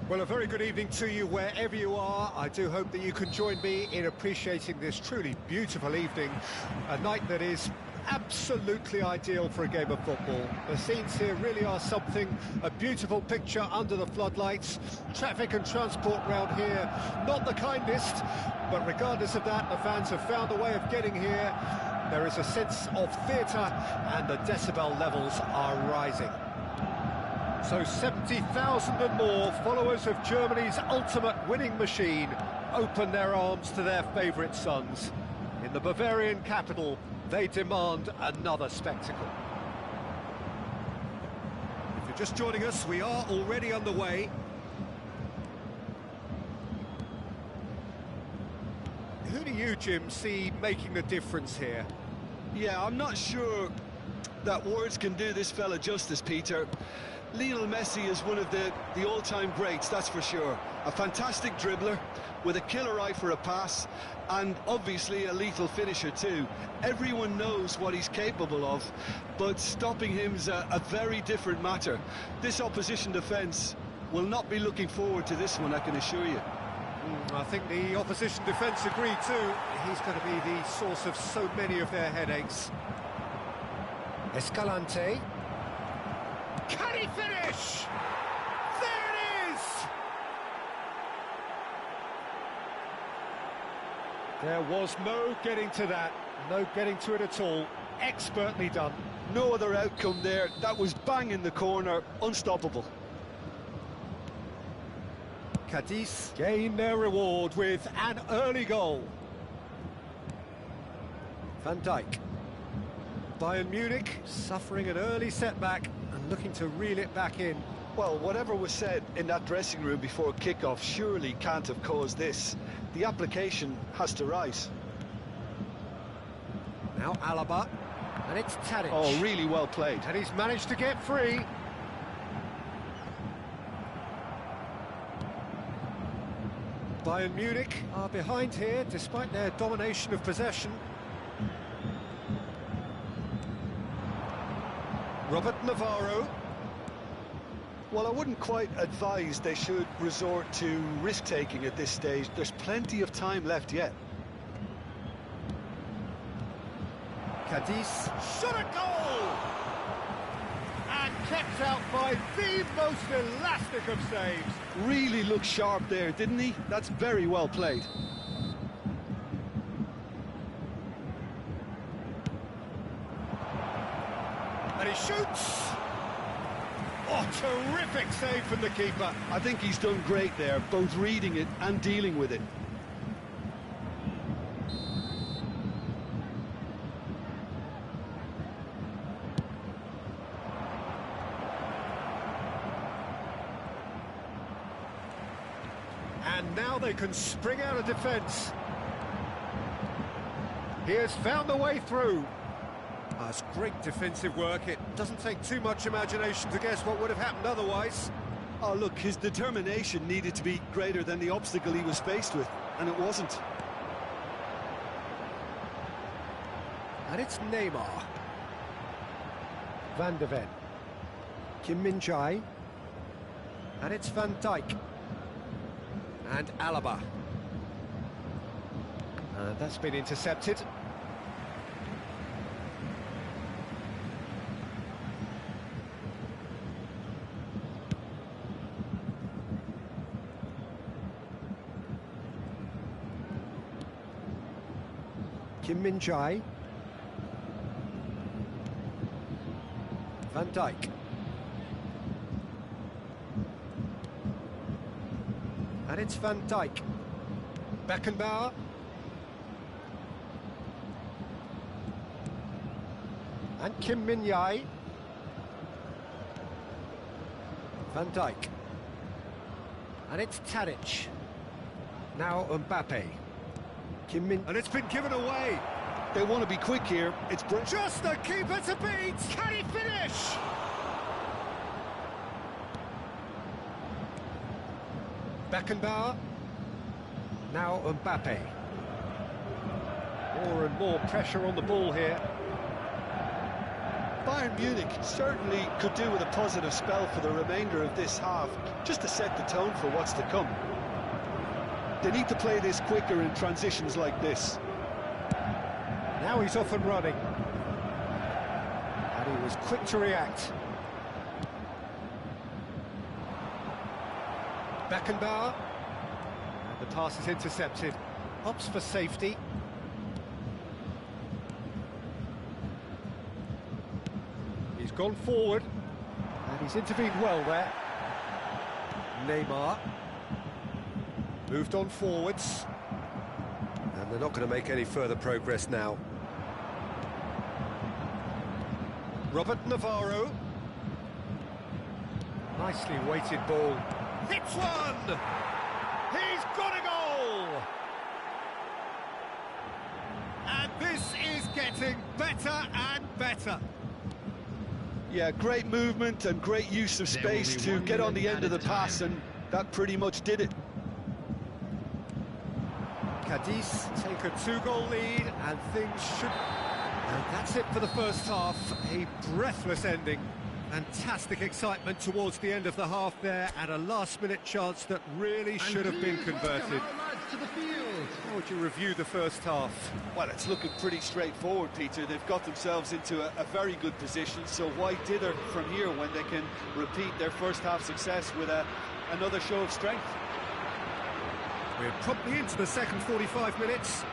Well, a very good evening to you wherever you are. I do hope that you can join me in appreciating this truly beautiful evening, a night that is absolutely ideal for a game of football. The scenes here really are something, a beautiful picture under the floodlights. Traffic and transport round here, not the kindest, but regardless of that, the fans have found a way of getting here. There is a sense of theatre and the decibel levels are rising. So 70,000 and more followers of Germany's ultimate winning machine open their arms to their favourite sons. In the Bavarian capital, they demand another spectacle. If you're just joining us, we are already underway. Who do you, Jim, see making the difference here? Yeah, I'm not sure that words can do this fella justice, Peter. Lionel Messi is one of the all-time greats, that's for sure. A fantastic dribbler, with a killer eye for a pass, and obviously a lethal finisher too. Everyone knows what he's capable of, but stopping him's a very different matter. This opposition defence will not be looking forward to this one, I can assure you. I think the opposition defence agree too. He's going to be the source of so many of their headaches. Escalante. Can he finish? There it is! There was no getting to that, no getting to it at all. Expertly done. No other outcome there. That was bang in the corner, unstoppable. Cadiz gain their reward with an early goal. Van Dijk. Bayern Munich suffering an early setback and looking to reel it back in. Well, whatever was said in that dressing room before kick-off surely can't have caused this. The application has to rise. Now Alaba, and it's Tadic. Oh, really well played. And he's managed to get free. Bayern Munich are behind here despite their domination of possession. Robert Navarro. Well, I wouldn't quite advise they should resort to risk-taking at this stage. There's plenty of time left yet. Cadiz shot a goal! And kept out by the most elastic of saves. Really looked sharp there, didn't he? That's very well played. And he shoots! Oh, terrific save from the keeper. I think he's done great there, both reading it and dealing with it. And now they can spring out of defence. He has found the way through. That's great defensive work. It doesn't take too much imagination to guess what would have happened otherwise. Oh, look, his determination needed to be greater than the obstacle he was faced with, and it wasn't. And it's Neymar. Van de Ven. Kim Min-jae. And it's Van Dijk. And Alaba. That's been intercepted. Kim Min-jae. Van Dijk. And it's Van Dijk. Beckenbauer. And Kim Min-jae. Van Dijk. And it's Tadic. Now Mbappe. Kim Min... And it's been given away. They want to be quick here. It's just the keeper to beat. Can he finish? Beckenbauer. Now Mbappe. More and more pressure on the ball here. Bayern Munich certainly could do with a positive spell for the remainder of this half, just to set the tone for what's to come. They need to play this quicker in transitions like this. Now he's off and running. And he was quick to react. Beckenbauer. And the pass is intercepted. Opts for safety. He's gone forward. And he's intervened well there. Neymar. Moved on forwards. And they're not going to make any further progress now. Robert Navarro. Nicely weighted ball. Hits one! He's got a goal! And this is getting better and better. Yeah, great movement and great use of space to get on the end of the pass, and that pretty much did it. Cadiz take a 2-goal lead, and things should... And that's it for the first half. A breathless ending. Fantastic excitement towards the end of the half there, and a last-minute chance that really should have been converted. How would you review the first half? Well, it's looking pretty straightforward, Peter. They've got themselves into a very good position, so why dither from here when they can repeat their first half success with another show of strength? We're promptly into the second 45 minutes.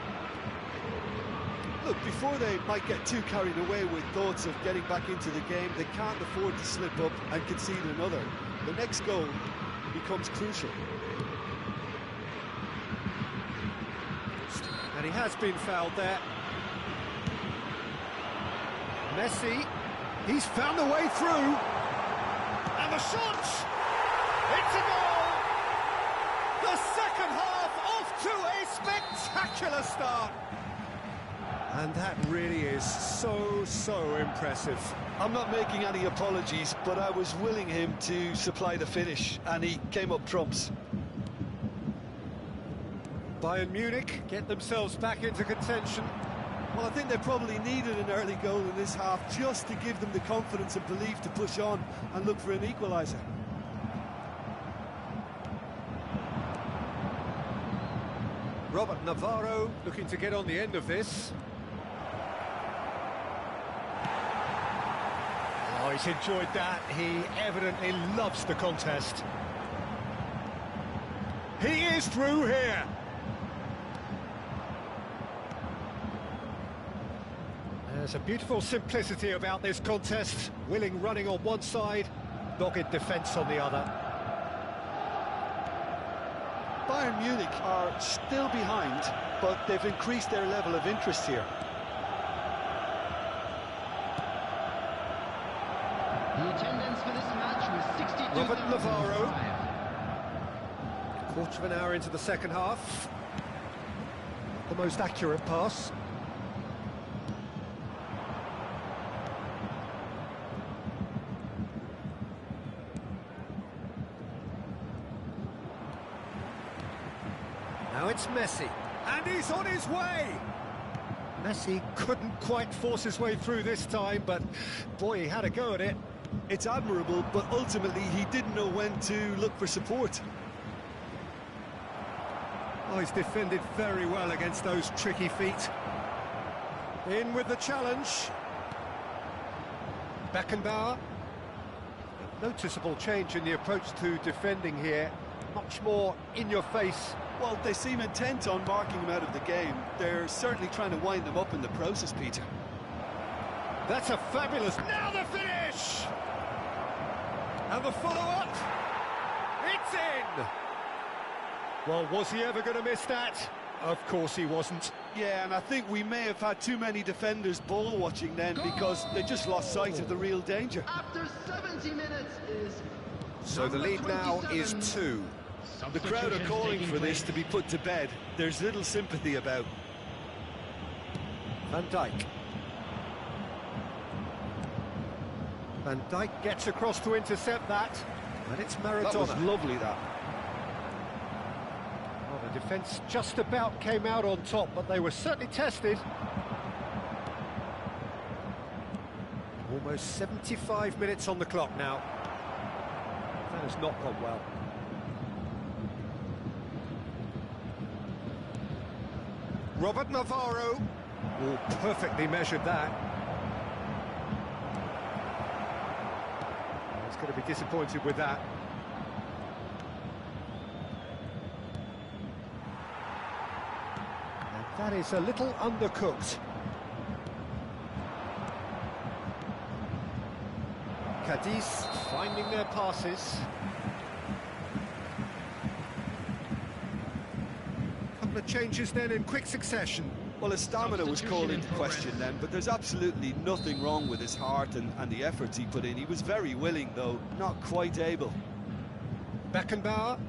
Look, before they might get too carried away with thoughts of getting back into the game, they can't afford to slip up and concede another. The next goal becomes crucial. And he has been fouled there. Messi, he's found a way through. And the shot! It's a goal! The second half off to a spectacular start. And that really is so impressive. I'm not making any apologies, but I was willing him to supply the finish, and he came up trumps. Bayern Munich get themselves back into contention. Well, I think they probably needed an early goal in this half just to give them the confidence and belief to push on and look for an equaliser. Robert Navarro looking to get on the end of this. Oh, he's enjoyed that. He evidently loves the contest. He is through here. There's a beautiful simplicity about this contest. Willing running on one side, dogged defence on the other. Bayern Munich are still behind, but they've increased their level of interest here. The attendance for this match was 62,000. Robert Navarro. Quarter of an hour into the second half. The most accurate pass. Now it's Messi, and he's on his way! Messi couldn't quite force his way through this time, but boy, he had a go at it. It's admirable, but ultimately he didn't know when to look for support. Oh, he's defended very well against those tricky feet. In with the challenge. Beckenbauer. A noticeable change in the approach to defending here. Much more in your face. Well, they seem intent on marking him out of the game. They're certainly trying to wind them up in the process, Peter. That's a fabulous... Now the finish! And the follow-up. It's in! Well, was he ever going to miss that? Of course he wasn't. Yeah, and I think we may have had too many defenders ball watching then because they just lost sight of the real danger. After 70 minutes is... So the lead now is 2. The crowd are calling for this to be put to bed. There's little sympathy about. Van Dijk. Van Dijk gets across to intercept that, and it's Maradona. That was lovely, that. Well, the defence just about came out on top, but they were certainly tested. Almost 75 minutes on the clock now. That has not gone well. Robert Navarro. Oh, perfectly measured that. He's going to be disappointed with that. And that is a little undercooked. Cadiz finding their passes. Couple of changes then in quick succession. Well, his stamina was called into question then, but there's absolutely nothing wrong with his heart and the efforts he put in. He was very willing, though, not quite able. Beckenbauer.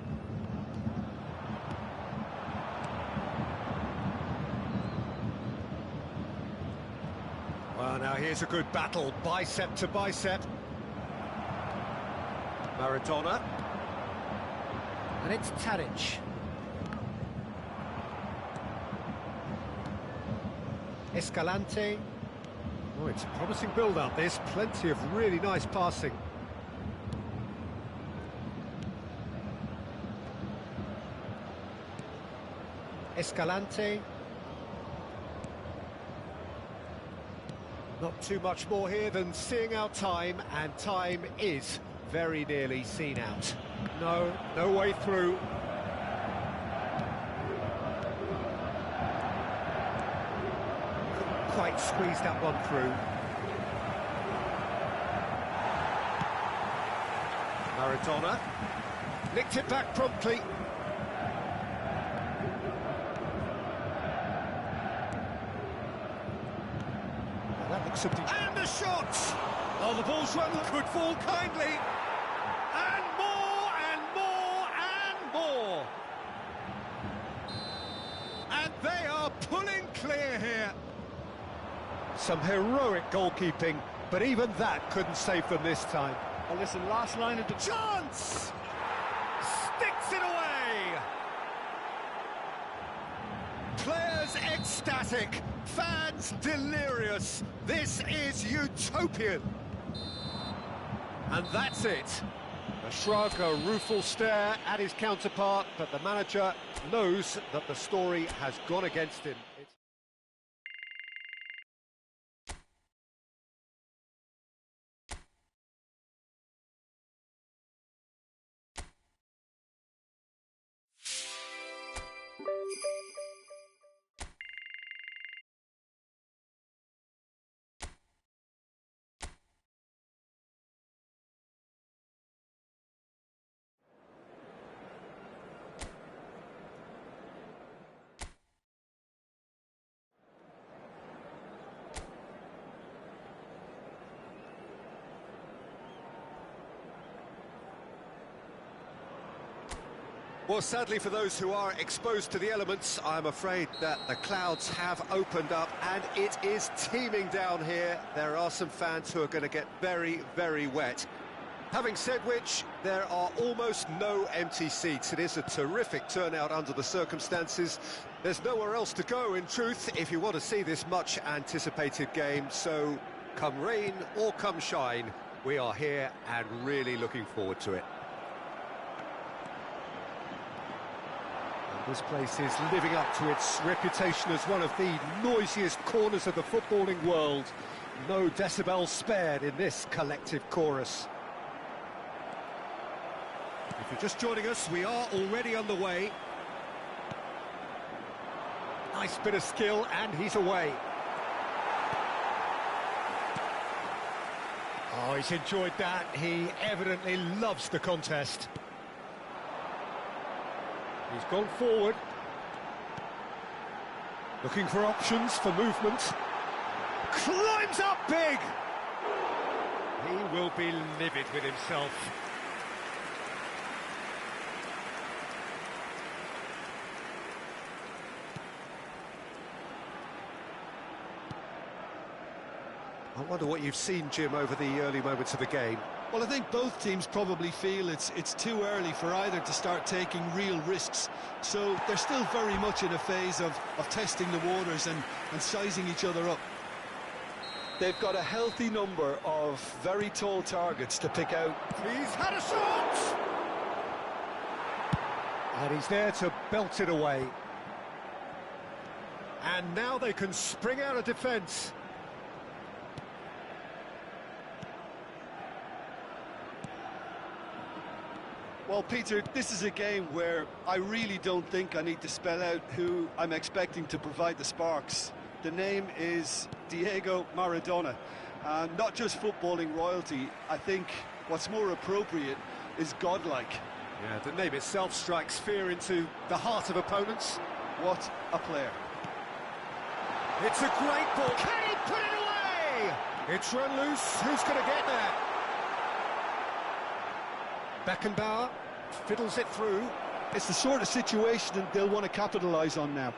Well, now here's a good battle, bicep to bicep. Maradona. And it's Tadic. Escalante. Oh, it's a promising build-up, this. Plenty of really nice passing. Escalante. Not too much more here than seeing out time, and time is very nearly seen out. No way through. Couldn't quite squeeze that one through. Maradona nicked it back promptly. And that looks and the shot! Oh, the ball's run could fall kindly. And more, and more, and more. And they are pulling clear here. Some heroic goalkeeping, but even that couldn't save them this time. Well, listen, last line of the Chance! Sticks it away! Players ecstatic, fans delirious. This is utopian. And that's it. A shrug, a rueful stare at his counterpart, but the manager knows that the story has gone against him. Well, sadly for those who are exposed to the elements, I'm afraid that the clouds have opened up and it is teeming down here. There are some fans who are going to get very, very wet. Having said which, there are almost no empty seats. It is a terrific turnout under the circumstances. There's nowhere else to go, in truth, if you want to see this much-anticipated game. So, come rain or come shine, we are here and really looking forward to it. This place is living up to its reputation as one of the noisiest corners of the footballing world. No decibels spared in this collective chorus. If you're just joining us, we are already underway. Nice bit of skill, and he's away. Oh, he's enjoyed that. He evidently loves the contest. He's gone forward. Looking for options for movement. Climbs up big! He will be livid with himself. I wonder what you've seen, Jim, over the early moments of the game. Well, I think both teams probably feel it's too early for either to start taking real risks. So they're still very much in a phase of testing the waters and sizing each other up. They've got a healthy number of very tall targets to pick out. He's had a shot! And he's there to belt it away. And now they can spring out of defence. Well, Peter, this is a game where I really don't think I need to spell out who I'm expecting to provide the sparks. The name is Diego Maradona. Not just footballing royalty, I think what's more appropriate is godlike. Yeah, the name itself strikes fear into the heart of opponents. What a player. It's a great ball. Can he put it away? It's run loose. Who's going to get there? Beckenbauer fiddles it through. It's the sort of situation that they'll want to capitalise on now.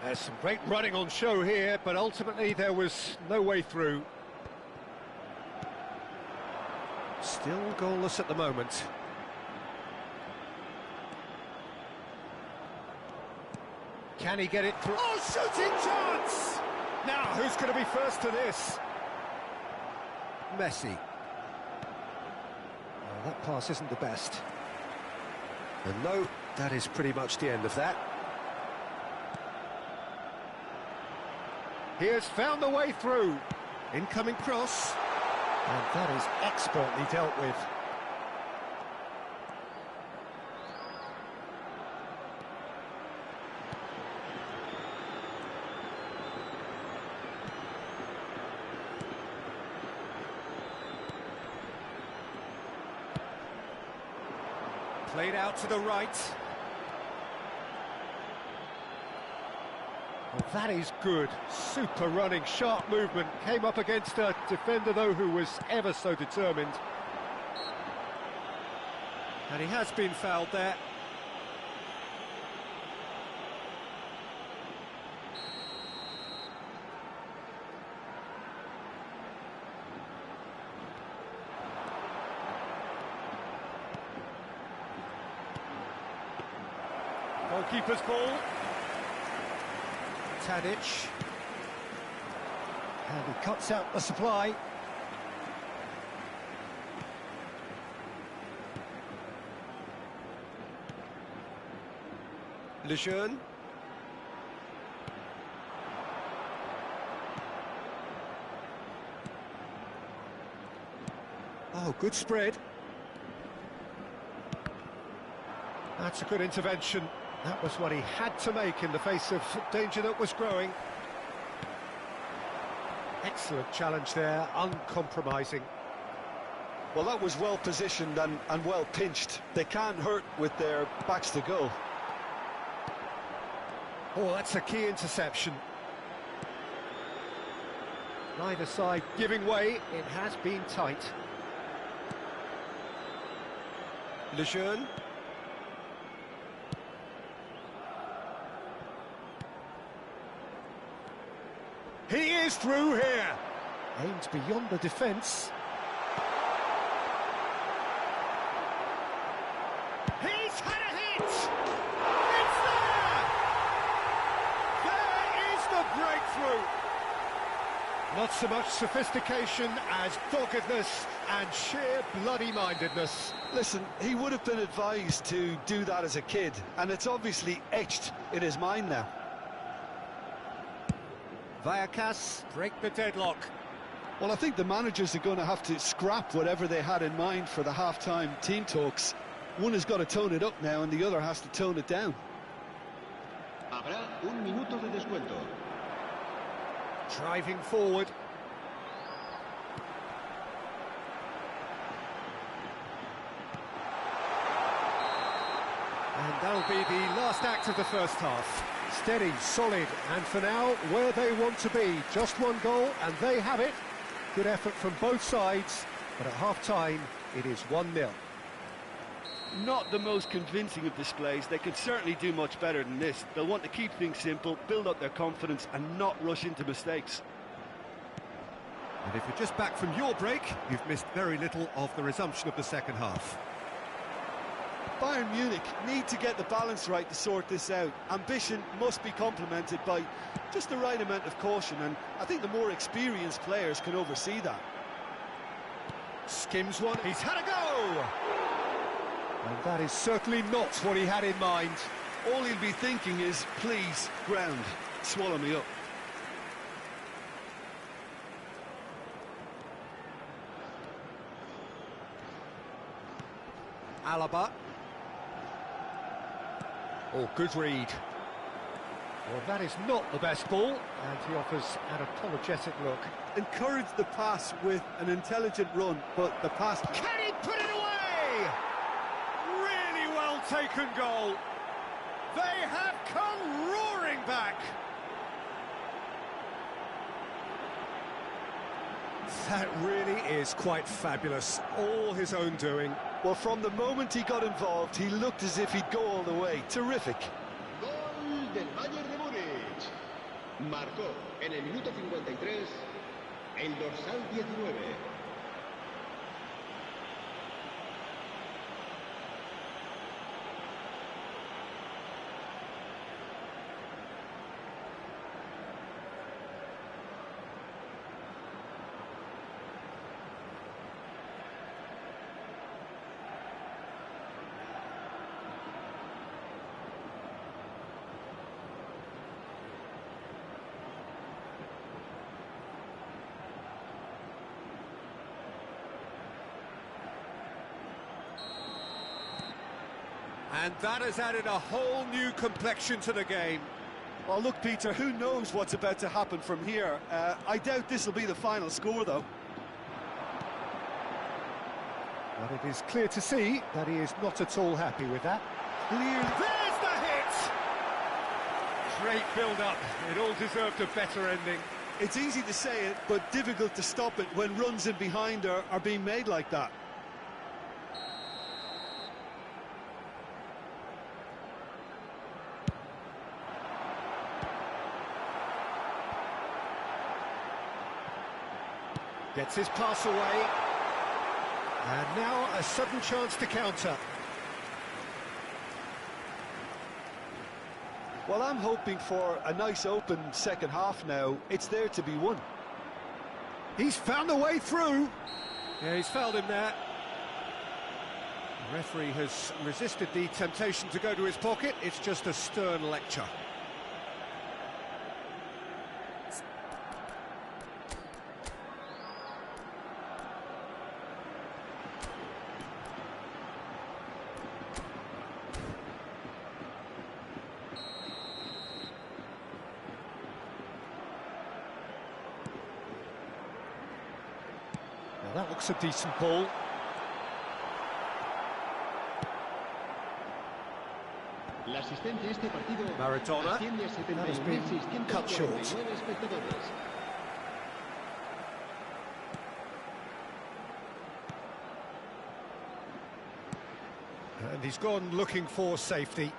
There's some great running on show here, but ultimately there was no way through. Still goalless at the moment. Can he get it through? Oh, shooting chance! Now, who's going to be first to this? Messi. Oh, that pass isn't the best. And no, that is pretty much the end of that. He has found the way through. Incoming cross. And that is expertly dealt with. Played out to the right. Well, that is good. Super running, sharp movement. Came up against a defender, though, who was ever so determined. And he has been fouled there. Goalkeeper's ball. Tadic. And he cuts out the supply. Lejeune. Oh, good spread. That's a good intervention. That was what he had to make in the face of danger that was growing. Excellent challenge there, uncompromising. Well, that was well positioned and well pinched. They can't hurt with their backs to goal. Oh, that's a key interception. Neither side giving way, it has been tight. Lejeune. He is through here. Aimed beyond the defence. He's had a hit. It's there. There is the breakthrough. Not so much sophistication as doggedness and sheer bloody-mindedness. Listen, he would have been advised to do that as a kid, and it's obviously etched in his mind now. Vallecas break the deadlock. Well, I think the managers are going to have to scrap whatever they had in mind for the half-time team talks. One has got to tone it up now, and the other has to tone it down. Habrá un minuto de descuento. Driving forward. And that'll be the last act of the first half. Steady, solid, and for now, where they want to be. Just one goal, and they have it. Good effort from both sides, but at half-time, it is 1-0. Not the most convincing of displays. They could certainly do much better than this. They'll want to keep things simple, build up their confidence, and not rush into mistakes. And if you're just back from your break, you've missed very little of the resumption of the second half. Bayern Munich need to get the balance right to sort this out. Ambition must be complemented by just the right amount of caution, and I think the more experienced players can oversee that. Skims one, he's had a go! And that is certainly not what he had in mind. All he'll be thinking is, please, ground, swallow me up. Alaba. Oh, good read. Well, that is not the best ball, and he offers an apologetic look. Encourage the pass with an intelligent run, but the pass... Can he put it away? Really well taken goal. They have come roaring back. That really is quite fabulous. All his own doing. Well, from the moment he got involved, he looked as if he'd go all the way. Terrific. Gol del Bayern de Múnich. Marcó en el minuto 53 el dorsal 19. And that has added a whole new complexion to the game. Well, look, Peter, who knows what's about to happen from here? I doubt this will be the final score, though. But it is clear to see that he is not at all happy with that. Clearly, there's the hit! Great build-up. It all deserved a better ending. It's easy to say it, but difficult to stop it when runs in behind are being made like that. Gets his pass away. And now a sudden chance to counter. Well, I'm hoping for a nice open second half now. It's there to be won. He's found a way through. Yeah, he's fouled him there. The referee has resisted the temptation to go to his pocket. It's just a stern lecture. Now that looks a decent ball. Maradona, that has been cut short. And he's gone looking for safety.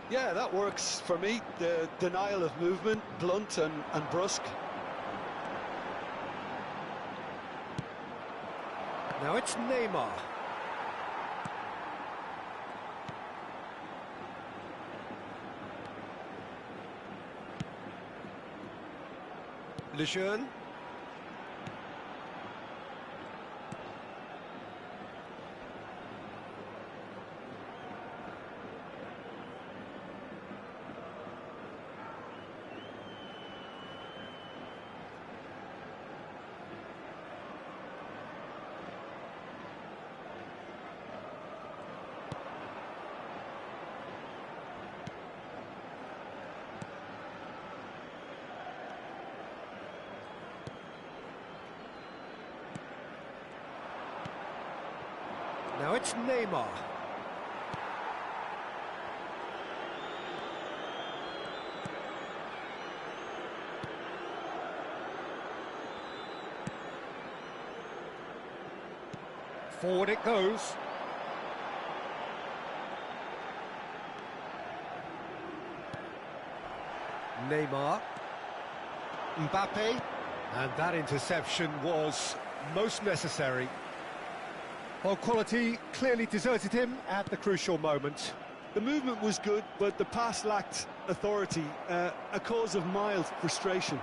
Yeah, that works for me. The denial of movement, blunt and brusque. Now it's Neymar. Lejeune. Now it's Neymar. Forward it goes. Neymar. Mbappe. And that interception was most necessary. Well, quality clearly deserted him at the crucial moment. The movement was good, but the pass lacked authority, a cause of mild frustration.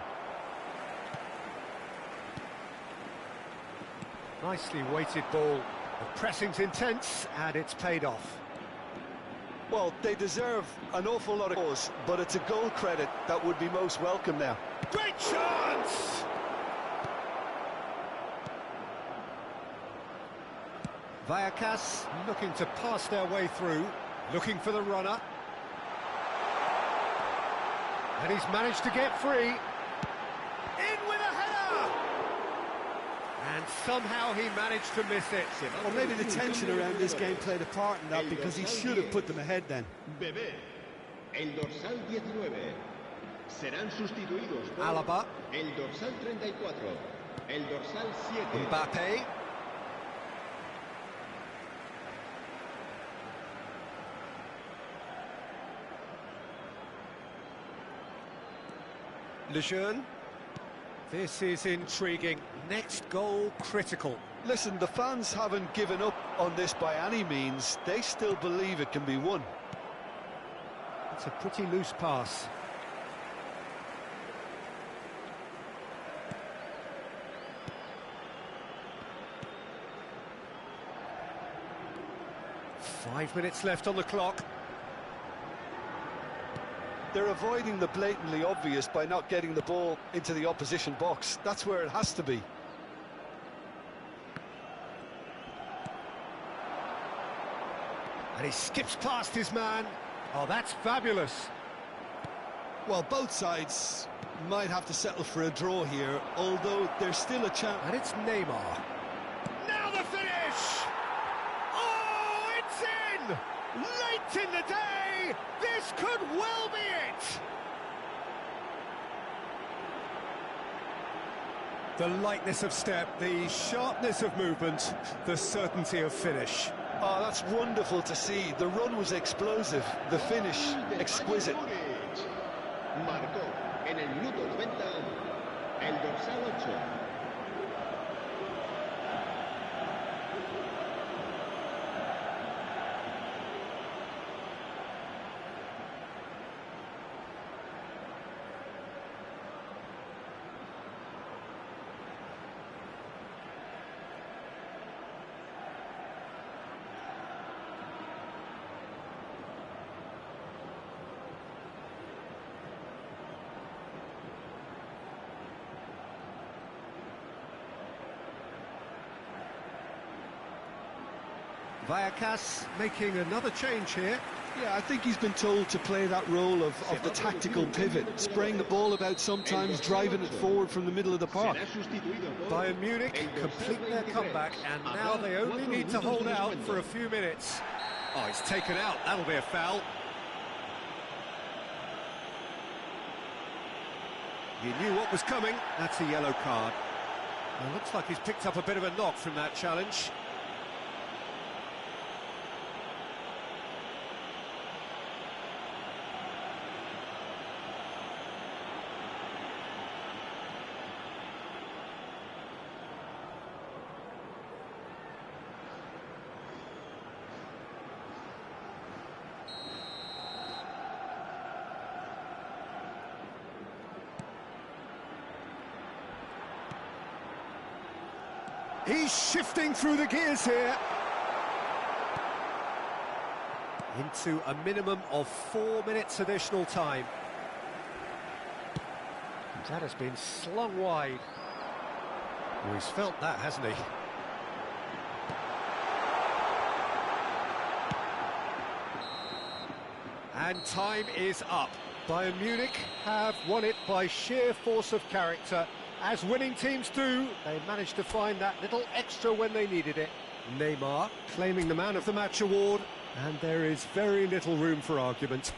Nicely weighted ball. The pressing's intense, and it's paid off. Well, they deserve an awful lot of goals, but it's a goal credit that would be most welcome now. Great chance! Vallecas looking to pass their way through, looking for the runner. And he's managed to get free. In with a header! And somehow he managed to miss it. Well, maybe the tension around this game played a part in that, because he should have put them ahead then. Bebé, el dorsal 19. Serán sustituidos por Alaba. el dorsal 34, el dorsal 7. Mbappe. Lejeune. This is intriguing. Next goal critical. Listen, the fans haven't given up on this by any means. They still believe it can be won. It's a pretty loose pass. Five minutes left on the clock. They're avoiding the blatantly obvious by not getting the ball into the opposition box. That's where it has to be. And he skips past his man. Oh, that's fabulous. Well, both sides might have to settle for a draw here, although there's still a chance. And it's Neymar. Now the finish! Oh, it's in! Late in the day! This could well be it! The lightness of step, the sharpness of movement, the certainty of finish. Oh, that's wonderful to see. The run was explosive, the finish exquisite. Marcó en el minuto 90 el dorsal 8. Vallecas making another change here. Yeah, I think he's been told to play that role of the tactical pivot, spraying the ball about sometimes, driving it forward from the middle of the park. Bayern Munich complete their comeback, and now they only need to hold out for a few minutes. Oh, it's taken out. That'll be a foul. You knew what was coming. That's a yellow card. It looks like he's picked up a bit of a knock from that challenge. He's shifting through the gears here. Into a minimum of 4 minutes additional time. That has been slung wide. Oh, he's felt that, hasn't he? And time is up. Bayern Munich have won it by sheer force of character. As winning teams do, they managed to find that little extra when they needed it. Neymar claiming the Man of the Match award, and there is very little room for argument.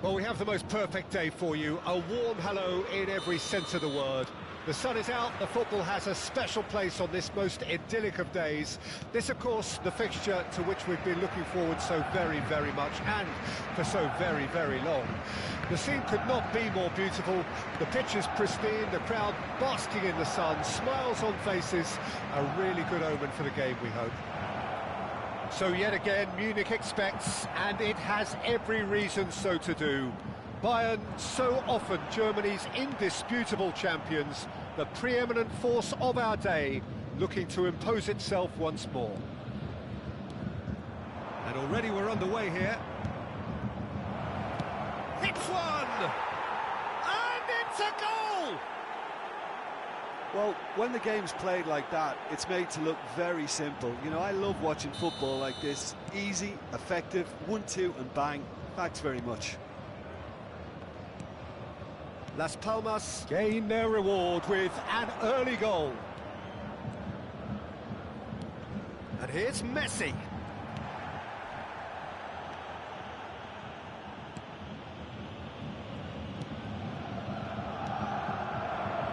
Well, we have the most perfect day for you. A warm hello in every sense of the word. The sun is out, the football has a special place on this most idyllic of days. This, of course, the fixture to which we've been looking forward so very, very much, and for so very, very long. The scene could not be more beautiful. The pitch is pristine, the crowd basking in the sun, smiles on faces. A really good omen for the game, we hope. So yet again, Munich expects, and it has every reason so to do. Bayern, so often Germany's indisputable champions, the preeminent force of our day, looking to impose itself once more. And already we're underway here. Hits one! And it's a goal! Well, when the game's played like that, it's made to look very simple. You know, I love watching football like this. Easy, effective, 1-2 and bang. Thanks very much. Las Palmas gain their reward with an early goal. And here's Messi.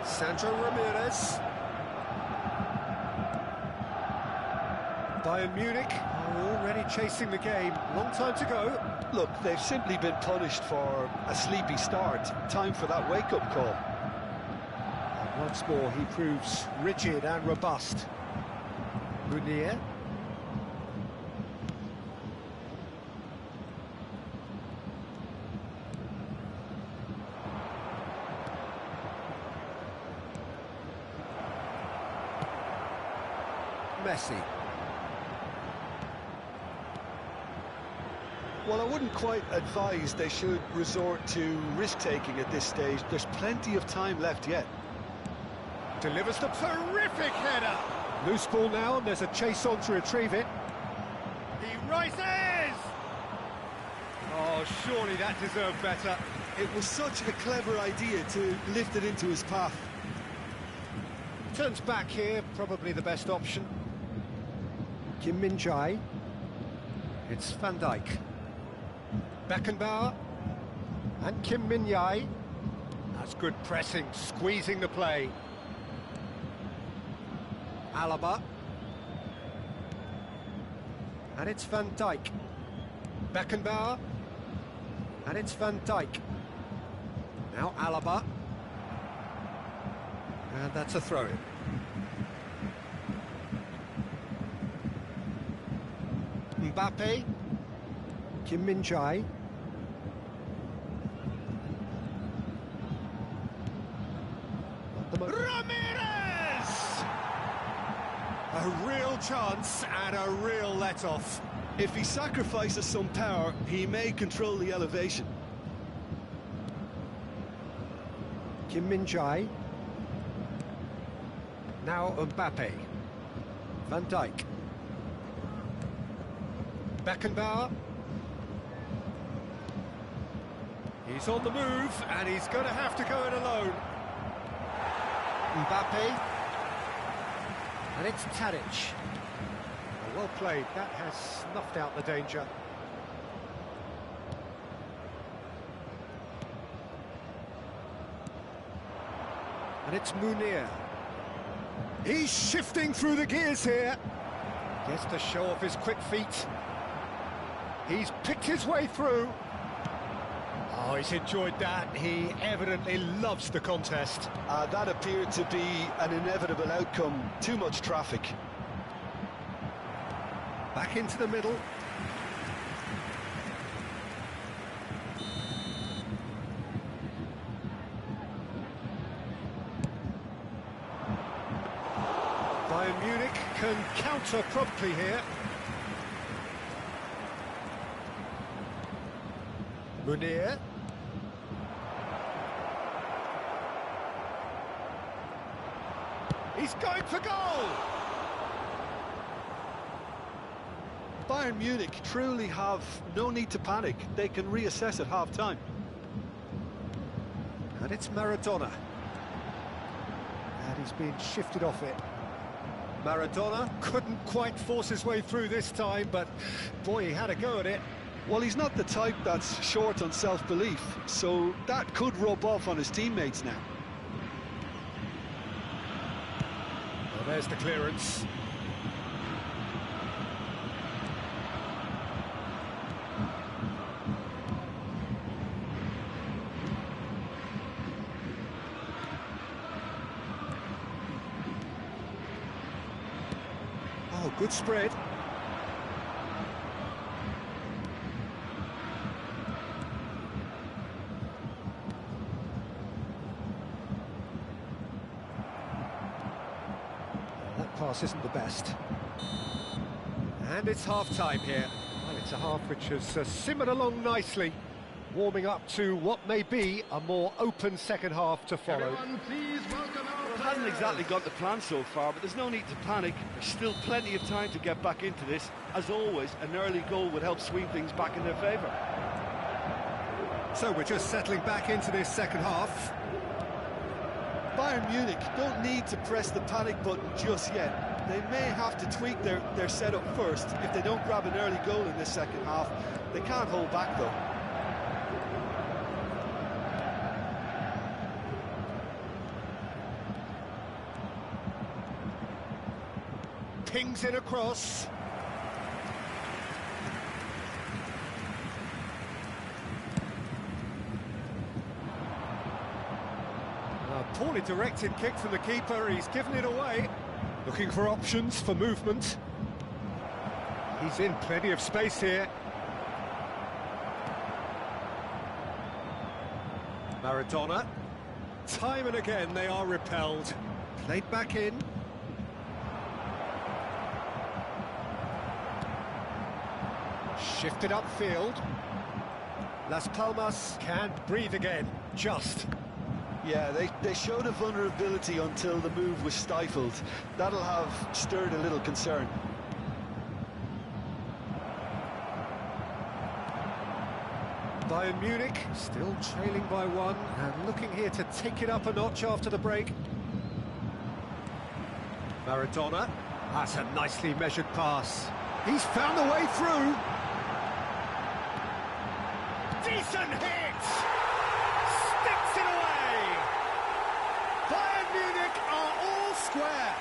Sandro Ramirez. Bayern Munich are already chasing the game. Long time to go. Look, they've simply been punished for a sleepy start. Time for that wake-up call. And once more, he proves rigid and robust. Munier. Messi. Well, I wouldn't quite advise they should resort to risk-taking at this stage. There's plenty of time left yet. Delivers the terrific header. Loose ball now, and there's a chase on to retrieve it. He rises! Oh, surely that deserved better. It was such a clever idea to lift it into his path. Turns back here, probably the best option. Kim Min-jae. It's Van Dijk. Beckenbauer. And Kim Min-jae. That's good pressing, squeezing the play. Alaba. And it's Van Dijk. Beckenbauer. And it's Van Dijk. Now Alaba. And that's a throw-in. Mbappe. Kim Min-jae. Ramirez! A real chance and a real let-off. If he sacrifices some power, he may control the elevation. Kim Min-jae. Now Mbappe. Van Dijk. Beckenbauer. He's on the move, and he's going to have to go it alone. Mbappe. And it's Tadic. Well played, that has snuffed out the danger. And it's Munier. He's shifting through the gears here. Gets to show off his quick feet. He's picked his way through. Oh, he's enjoyed that. He evidently loves the contest. That appeared to be an inevitable outcome. Too much traffic. Back into the middle. Bayern Munich can counter promptly here. Munier. He's going for goal! Bayern Munich truly have no need to panic. They can reassess at half-time. And it's Maradona. And he's been shifted off it. Maradona couldn't quite force his way through this time, but boy, he had a go at it. Well, he's not the type that's short on self-belief, so that could rub off on his teammates now. Well, there's the clearance. Oh, good spread. That pass isn't the best. And it's half-time here. Well, it's a half which has simmered along nicely, warming up to what may be a more open second half to follow. Everyone, please welcome our Well, it hasn't exactly got the plan so far, but there's no need to panic. There's still plenty of time to get back into this. As always, an early goal would help swing things back in their favour. So we're just settling back into this second half. Bayern Munich don't need to press the panic button just yet. They may have to tweak their setup first if they don't grab an early goal in this second half. They can't hold back though. Pings in across. A poorly directed kick from the keeper, he's given it away. Looking for options for movement. He's in plenty of space here. Maradona. Time and again they are repelled. Played back in. Shifted upfield. Las Palmas can breathe again, just. Yeah, they showed a vulnerability until the move was stifled. That'll have stirred a little concern. Bayern Munich still trailing by one and looking here to take it up a notch after the break. Maradona. That's a nicely measured pass. He's found the way through. Decent hit! Sticks it away! Bayern Munich are all square.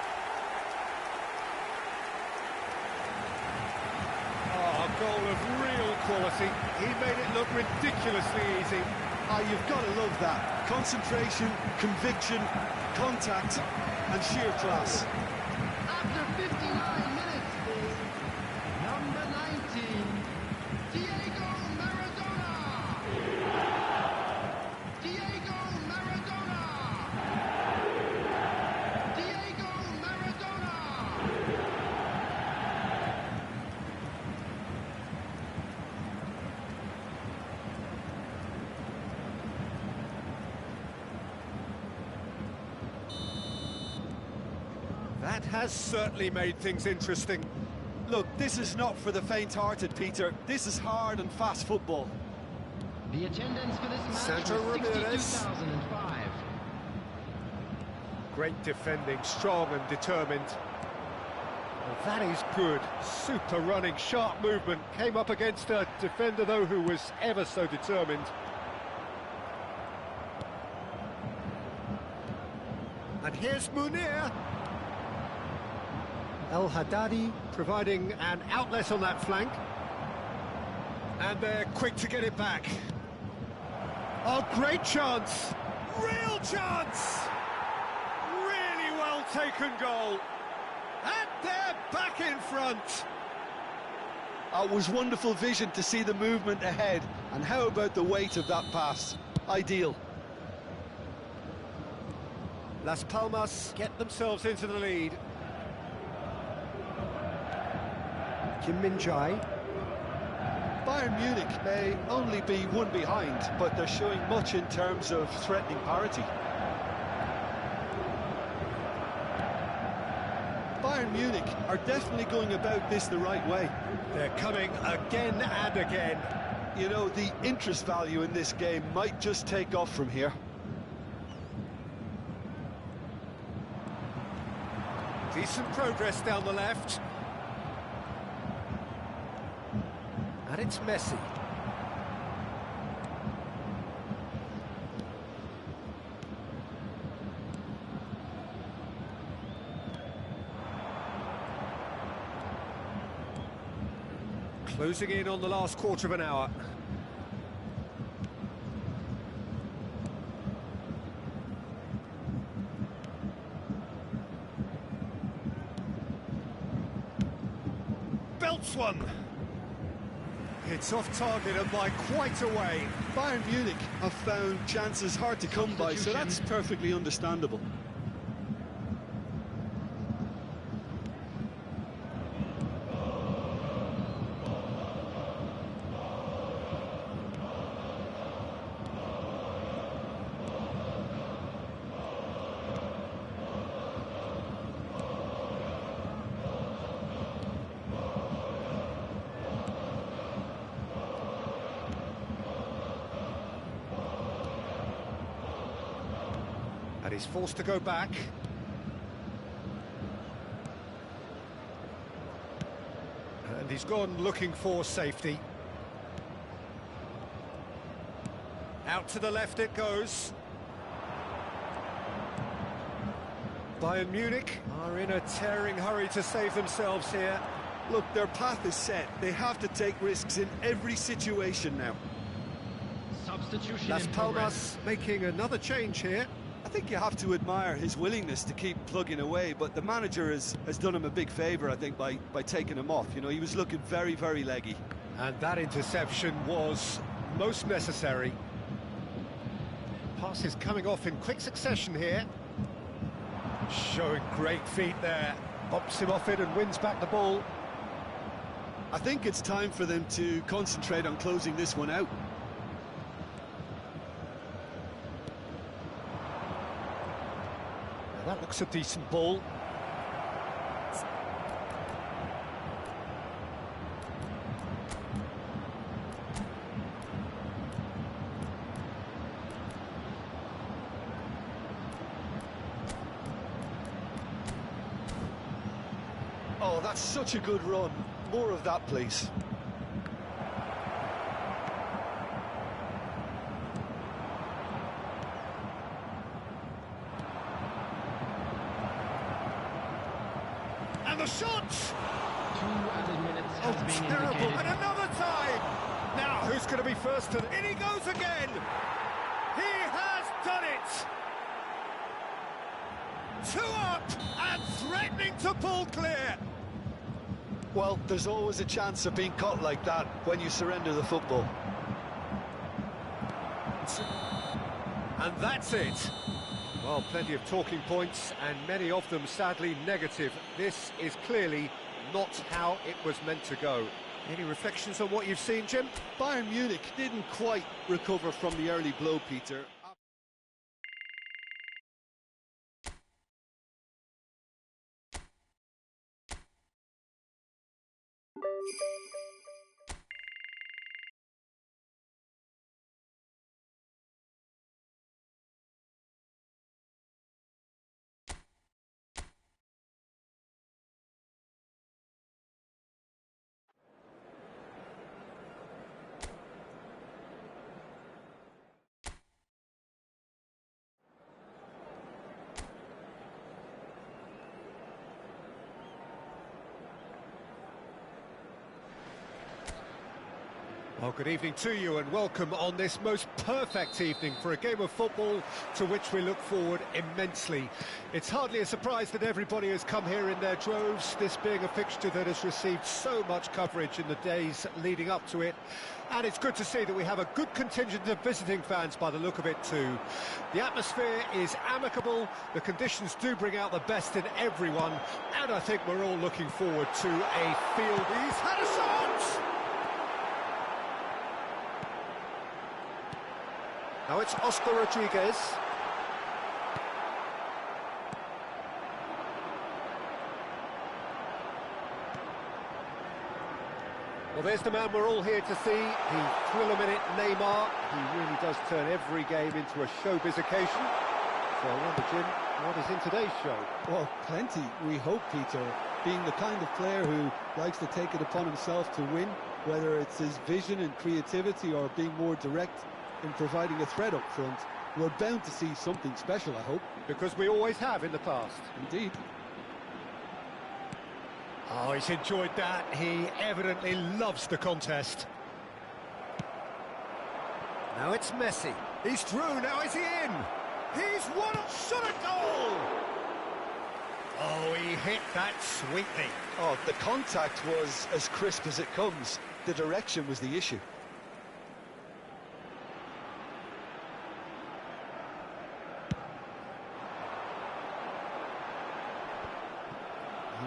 Oh, a goal of real quality. He made it look ridiculously easy. Ah, you've got to love that. Concentration, conviction, contact, and sheer class. After 59 minutes, number 19, Diego Maradona! Diego Maradona! Diego Maradona! That has certainly made things interesting. Look, this is not for the faint-hearted, Peter. This is hard and fast football. The attendance for this match Sandro was Ramirez. 62,005. Great defending, strong and determined. Well, that is good. Super running, sharp movement. Came up against a defender, though, who was ever so determined. And here's Munir. El Haddadi providing an outlet on that flank. And they're quick to get it back. Oh, great chance! Real chance! Really well taken goal. And they're back in front. It was wonderful vision to see the movement ahead. And how about the weight of that pass? Ideal. Las Palmas get themselves into the lead. Kim Min-jae. Bayern Munich may only be one behind, but they're showing much in terms of threatening parity. Bayern Munich are definitely going about this the right way. They're coming again and again. You know, the interest value in this game might just take off from here. Decent progress down the left. And it's Messi. Closing in on the last quarter of an hour. Belts one. It's off target and by quite a way. Bayern Munich have found chances hard to come by, so that's perfectly understandable. And he's forced to go back. And he's gone looking for safety. Out to the left it goes. Bayern Munich are in a tearing hurry to save themselves here. Look, their path is set. They have to take risks in every situation now. Substitution Las in progress. Palmas making another change here. I think you have to admire his willingness to keep plugging away, but the manager has done him a big favour, I think, by taking him off. You know, he was looking very, very leggy. And that interception was most necessary. Passes coming off in quick succession here. Showing great feet there. Bumps him off it and wins back the ball. I think it's time for them to concentrate on closing this one out. That looks a decent ball. Oh, that's such a good run. More of that, please. And the shot! 2 added minutes has Oh, been terrible! indicated. And another time! Now, who's going to be first? And in he goes again! He has done it! 2 up and threatening to pull clear! Well, there's always a chance of being caught like that when you surrender the football. And that's it. Well, plenty of talking points, and many of them sadly negative. This is clearly not how it was meant to go. Any reflections on what you've seen, Jim? Bayern Munich didn't quite recover from the early blow, Peter. Well, good evening to you and welcome on this most perfect evening for a game of football to which we look forward immensely. It's hardly a surprise that everybody has come here in their droves, this being a fixture that has received so much coverage in the days leading up to it. And it's good to see that we have a good contingent of visiting fans by the look of it too. The atmosphere is amicable, the conditions do bring out the best in everyone, and I think we're all looking forward to a field. He's had a shot! Now it's Oscar Rodriguez. Well, there's the man we're all here to see, the thrill-a-minute Neymar. He really does turn every game into a showbiz occasion. So I wonder, Jim, what is in today's show? Well, plenty, we hope, Peter. Being the kind of player who likes to take it upon himself to win, Whether it's his vision and creativity or being more direct in providing a threat up front, we're bound to see something special, I hope. Because we always have in the past. Indeed. Oh, he's enjoyed that. He evidently loves the contest. Now it's Messi. He's through, now is he in? He's won a shot at goal! Oh, he hit that sweetly. Oh, the contact was as crisp as it comes. The direction was the issue.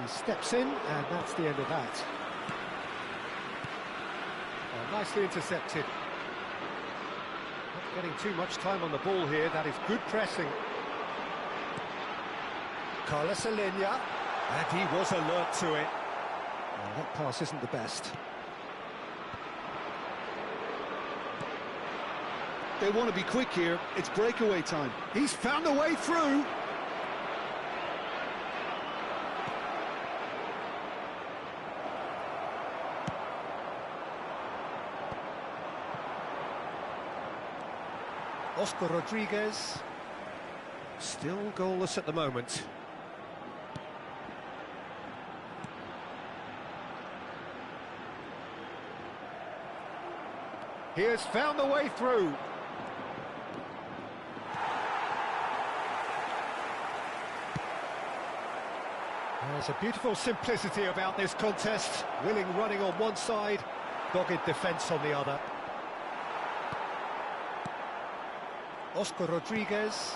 He steps in, and that's the end of that. Oh, nicely intercepted. Not getting too much time on the ball here. That is good pressing. Carlos Alenia, and he was alert to it. Oh, that pass isn't the best. They want to be quick here. It's breakaway time. He's found a way through. Oscar Rodriguez, still goalless at the moment. He has found the way through. There's a beautiful simplicity about this contest. Willing running on one side, dogged defence on the other. Oscar Rodriguez.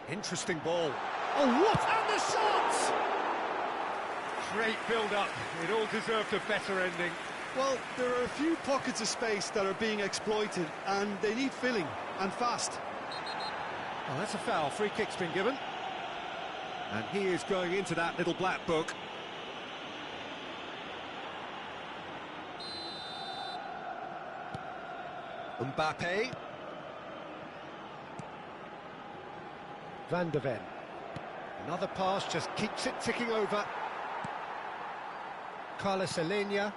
Interesting ball. Oh, what? And the shot! Great build-up. It all deserved a better ending. Well, there are a few pockets of space that are being exploited, and they need filling, and fast. Oh, that's a foul. Free kick's been given. And he is going into that little black book. Mbappe. Van de Ven. Another pass, just keeps it ticking over. Carlos Alenia.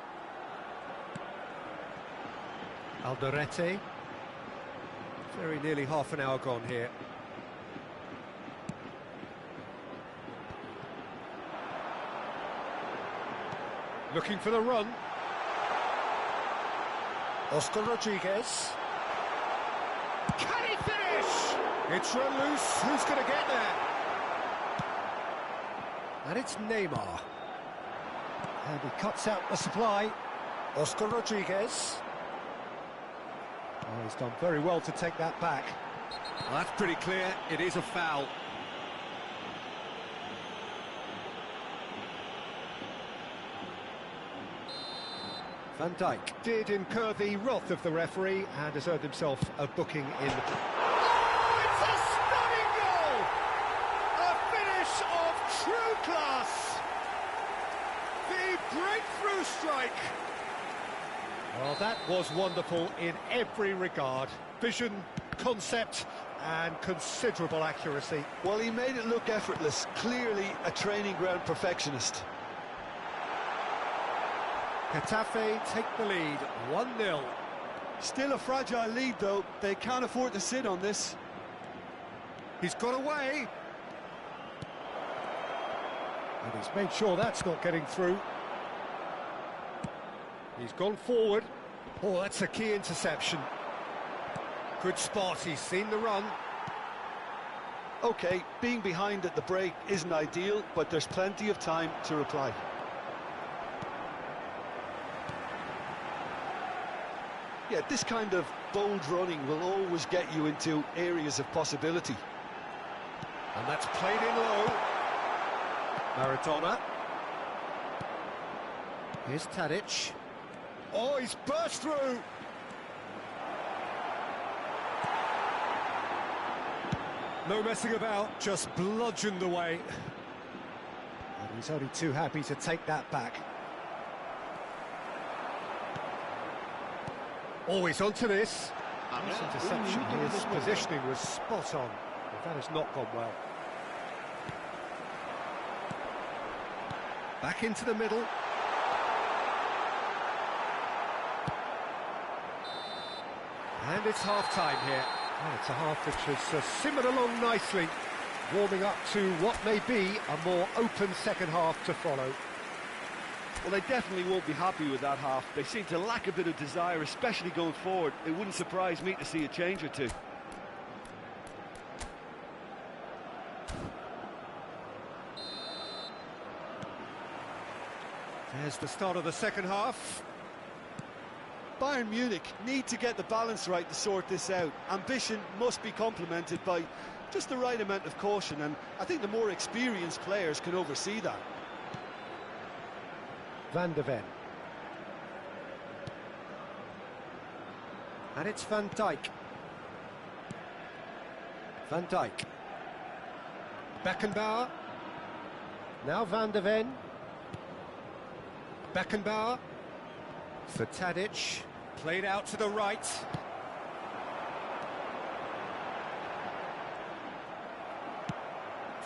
Alderete. Very nearly half an hour gone here. Looking for the run. Oscar Rodriguez. Can he finish? It's run loose. Who's going to get there? And it's Neymar. And he cuts out the supply. Oscar Rodriguez. Oh, he's done very well to take that back. Well, that's pretty clear. It is a foul. Van Dijk did incur the wrath of the referee and has earned himself a booking in. Oh, it's a stunning goal! A finish of true class! The breakthrough strike! Well, that was wonderful in every regard. Vision, concept, and considerable accuracy. Well, he made it look effortless. Clearly a training ground perfectionist. Getafe take the lead, 1-0. Still a fragile lead, though. They can't afford to sit on this. He's got away. And he's made sure that's not getting through. He's gone forward. Oh, that's a key interception. Good spot, he's seen the run. OK, being behind at the break isn't ideal, but there's plenty of time to reply. Yeah, this kind of bold running will always get you into areas of possibility. And that's played in low. Maradona. Here's Tadic. Oh, he's burst through. No messing about, just bludgeoned away. And he's only too happy to take that back. Always onto this. This interception, his positioning was spot on, but that has not gone well. Back into the middle. And it's half-time here. Oh, it's a half which has simmered along nicely, warming up to what may be a more open second half to follow. Well, they definitely won't be happy with that half. They seem to lack a bit of desire, especially going forward. It wouldn't surprise me to see a change or two. There's the start of the second half. Bayern Munich need to get the balance right to sort this out. Ambition must be complemented by just the right amount of caution, and I think the more experienced players can oversee that. Van de Ven. And it's Van Dijk. Van Dijk. Beckenbauer. Now Van de Ven. Beckenbauer. For Tadic. Played out to the right.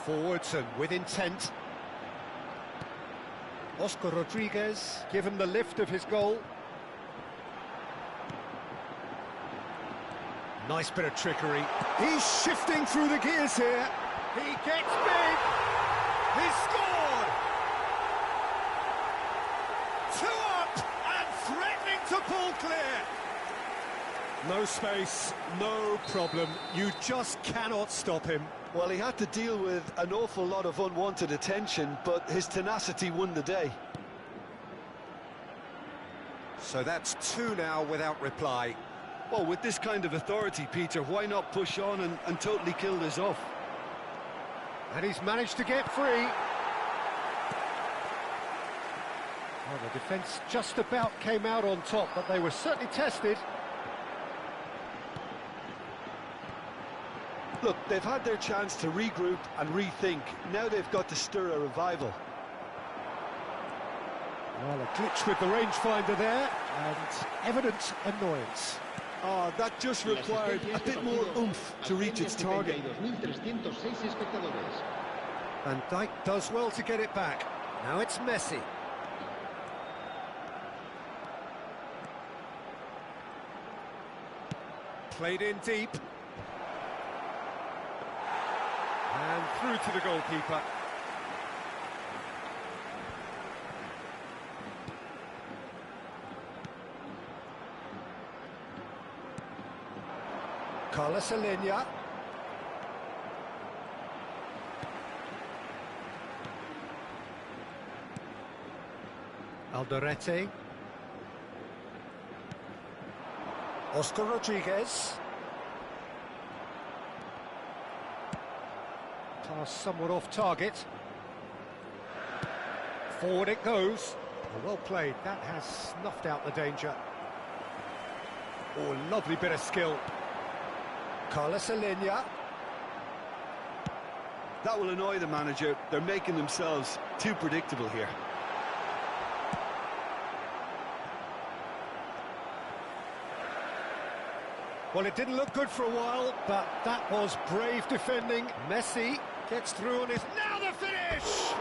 Forwards and with intent. Oscar Rodriguez given the lift of his goal. Nice bit of trickery. He's shifting through the gears here. He gets big. He's scored. 2 up and threatening to pull clear. No space, no problem. You just cannot stop him. Well, he had to deal with an awful lot of unwanted attention, but his tenacity won the day. So that's 2 now without reply. Well, with this kind of authority, Peter, why not push on and totally kill this off? And he's managed to get free. Well, the defence just about came out on top, but they were certainly tested. Look, they've had their chance to regroup and rethink. Now they've got to stir a revival. Well, a glitch with the rangefinder there, and evident annoyance. Oh, that just required a bit more oomph to reach its target. Van Dijk does well to get it back. Now it's Messi. Played in deep. And through to the goalkeeper. Carlos Alenia. Alderete. Oscar Rodriguez. Pass somewhat off target. Forward it goes. Well played. That has snuffed out the danger. Oh, lovely bit of skill. Carlos Alenia. That will annoy the manager. They're making themselves too predictable here. Well, it didn't look good for a while, but that was brave defending. Messi gets through on his... Now the finish!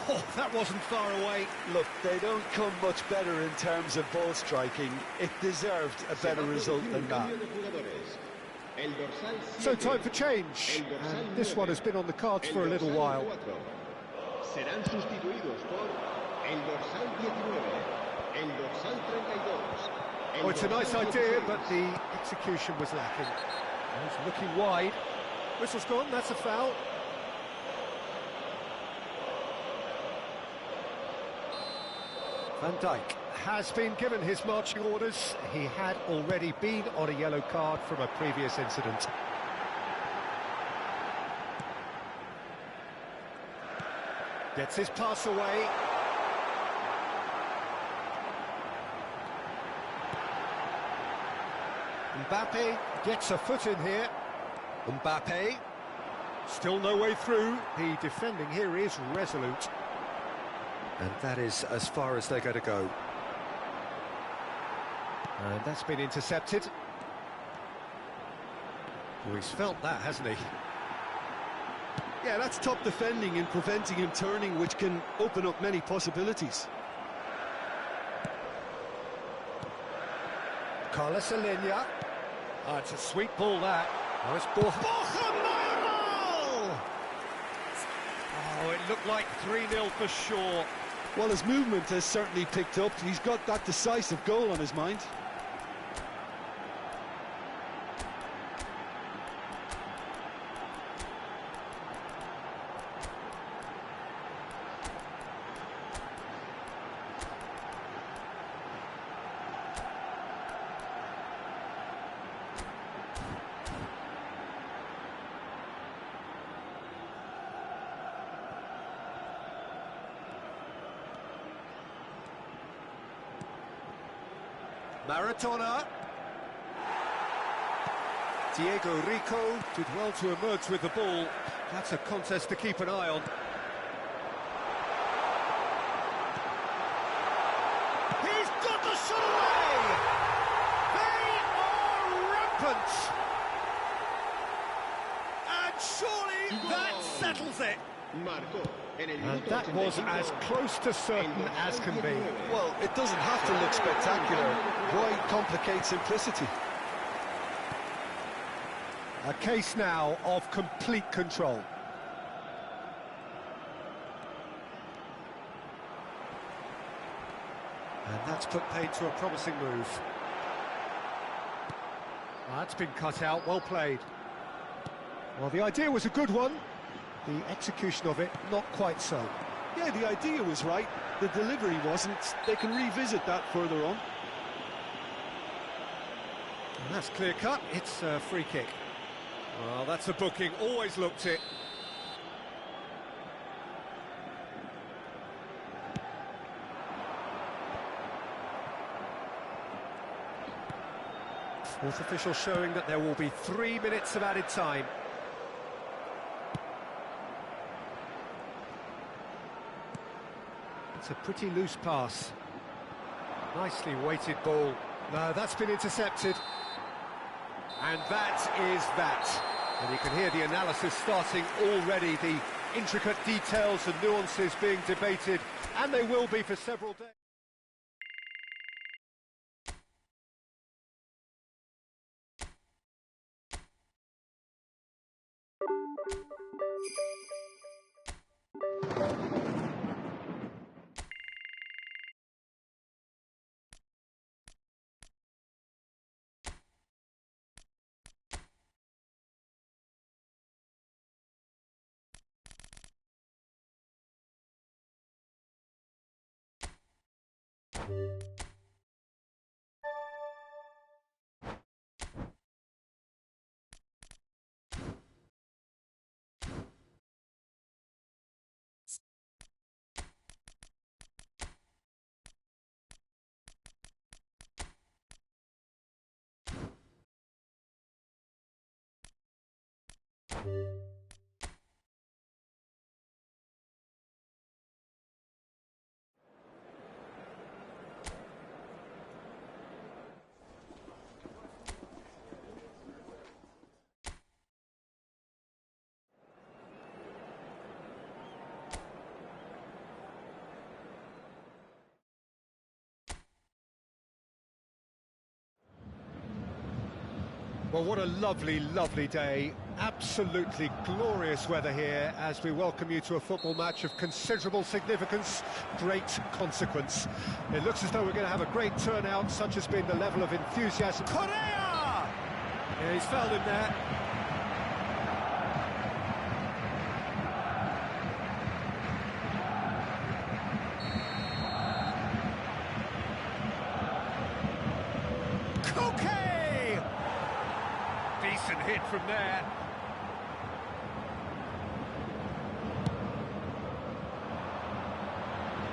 Oh, that wasn't far away. Look, they don't come much better in terms of ball striking. It deserved a better result than that. So time for change, and this one has been on the cards for a little while. Serán sustituidos por el dorsal 19, el dorsal 32. Oh, it's a nice idea, but the execution was lacking. He's looking wide. Whistle's gone, that's a foul. Van Dijk has been given his marching orders. He had already been on a yellow card from a previous incident. Gets his pass away. Mbappe gets a foot in here. Mbappe, still no way through. The defending here is resolute. And that is as far as they're going to go. And that's been intercepted. Oh, he's felt that, hasn't he? Yeah, that's top defending and preventing him turning, which can open up many possibilities. Carlos Alenia. Oh, it's a sweet ball, that. Oh, it's Oh, it looked like 3-0 for sure. Well, his movement has certainly picked up. He's got that decisive goal on his mind. Maradona. Diego Rico did well to emerge with the ball. That's a contest to keep an eye on. He's got the shot away! They are rampant! And surely that settles it! And that was as close to certain as can be. Well, it doesn't have to look spectacular. Why complicate simplicity? A case now of complete control. And that's put paid to a promising move. That's been cut out, well played. Well, the idea was a good one. The execution of it, not quite so. Yeah, the idea was right. The delivery wasn't. They can revisit that further on. And that's clear cut. It's a free kick. Well, that's a booking. Always looked it. Fourth official showing that there will be 3 minutes of added time. It's a pretty loose pass. Nicely weighted ball. No, that's been intercepted. And that is that. And you can hear the analysis starting already, the intricate details and nuances being debated, and they will be for several days. Well, what a lovely, lovely day. Absolutely glorious weather here as we welcome you to a football match of considerable significance, great consequence. It looks as though we're going to have a great turnout, such has been the level of enthusiasm. Correa! Yeah, he's fouled him there. Decent hit from there.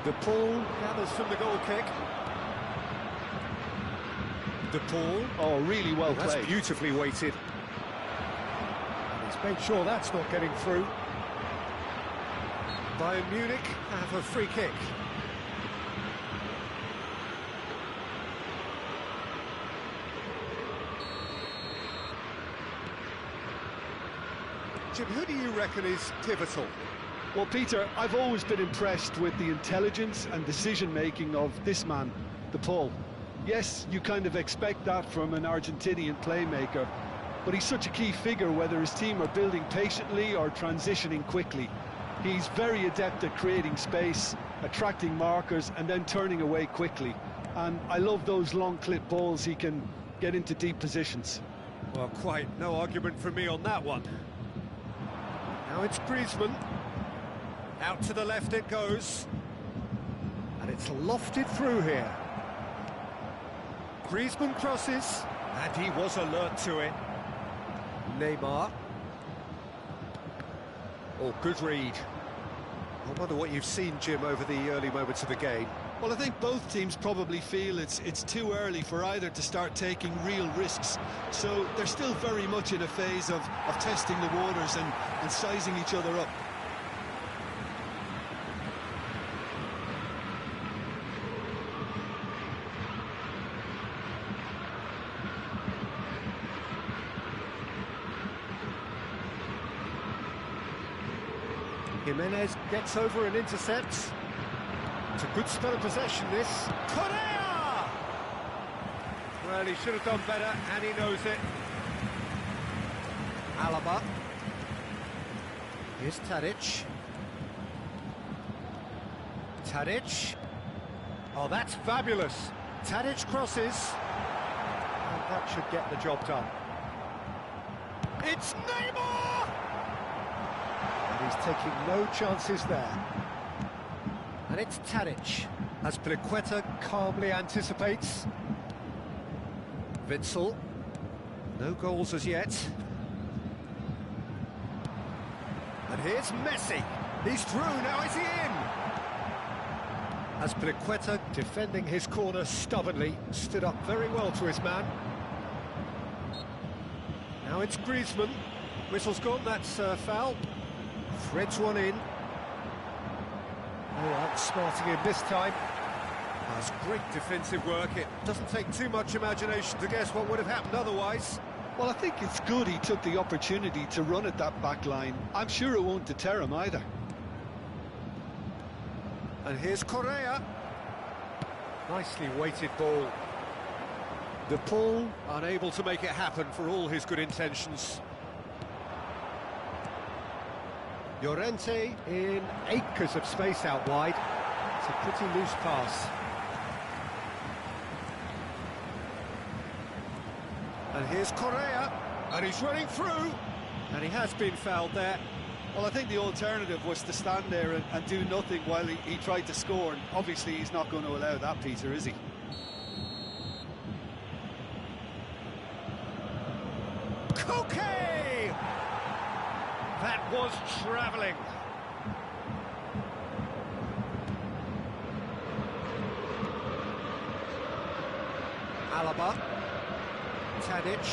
De Paul gathers from the goal kick. De Paul. Oh, really well played. That's beautifully weighted. And he's made sure that's not getting through. Bayern Munich have a free kick. Jim, who do you reckon is pivotal? Well, Peter, I've always been impressed with the intelligence and decision-making of this man, De Paul. Yes, you kind of expect that from an Argentinian playmaker, but he's such a key figure whether his team are building patiently or transitioning quickly. He's very adept at creating space, attracting markers and then turning away quickly. And I love those long clip balls he can get into deep positions. Well, quite no argument from me on that one. Now it's Griezmann. Out to the left it goes. And it's lofted through here. Griezmann crosses, and he was alert to it. Neymar. Oh, good read. I wonder what you've seen, Jim, over the early moments of the game. Well, I think both teams probably feel it's too early for either to start taking real risks. So they're still very much in a phase of testing the waters and sizing each other up. Jimenez gets over and intercepts. It's a good spell of possession, this. Correa! Well, he should have done better, and he knows it. Alaba. Here's Tadic. Tadic. Oh, that's fabulous. Tadic crosses. And that should get the job done. It's Neymar! And he's taking no chances there. And it's Tadic, as Pliqueta calmly anticipates. Witsel, no goals as yet. And here's Messi, he's through, now is he in? As Pliqueta, defending his corner stubbornly, stood up very well to his man. Now it's Griezmann, whistle's gone, that's foul. Threads one in. Oh, outsmarting him this time. That's great defensive work. It doesn't take too much imagination to guess what would have happened otherwise. Well, I think it's good he took the opportunity to run at that back line. I'm sure it won't deter him either. And here's Correa. Nicely weighted ball. De Paul unable to make it happen for all his good intentions. Llorente in acres of space out wide. It's a pretty loose pass. And here's Correa, and he's running through, and he has been fouled there. Well, I think the alternative was to stand there and do nothing while he tried to score, and obviously he's not going to allow that, Peter, is he? Koke! That was travelling. Alaba. Tadic.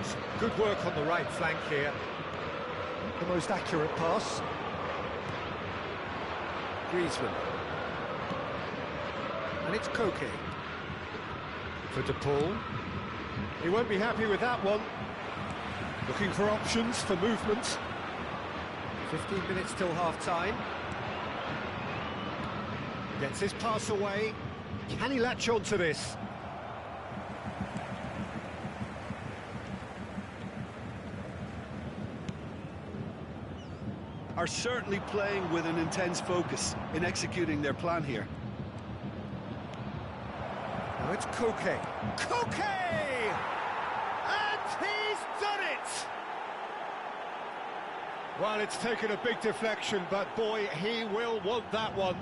Some good work on the right flank here. The most accurate pass. Griezmann. And it's Koke. For De Paul. He won't be happy with that one. Looking for options for movement. 15 minutes till half-time. Gets his pass away. Can he latch on to this? Are certainly playing with an intense focus in executing their plan here. Now it's Koke. Koke! And he's done it! Well, it's taken a big deflection, but boy, he will want that one.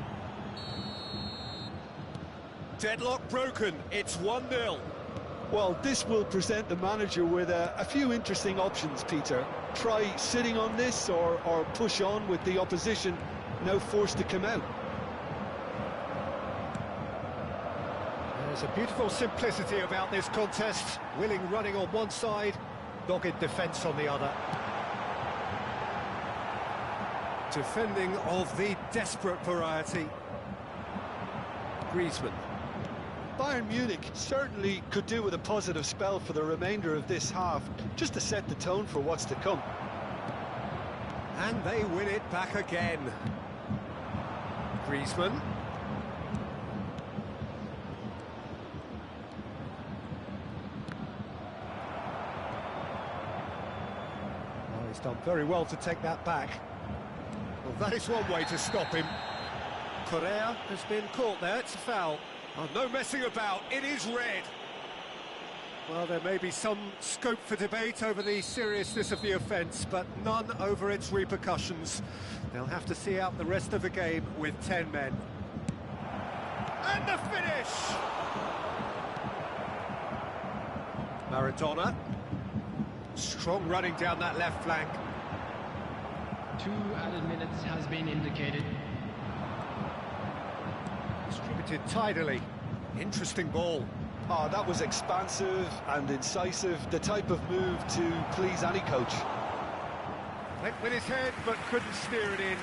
Deadlock broken, it's 1-0. Well, this will present the manager with a few interesting options, Peter. Try sitting on this or push on with the opposition now forced to come out. There's a beautiful simplicity about this contest. Willing running on one side, dogged defence on the other. Defending of the desperate variety. Griezmann. Bayern Munich certainly could do with a positive spell for the remainder of this half, just to set the tone for what's to come. And they win it back again. Griezmann. Oh, he's done very well to take that back. Well, that is one way to stop him. Correa has been caught there, it's a foul. Oh, no messing about, it is red. Well, there may be some scope for debate over the seriousness of the offence, but none over its repercussions. They'll have to see out the rest of the game with 10 men. And the finish! Maradona. Strong running down that left flank. 2 added minutes has been indicated. Distributed tidily. Interesting ball. Oh, that was expansive and incisive, the type of move to please any coach. Went with his head, but couldn't steer it in.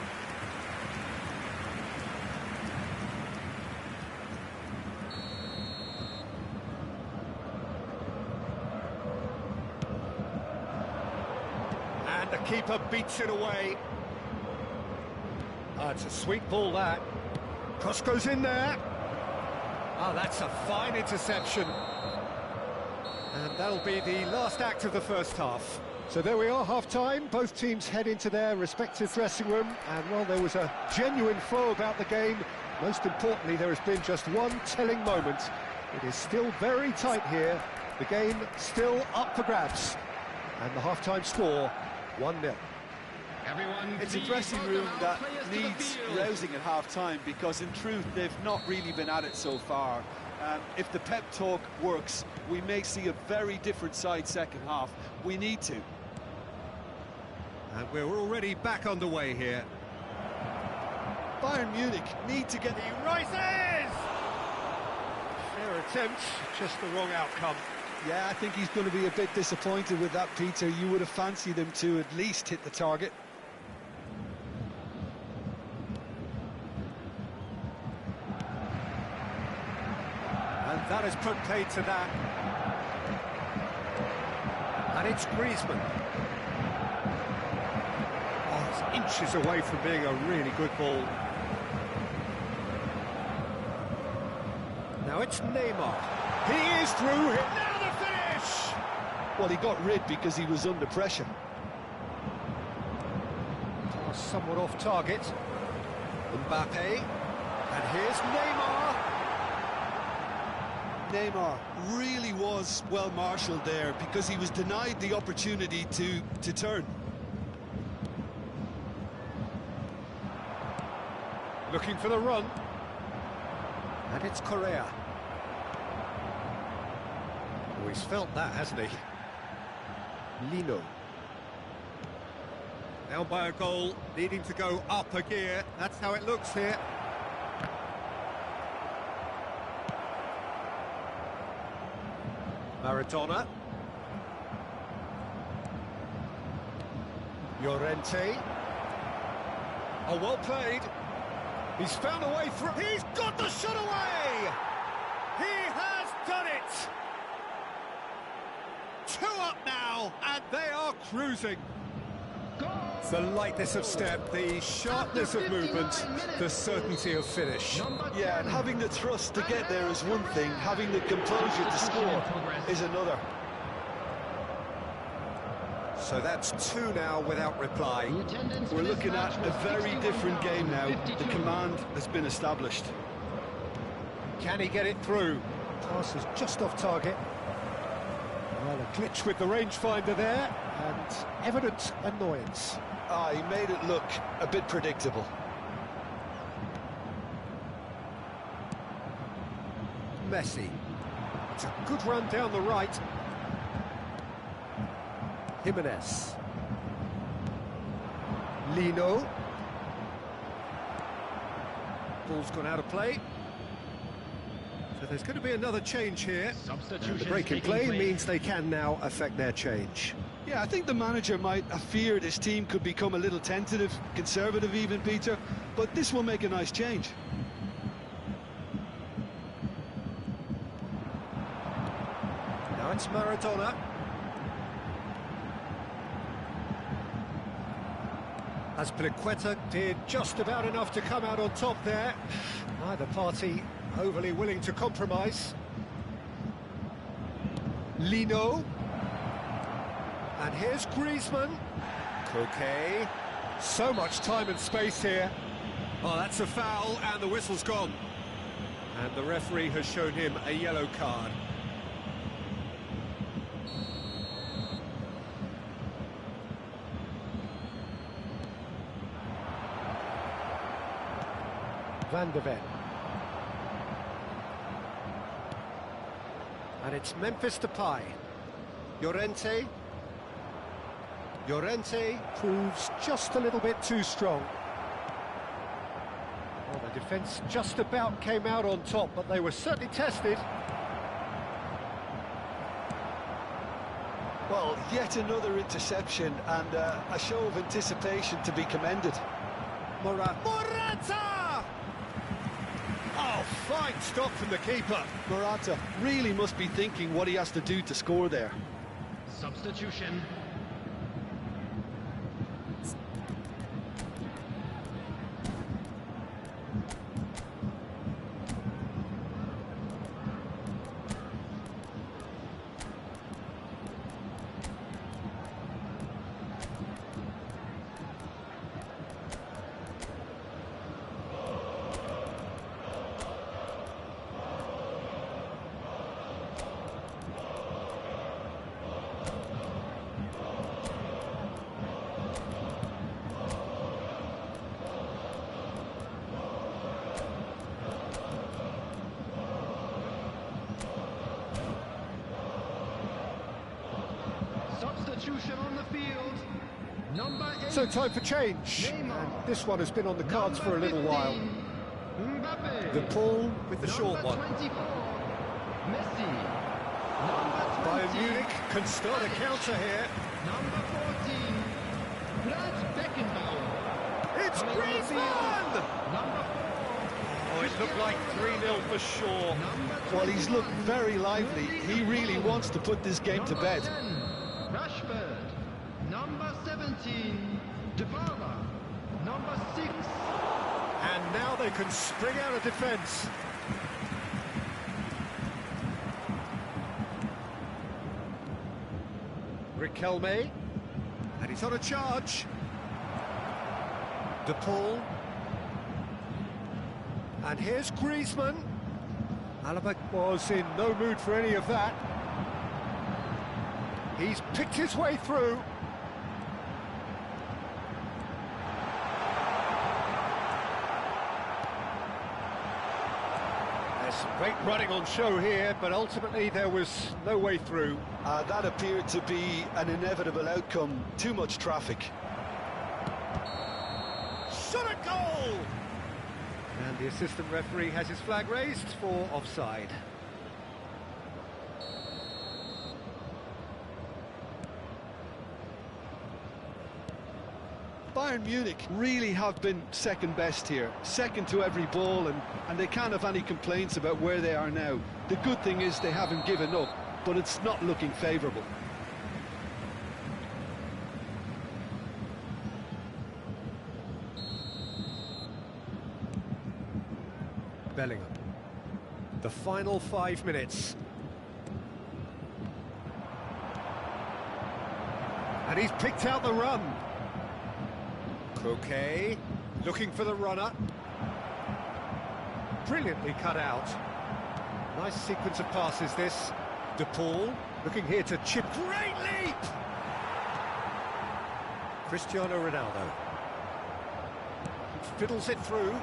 And the keeper beats it away. Oh, it's a sweet ball, that. Cross goes in there. Oh, that's a fine interception. And that'll be the last act of the first half. So there we are, half-time. Both teams head into their respective dressing room. And, well, there was a genuine flow about the game. Most importantly, there has been just one telling moment. It is still very tight here. The game still up for grabs. And the half-time score, 1-0. It's a dressing room that needs rousing at half-time because, in truth, they've not really been at it so far. If the pep talk works, we may see a very different side second half. We need to. And we're already back underway here. Bayern Munich need to get... He rises! Fair attempt, just the wrong outcome. Yeah, I think he's going to be a bit disappointed with that, Peter. You would have fancied him to at least hit the target. And that has put paid to that. And it's Griezmann. Oh, it's inches away from being a really good ball. Now it's Neymar. He is through. Now the finish! Well, he got rid because he was under pressure. Somewhat off target. Mbappe. And here's Neymar. Neymar really was well marshalled there because he was denied the opportunity to turn. Looking for the run. And it's Correa. Oh, he's felt that, hasn't he? Lino. Down by a goal, needing to go up a gear. That's how it looks here. Maradona. Llorente. Oh, well played. He's found a way through. He's got the shot away! He has done it! 2 up now, and they are cruising. The lightness of step, the sharpness of movement, the certainty of finish. Yeah, and having the thrust to get there is one thing, having the composure to score is another. So that's 2 now without reply. We're looking at a very different game now. The command has been established. Can he get it through? Pass is just off target. Well, a glitch with the rangefinder there, and evident annoyance. Ah, he made it look a bit predictable. Messi. It's a good run down the right. Jimenez. Lino. Ball's gone out of play. So there's going to be another change here. And the break in play means they can now affect their change. Yeah, I think the manager might have feared his team could become a little tentative, conservative even, Peter, but this will make a nice change. Now it's Maradona. Azpilicueta did just about enough to come out on top there. Neither party overly willing to compromise. Lino. And here's Griezmann. Koke. So much time and space here. Oh, that's a foul, and the whistle's gone. And the referee has shown him a yellow card. Van de Ven. And it's Memphis Depay. Llorente. Llorente proves just a little bit too strong. Well, the defence just about came out on top, but they were certainly tested. Well, yet another interception and a show of anticipation to be commended. Morata! Oh, fine stop from the keeper. Morata really must be thinking what he has to do to score there. Substitution. Substitution on the field. Number 8. So time for change. And this one has been on the cards for a little while. Mbappe. The Paul with the short one. 24. Messi. Number 20. Bayern Munich can start a counter here. Number 14. Brad Beckenbauer. It's Griezmann! Number 4. Oh, it looked like 3-0 for sure. Well, he's looked very lively. He really wants to put this game to bed. 10, Rashford. Number 17, Dybala. Number 6. And now they can spring out of defence. Riquelme. And he's on a charge. De Paul. And here's Griezmann. Alaba was in no mood for any of that. He's picked his way through. There's some great running on show here, but ultimately there was no way through. That appeared to be an inevitable outcome. Too much traffic. Shot a goal! And the assistant referee has his flag raised for offside. Bayern Munich really have been second best here, second to every ball, and they can't have any complaints about where they are now. The good thing is they haven't given up, but it's not looking favourable. Bellingham. The final 5 minutes. And he's picked out the run. Koke, looking for the runner. Brilliantly cut out. Nice sequence of passes this. De Paul, looking here to chip. Great leap! Cristiano Ronaldo. Fiddles it through. 4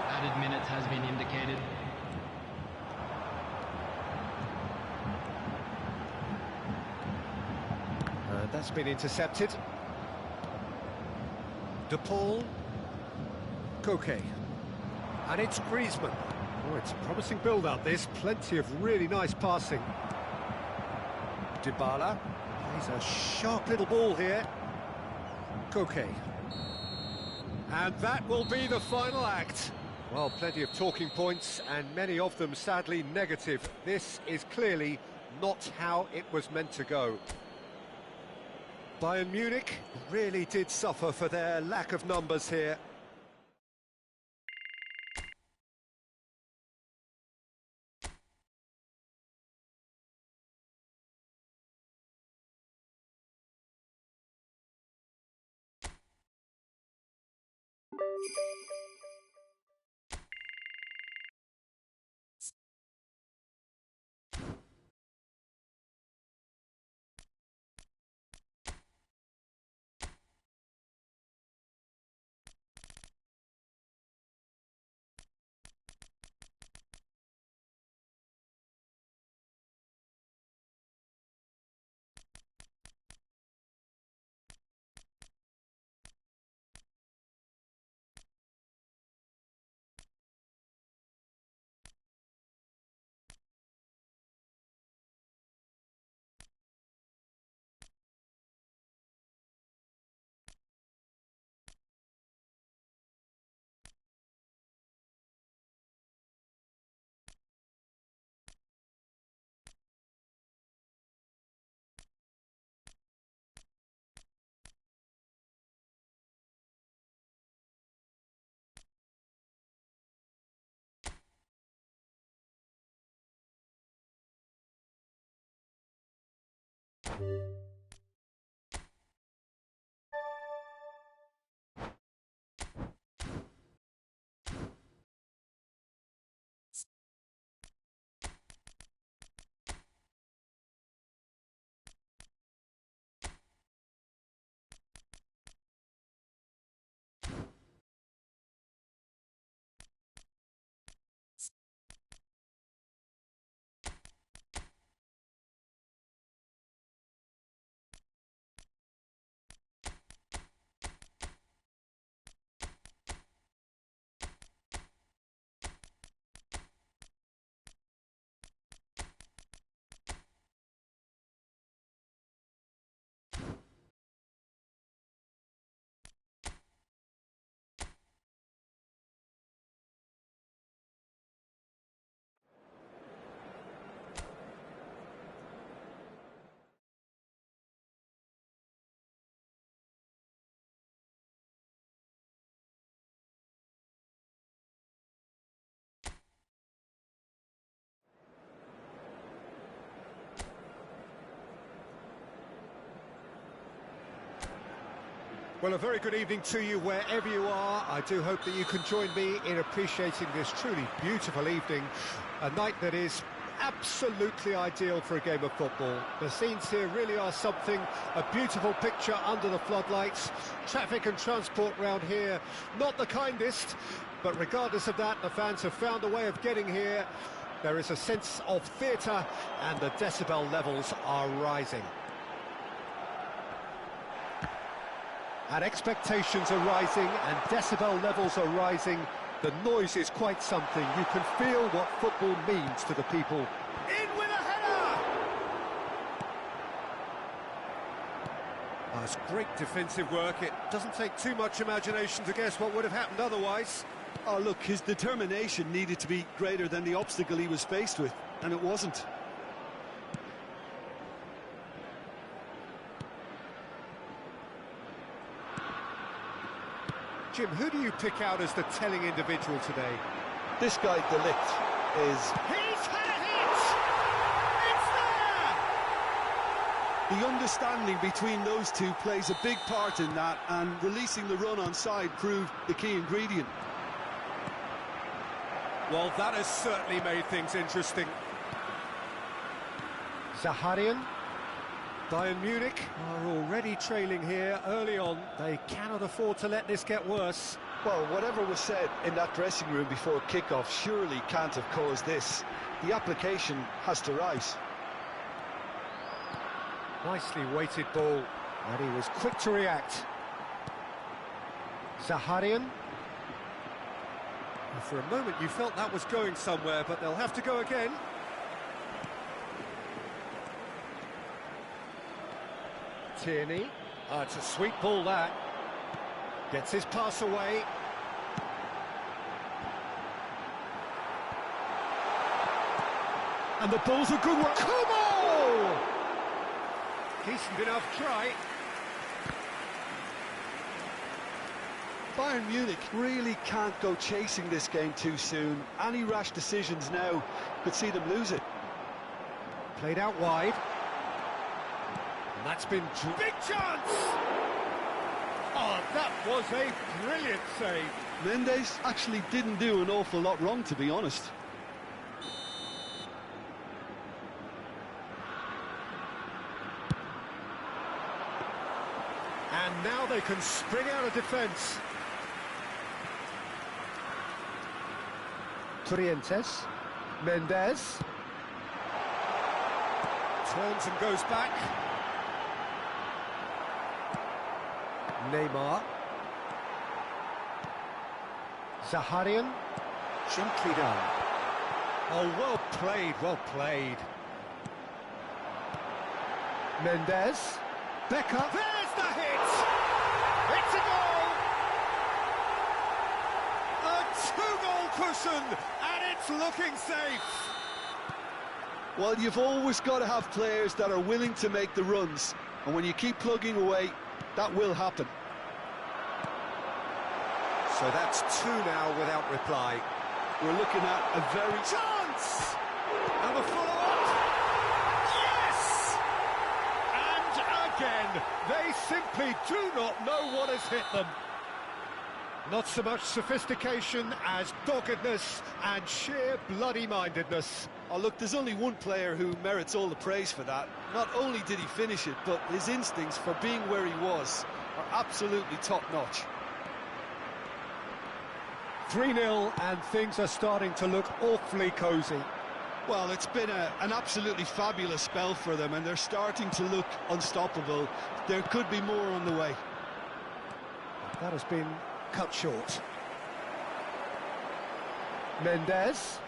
added minutes has been indicated. And that's been intercepted. De Paul. Koke. And it's Griezmann. Oh, it's a promising build-up, this. Plenty of really nice passing. Dybala. He's a sharp little ball here. Koke. And that will be the final act. Well, plenty of talking points, and many of them sadly negative. This is clearly not how it was meant to go. Bayern Munich really did suffer for their lack of numbers here. Well, a very good evening to you wherever you are. I do hope that you can join me in appreciating this truly beautiful evening, a night that is absolutely ideal for a game of football. The scenes here really are something, a beautiful picture under the floodlights. Traffic and transport round here, not the kindest, but regardless of that, the fans have found a way of getting here. There is a sense of theatre and the decibel levels are rising. And expectations are rising and decibel levels are rising. The noise is quite something. You can feel what football means to the people. In with a header! Oh, it's great defensive work. It doesn't take too much imagination to guess what would have happened otherwise. Oh, look, his determination needed to be greater than the obstacle he was faced with, and it wasn't. Jim, who do you pick out as the telling individual today? This guy, De Ligt, is... He's had a hit! It's there! The understanding between those two plays a big part in that, and releasing the run on side proved the key ingredient. Well, that has certainly made things interesting. Zaharian. Bayern Munich are already trailing here early on. They cannot afford to let this get worse. Well, whatever was said in that dressing room before kick-off surely can't have caused this. The application has to rise. Nicely weighted ball, and he was quick to react. Zaharian. For a moment you felt that was going somewhere, but they'll have to go again. Tierney. Oh, it's a sweet ball, that. Gets his pass away. And the ball's a good one. Come on! Decent enough try. Bayern Munich really can't go chasing this game too soon. Any rash decisions now could see them lose it. Played out wide. And that's been... Big chance! Oh, that was a brilliant save. Mendes actually didn't do an awful lot wrong, to be honest. And now they can spring out of defence. Trientes, Mendes. Turns and goes back. Neymar. Zaharian. Gently done. Oh, well played, well played. Mendes. Becker. There's the hit! It's a goal! A two-goal cushion, and it's looking safe. Well, you've always got to have players that are willing to make the runs, and when you keep plugging away, that will happen. So that's two now without reply. We're looking at a very... Chance! And the follow-up. Yes! And again, they simply do not know what has hit them. Not so much sophistication as doggedness and sheer bloody-mindedness. Oh, look, there's only one player who merits all the praise for that. Not only did he finish it, but his instincts for being where he was are absolutely top-notch. 3-0, and things are starting to look awfully cosy. Well, it's been an absolutely fabulous spell for them, and they're starting to look unstoppable. There could be more on the way. That has been cut short. Mendes.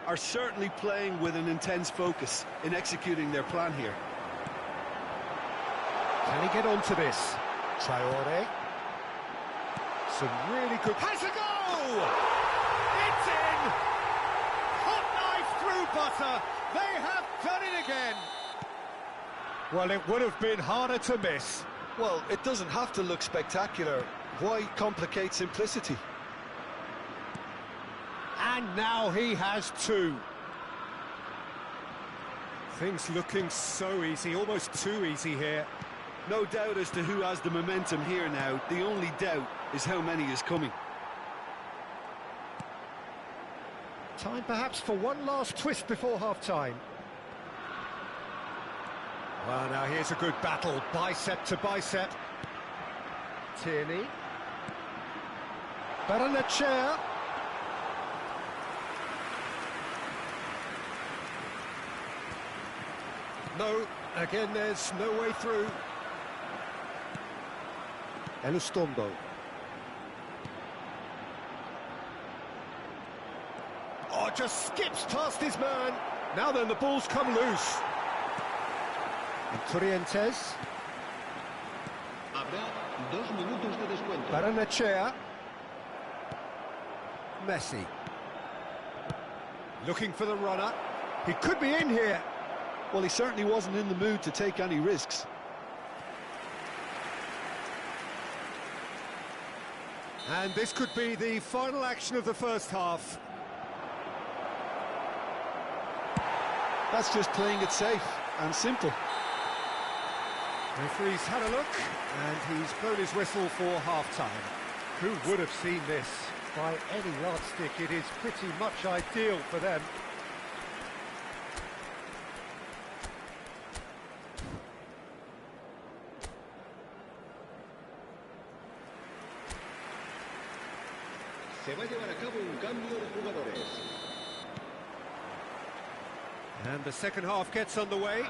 Are certainly playing with an intense focus in executing their plan here. Can he get onto this? Traore. Some really good... Has a goal! It's in! Hot knife through butter. They have done it again. Well, it would have been harder to miss. Well, it doesn't have to look spectacular. Why complicate simplicity? And now he has two. Things looking so easy, almost too easy here. No doubt as to who has the momentum here now. The only doubt is how many is coming. Time perhaps for one last twist before half-time. Well, now here's a good battle, bicep to bicep. Tierney. Baranachea. No, again there's no way through. Elustondo. Oh, just skips past his man. Now then, the ball's come loose. And Trientes. Habrá 2 minutos de descuento. Baranachea. Messi. Looking for the runner. He could be in here. Well, he certainly wasn't in the mood to take any risks. And this could be the final action of the first half. That's just playing it safe and simple. Referee's had a look, and he's blown his whistle for half-time. Who would have seen this? By any yardstick, it is pretty much ideal for them. Se va a llevar a cabo un cambio de jugadores. And the second half gets underway.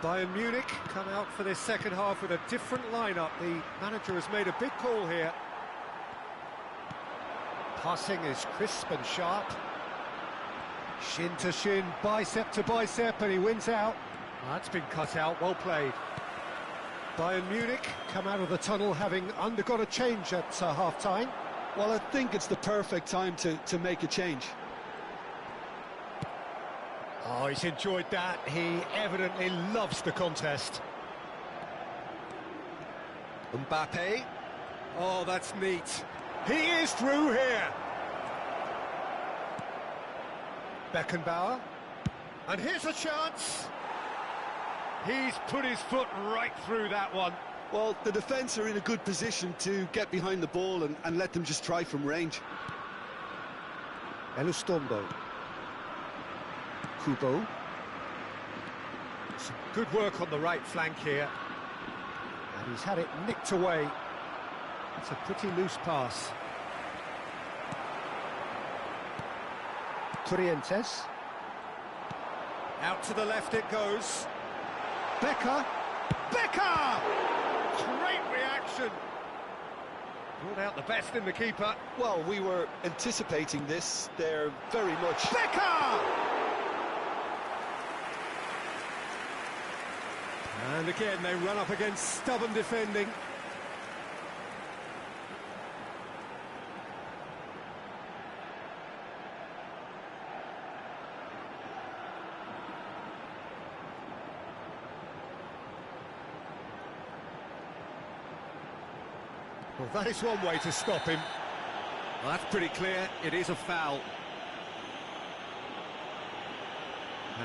Bayern Munich come out for this second half with a different lineup. The manager has made a big call here. Passing is crisp and sharp. Shin to shin, bicep to bicep, and he wins out. That's been cut out, well played. Bayern Munich come out of the tunnel having undergone a change at half-time. Well, I think it's the perfect time to make a change. Oh, he's enjoyed that. He evidently loves the contest. Mbappe. Oh, that's neat. He is through here. Beckenbauer. And here's a chance. He's put his foot right through that one. Well, the defence are in a good position to get behind the ball and let them just try from range. Elustombo. Kubo. Some good work on the right flank here. And he's had it nicked away. It's a pretty loose pass. Trientes. Out to the left it goes. Becker. Becker! Great reaction. Brought out the best in the keeper. Well, we were anticipating this. They're very much... Becker! And again, they run up against stubborn defending. Well, that is one way to stop him. Well, that's pretty clear. It is a foul.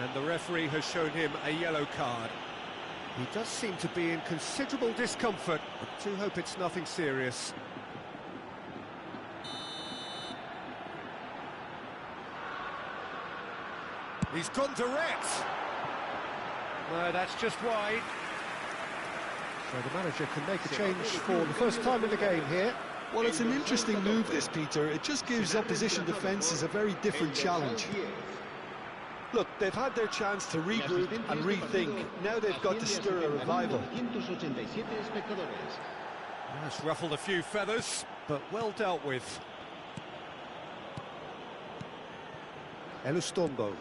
And the referee has shown him a yellow card. He does seem to be in considerable discomfort. I do hope it's nothing serious. He's gone direct. No, that's just wide. So the manager can make a change for the first time in the game here. Well, it's an interesting move, this, Peter. It just gives opposition defences a very different challenge. Look, they've had their chance to regroup and rethink. Now they've got to stir a revival. That's ruffled a few feathers, but well dealt with. Elustombo.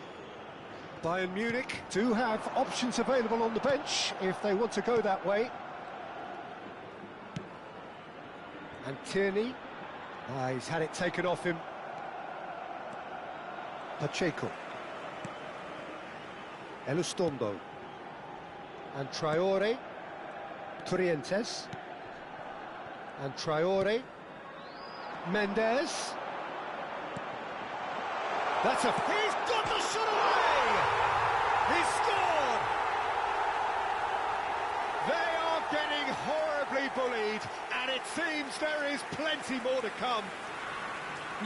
Bayern Munich do have options available on the bench if they want to go that way. And Tierney, he's had it taken off him. Pacheco. Elustombo. And Traore. Trientes. And Traore. Mendes. That's a... He's got the shot away! He scored! They are getting horribly bullied, and it seems there is plenty more to come.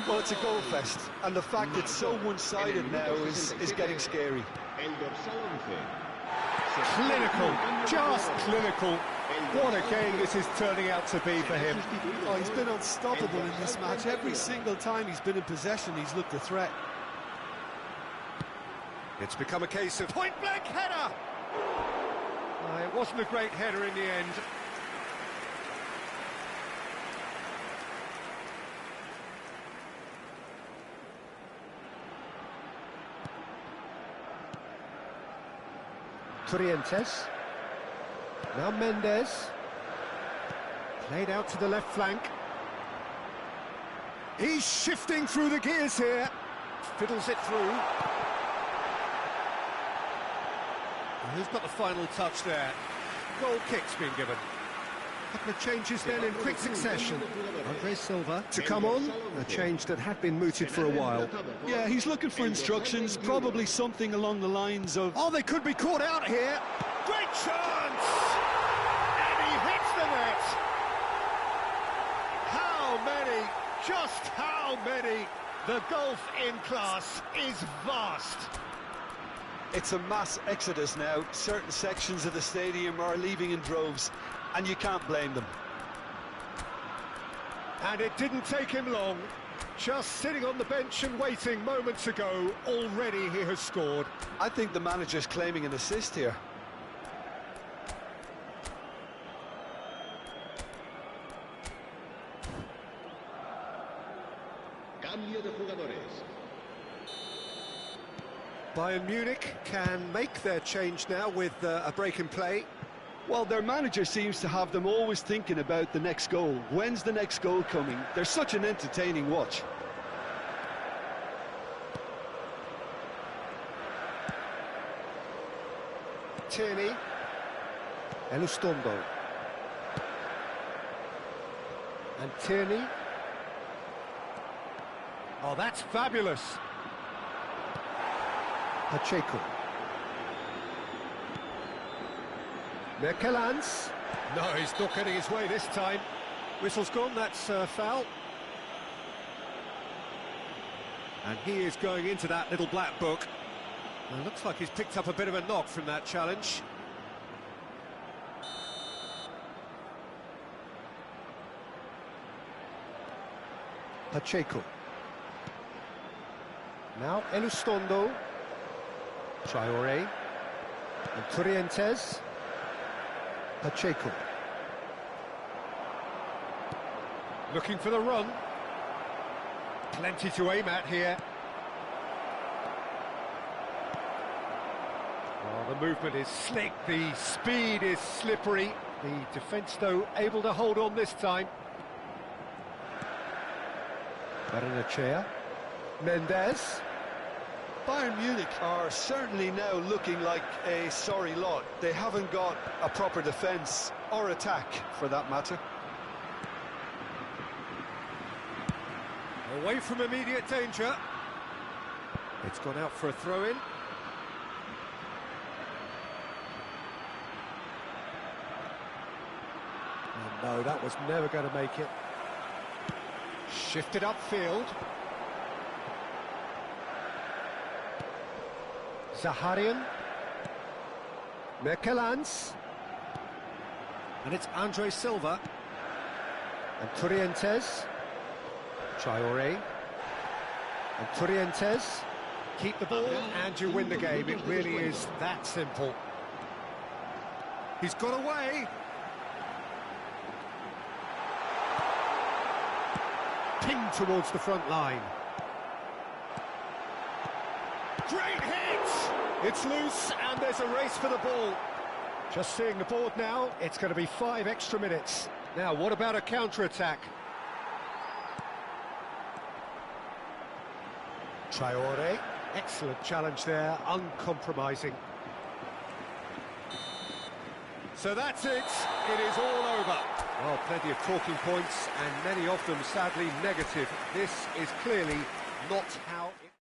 Well, it's a goal fest, and the fact it's so one-sided now is getting scary. Clinical, just clinical. What a game this is turning out to be for him. Oh, he's been unstoppable in this match. Every single time he's been in possession, he's looked a threat. It's become a case of point-blank header. It wasn't a great header in the end. Trientes. Now Mendes. Played out to the left flank. He's shifting through the gears here. Fiddles it through. Who's got the final touch there? Goal kick's been given. A couple of changes then in quick succession. Andre Silva to come on, a change that had been mooted for a while. Yeah, he's looking for instructions, probably something along the lines of... Oh, they could be caught out here. Great chance! And he hits the net. How many? Just how many? The gulf in class is vast. It's a mass exodus now. Certain sections of the stadium are leaving in droves, and you can't blame them. And it didn't take him long. Just sitting on the bench and waiting moments ago, already he has scored. I think the manager's claiming an assist here. Cambio de jugadores. Bayern Munich can make their change now with a break in play. Well, their manager seems to have them always thinking about the next goal. When's the next goal coming? They're such an entertaining watch. Tierney. Elustombo. And Tierney. Oh, that's fabulous. Pacheco. Merkelans. No, he's not getting his way this time. Whistle's gone, that's foul. And he is going into that little black book. And it looks like he's picked up a bit of a knock from that challenge. Pacheco. Now Elustondo. Traoré. And Torrientes. Pacheco. Looking for the run. Plenty to aim at here. Oh, the movement is slick, the speed is slippery. The defence, though, able to hold on this time. Baranachea. Mendes. Bayern Munich are certainly now looking like a sorry lot. They haven't got a proper defence or attack, for that matter. Away from immediate danger. It's gone out for a throw-in. Oh, no, that was never going to make it. Shifted upfield. Zaharian. Merkelans. And it's Andre Silva. And Torrientes. Traoré. And Torrientes. Keep the ball and you win the game. It really is that simple. He's got away. Pinged towards the front line. Great hit! It's loose and there's a race for the ball. Just seeing the board now, it's going to be 5 extra minutes. Now, what about a counter-attack? Traoré, excellent challenge there, uncompromising. So that's it, it is all over. Well, plenty of talking points, and many of them sadly negative. This is clearly not how it...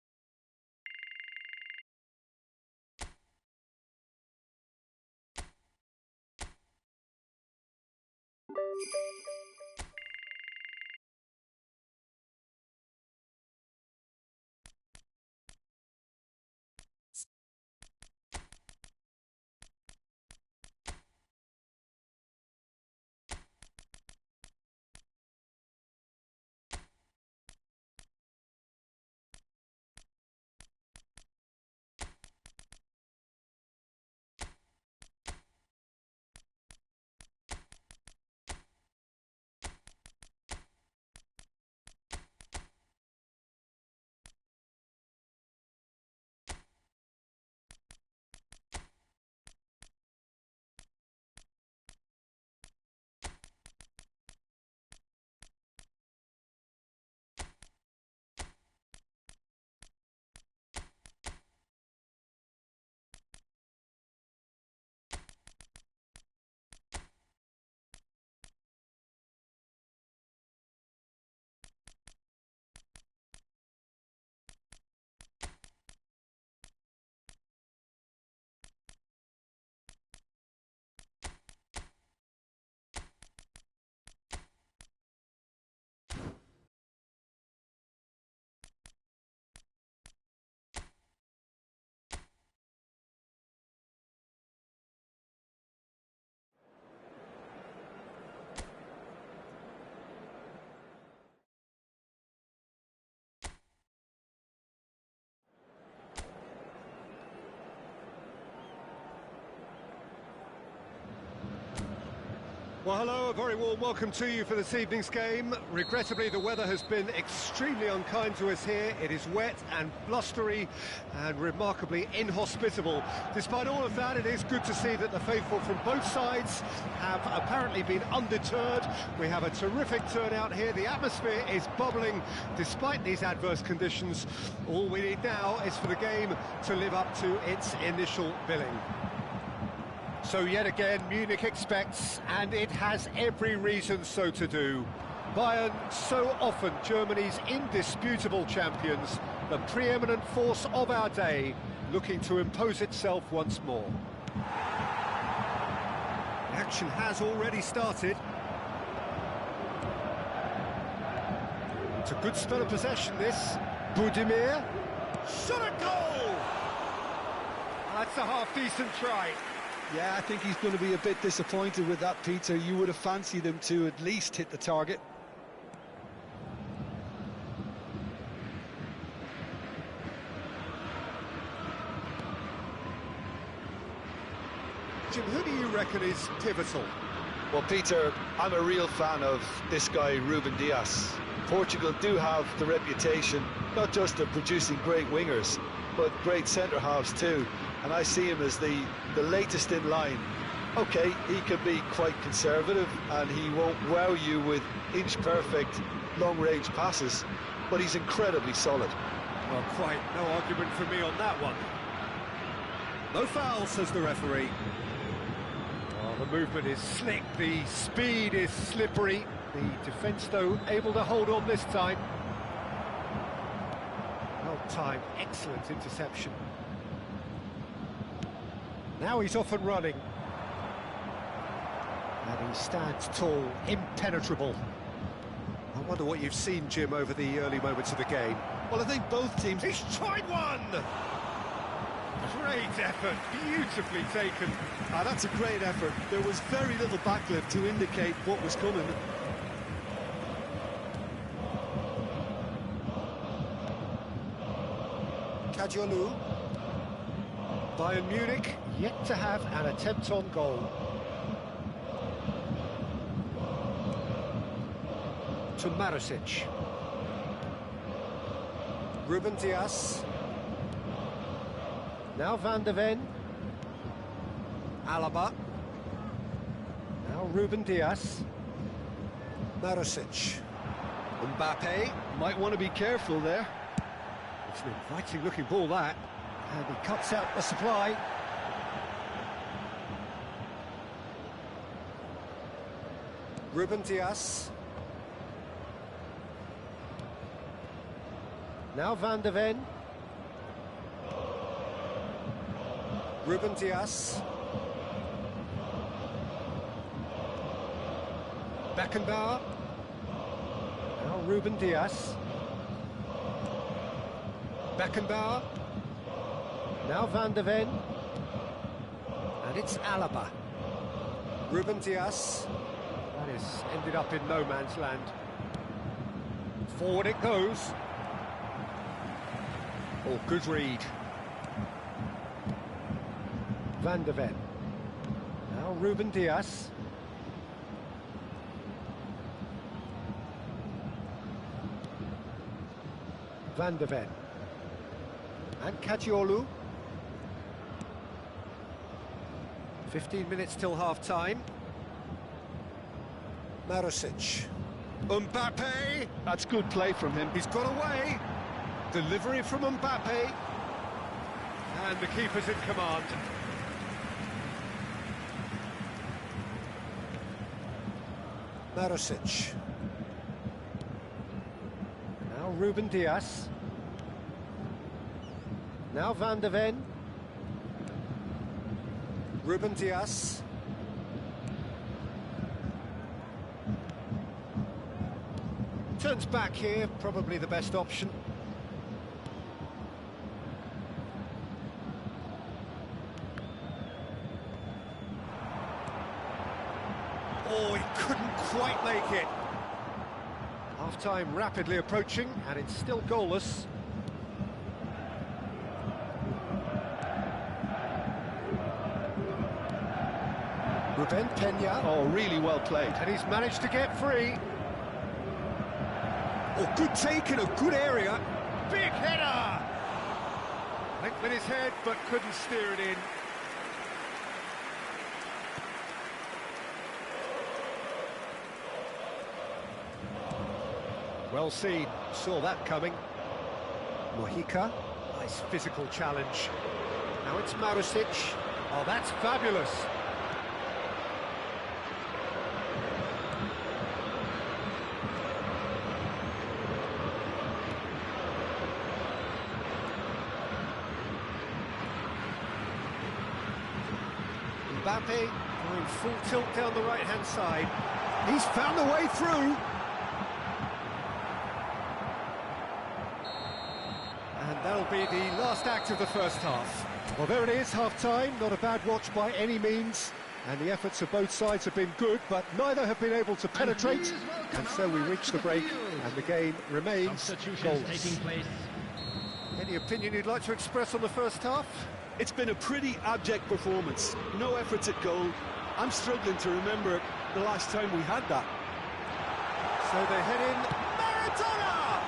Well, hello, a very warm welcome to you for this evening's game. Regrettably, the weather has been extremely unkind to us here. It is wet and blustery and remarkably inhospitable. Despite all of that, it is good to see that the faithful from both sides have apparently been undeterred. We have a terrific turnout here. The atmosphere is bubbling despite these adverse conditions. All we need now is for the game to live up to its initial billing. So yet again, Munich expects, and it has every reason so to do. Bayern, so often Germany's indisputable champions, the preeminent force of our day, looking to impose itself once more. The action has already started. It's a good spell of possession, this. Budimir. Shot a goal! That's a half-decent try. Yeah, I think he's going to be a bit disappointed with that, Peter. You would have fancied him to at least hit the target. Jim, who do you reckon is pivotal? Well, Peter, I'm a real fan of this guy, Ruben Dias. Portugal do have the reputation, not just of producing great wingers, but great centre-halves too. And I see him as the latest in line. Okay, he can be quite conservative, and he won't wow you with inch-perfect long-range passes, but he's incredibly solid. Well, quite no argument for me on that one. No foul, says the referee. Oh, the movement is slick, the speed is slippery. The defence, though, able to hold on this time. Well timed, excellent interception. Now he's off and running. And he stands tall, impenetrable. I wonder what you've seen, Jim, over the early moments of the game. Well, I think both teams... He's tried one! Great effort, beautifully taken. That's a great effort. There was very little backlift to indicate what was coming. Kadiolu. Bayern Munich yet to have an attempt on goal. To Marusic. Ruben Dias. Now Van de Ven. Alaba. Now Ruben Dias. Marusic. Mbappe. Might want to be careful there. It's an inviting looking ball, that. And he cuts out the supply. Ruben Dias. Now Van de Ven. Ruben Dias. Beckenbauer. Now Ruben Dias. Beckenbauer. Now Van de Ven. And it's Alaba. Ruben Dias. That has ended up in no man's land. Forward it goes. Oh, good read. Van de Ven. Now Ruben Dias. Van de Ven. And Kadiolu. 15 minutes till half-time. Marusic. Mbappe. That's good play from him. He's got away. Delivery from Mbappe. And the keeper's in command. Marusic. Now Ruben Dias. Now Van de Ven. Ruben Dias. Turns back here, probably the best option. Oh, he couldn't quite make it. Half-time rapidly approaching, and it's still goalless. Ruben Peña. Oh, really well played. And he's managed to get free. Oh, good take in a good area. Big header! Linked with his head, but couldn't steer it in. Well seen, saw that coming. Mojica, nice physical challenge. Now it's Marusic. Oh, that's fabulous. Mbappe going full tilt down the right-hand side. He's found a way through. And that'll be the last act of the first half. Well, there it is, half-time. Not a bad watch by any means. And the efforts of both sides have been good, but neither have been able to penetrate. And so we reach the break, and the game remains goalless. Any opinion you'd like to express on the first half? It's been a pretty abject performance. No efforts at goal. I'm struggling to remember the last time we had that. So they head in. Maradona!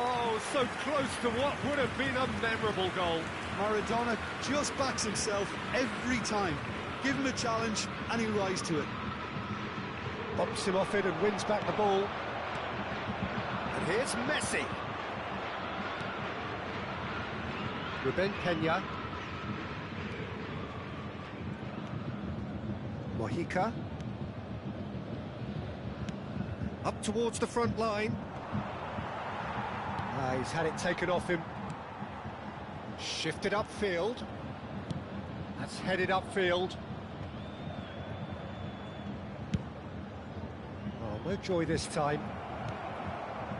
Oh, so close to what would have been a memorable goal. Maradona just backs himself every time. Give him a challenge and he'll rise to it. Bumps him off it and wins back the ball. And here's Messi. Ruben Peña. Mojica. Up towards the front line. He's had it taken off him. Shifted upfield. That's headed upfield. Oh, no joy this time.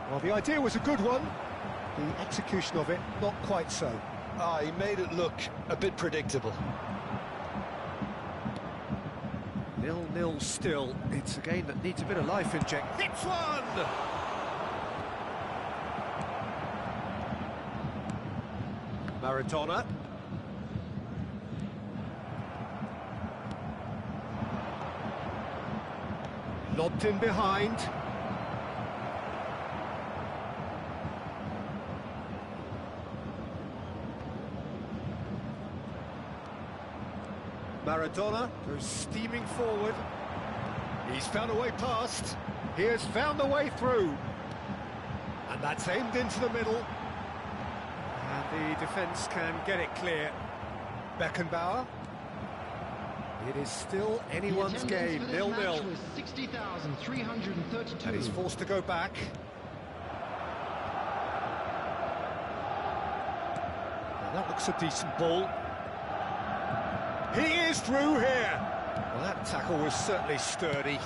Well, the idea was a good one. The execution of it, not quite so. He made it look a bit predictable. 0-0 still. It's a game that needs a bit of life inject. Hits one! Maradona. Lobbed in behind. Maradona goes steaming forward. He's found a way past. He has found a way through. And that's aimed into the middle. And the defence can get it clear. Beckenbauer. It is still anyone's game, 0-0. And he's forced to go back. Now that looks a decent ball. He is through here. Well, that tackle was certainly sturdy.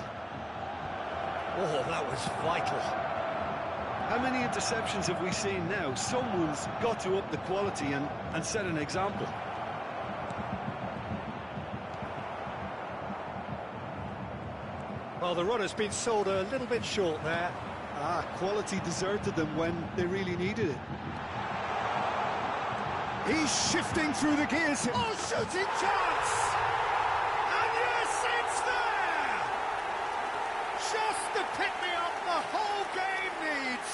Oh, that was vital. How many interceptions have we seen now? Someone's got to up the quality and set an example. Well, the run has been sold a little bit short there. Quality deserted them when they really needed it. He's shifting through the gears. Oh, shooting chance! And yes, it's there! Just the pick-me-up the whole game needs.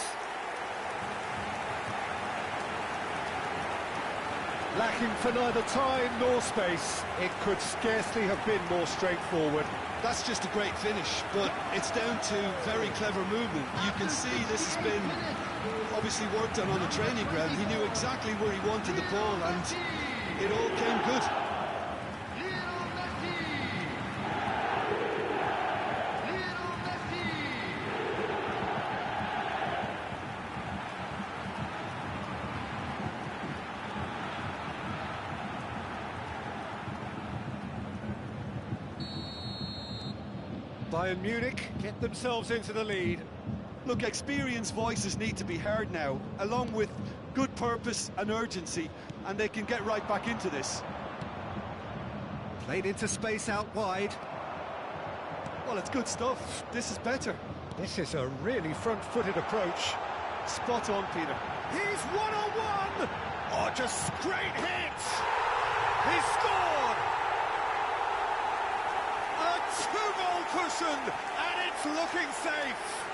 Lacking for neither time nor space. It could scarcely have been more straightforward. That's just a great finish, but it's down to very clever movement. You can see this has been obviously worked on the training ground. He knew exactly where he wanted the ball, and it all came good. Bayern Munich get themselves into the lead. Look, experienced voices need to be heard now, along with good purpose and urgency, and they can get right back into this. Played into space out wide. Well, it's good stuff. This is better. This is a really front-footed approach. Spot on, Peter. He's one-on-one! Oh, just great hits! He scored! A two-goal cushion, and it's looking safe.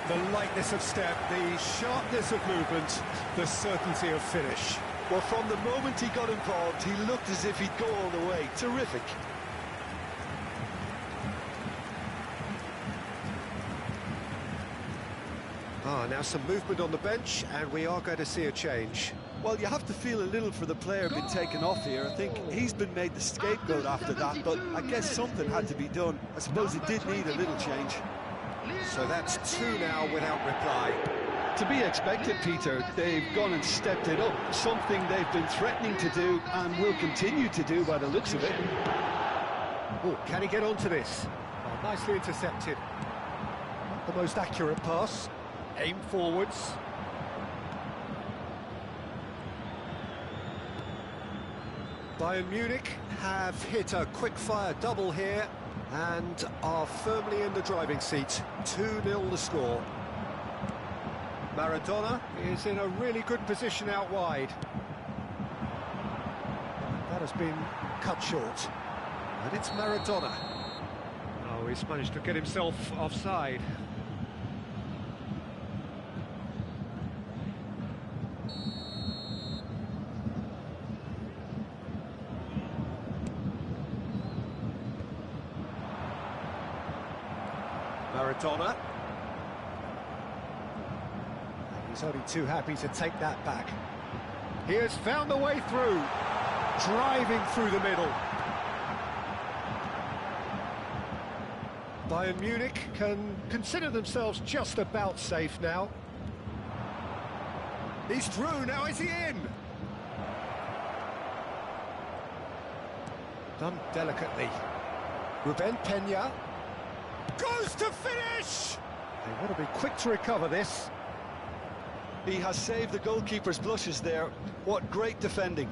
The lightness of step, the sharpness of movement, the certainty of finish. Well, from the moment he got involved, he looked as if he'd go all the way. Terrific. Now some movement on the bench, and we are going to see a change. Well, you have to feel a little for the player being taken off here. I think he's been made the scapegoat after that, but I guess something had to be done. I suppose it did need a little change. So that's two now without reply. To be expected, Peter. They've gone and stepped it up, something they've been threatening to do and will continue to do by the looks of it. Oh, can he get onto this? Oh, nicely intercepted. Not the most accurate pass. Aim forwards. Bayern Munich have hit a quick-fire double here and are firmly in the driving seat. 2-0 the score. Maradona is in a really good position out wide. That has been cut short. And it's Maradona. Oh, he's managed to get himself offside. Maradona. And he's only too happy to take that back. He has found the way through, driving through the middle. Bayern Munich can consider themselves just about safe now. He's through, now is he in? Done delicately. Ruben Peña goes to finish! They want to be quick to recover this. He has saved the goalkeeper's blushes there. What great defending.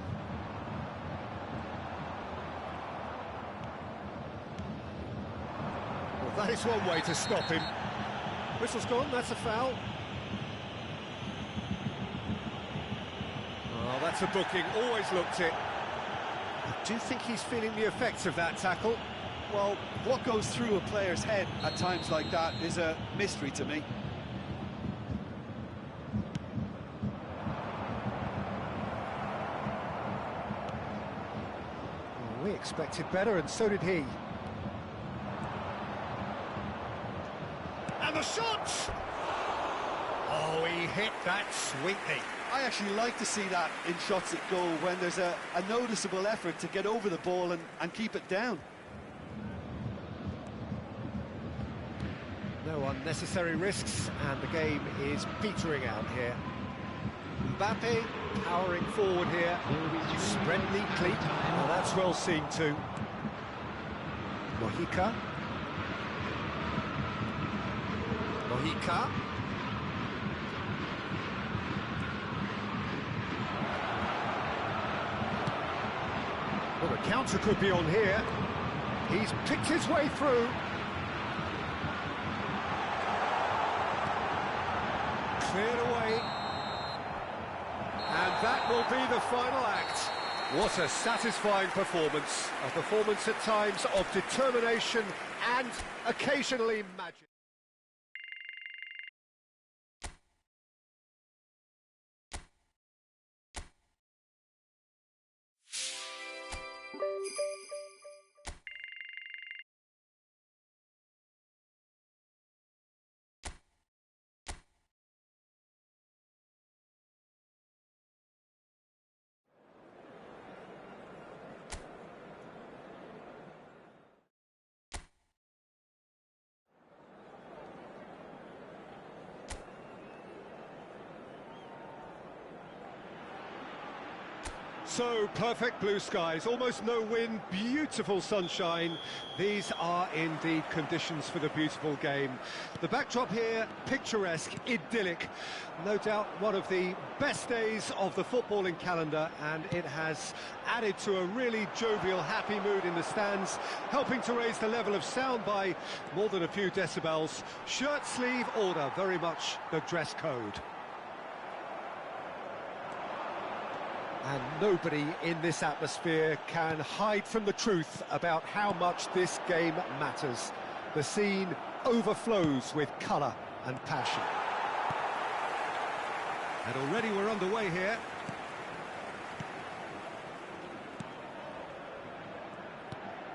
Well, that is one way to stop him. Whistle's gone, that's a foul. Oh, that's a booking, always looked it. I do think he's feeling the effects of that tackle. Well, what goes through a player's head at times like that is a mystery to me. Well, we expected better, and so did he. And the shot! Oh, he hit that sweetly. I actually like to see that in shots at goal, when there's a noticeable effort to get over the ball and keep it down. No unnecessary risks, and the game is petering out here. Mbappe powering forward here, spread neatly. Well, that's well seen too. Mojica. Well, the counter could be on here. He's picked his way through. Cleared away. And that will be the final act. What a satisfying performance. A performance at times of determination and occasionally magic. So, perfect blue skies, almost no wind, beautiful sunshine. These are indeed conditions for the beautiful game. The backdrop here, picturesque, idyllic. No doubt one of the best days of the footballing calendar, and it has added to a really jovial, happy mood in the stands, helping to raise the level of sound by more than a few decibels. Shirt sleeve order, very much the dress code. And nobody in this atmosphere can hide from the truth about how much this game matters. The scene overflows with colour and passion. And already we're underway here.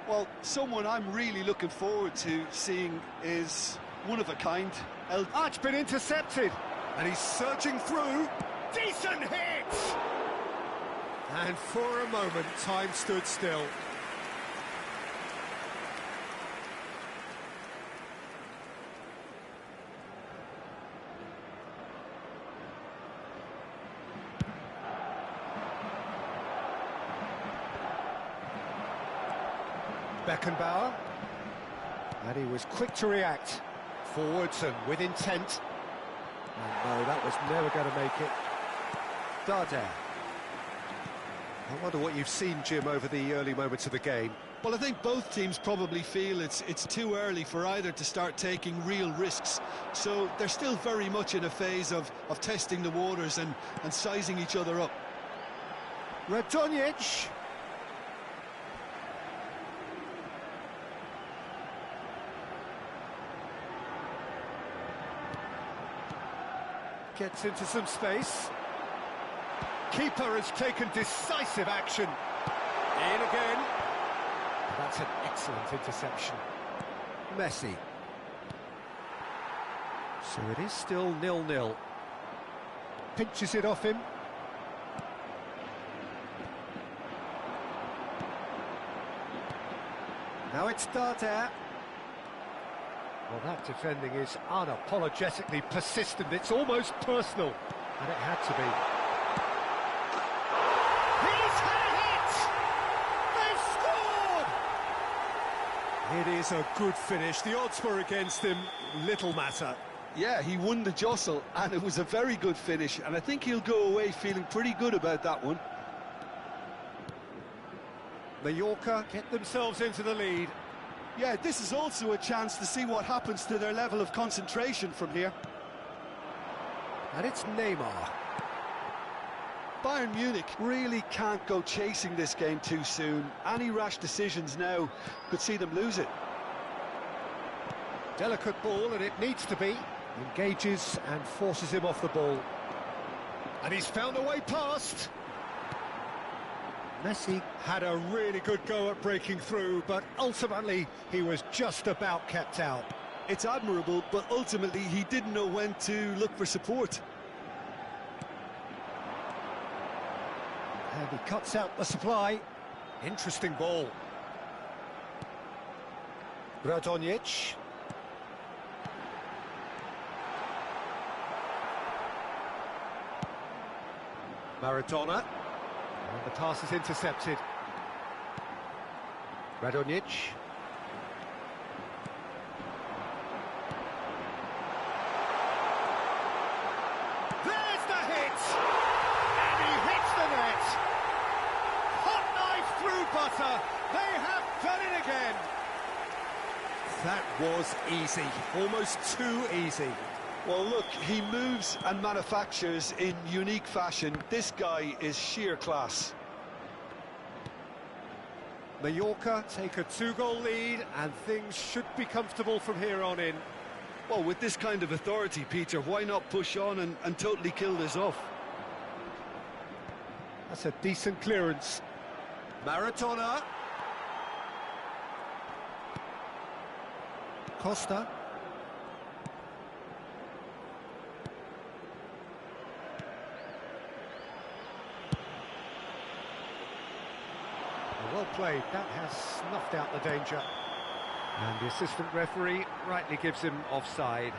Well, someone I'm really looking forward to seeing is one of a kind. It's been intercepted. And he's surging through. Decent hit! And for a moment, time stood still. Beckenbauer. And he was quick to react. Forwards and with intent. And no, that was never going to make it. Darder. I wonder what you've seen, Jim, over the early moments of the game. Well, I think both teams probably feel it's too early for either to start taking real risks. So they're still very much in a phase of testing the waters and sizing each other up. Radonjic. Gets into some space. Keeper has taken decisive action. In again. That's an excellent interception. Messi. So it is still 0-0. Pinches it off him. Now it's Darder. Well, that defending is unapologetically persistent. It's almost personal. And it had to be. He's had a hit! They've scored! It is a good finish. The odds were against him. Little matter. Yeah, he won the jostle, and it was a very good finish. And I think he'll go away feeling pretty good about that one. Mallorca get themselves into the lead. Yeah, this is also a chance to see what happens to their level of concentration from here. And it's Neymar. Bayern Munich really can't go chasing this game too soon. Any rash decisions now could see them lose it. Delicate ball, and it needs to be. Engages and forces him off the ball. And he's found a way past. Messi had a really good go at breaking through, but ultimately he was just about kept out. It's admirable, but ultimately he didn't know when to look for support. And he cuts out the supply. Interesting ball. Radonjic. Maradona. And the pass is intercepted. Radonjic. There's the hit! And he hits the net! Hot knife through butter! They have done it again! That was easy. Almost too easy. Well, look, he moves and manufactures in unique fashion. This guy is sheer class. Mallorca take a 2-goal lead, and things should be comfortable from here on in. Well, with this kind of authority, Peter, why not push on and totally kill this off? That's a decent clearance. Maradona. Costa. Well played. That has snuffed out the danger. And the assistant referee rightly gives him offside.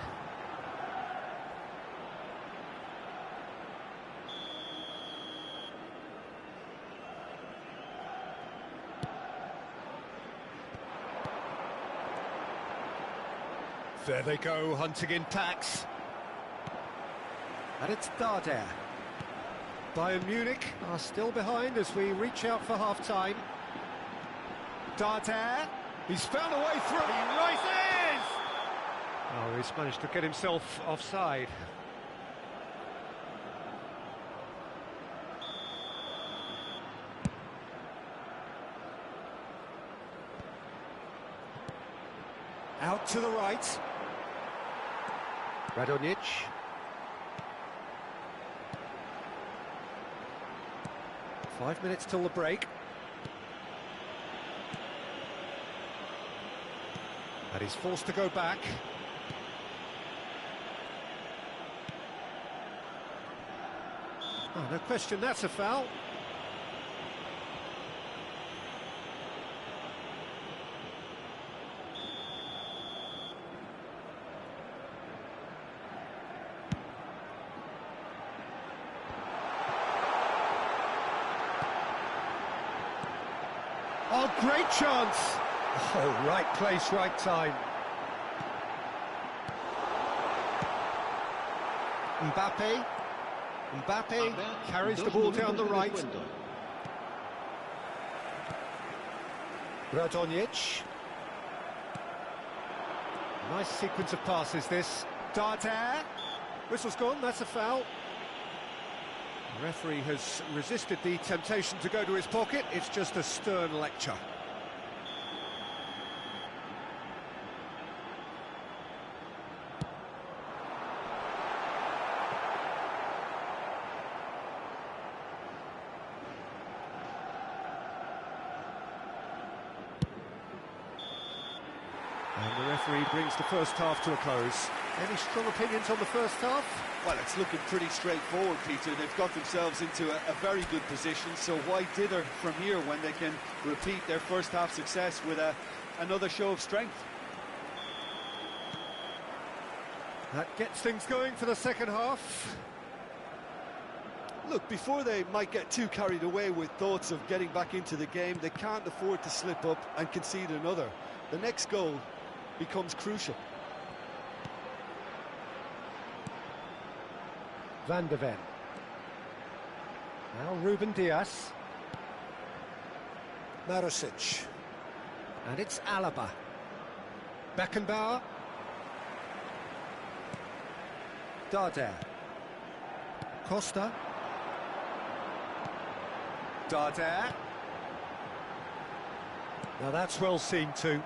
There they go, hunting in packs. And it's Darder. Bayern Munich are still behind as we reach out for half-time. Darder, he's found a way through. He rises! Oh, he's managed to get himself offside. Out to the right. Radonjic. Five minutes till the break. And he's forced to go back. Oh, no question, that's a foul. Oh, great chance! Oh, right place, right time. Mbappe carries the ball down the right. Radonjic. Nice sequence of passes, this. Dardare. Whistle's gone, that's a foul. The referee has resisted the temptation to go to his pocket. It's just a stern lecture. And the referee brings the first half to a close. Any strong opinions on the first half? Well, it's looking pretty straightforward, Peter. They've got themselves into a very good position, so why dither from here when they can repeat their first half success with another show of strength? That gets things going for the second half. Look, before they might get too carried away with thoughts of getting back into the game, they can't afford to slip up and concede another. The next goal becomes crucial. Van de Ven. Now Ruben Dias. Marusic. And it's Alaba. Beckenbauer. Dardare. Costa. Dardare. Now that's well seen too.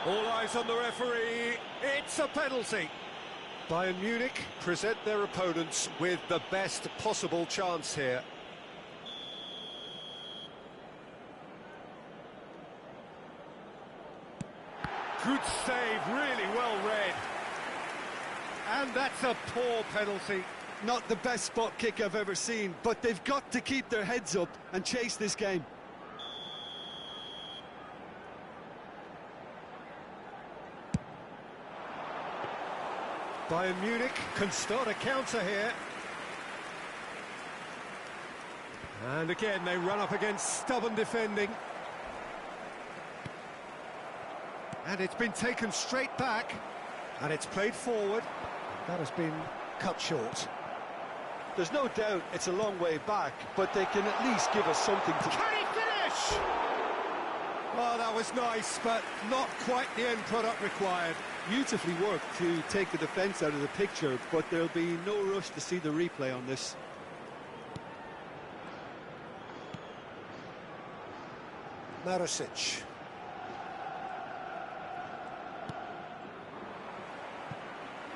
All eyes on the referee. It's a penalty. Bayern Munich present their opponents with the best possible chance here. Good save, really well read. And that's a poor penalty. Not the best spot kick I've ever seen, but they've got to keep their heads up and chase this game. Bayern Munich can start a counter here. And again, they run up against stubborn defending. And it's been taken straight back. And it's played forward. That has been cut short. There's no doubt it's a long way back, but they can at least give us something to... Can he finish? Oh, that was nice, but not quite the end product required. Beautifully worked to take the defence out of the picture, but there'll be no rush to see the replay on this. Marusic.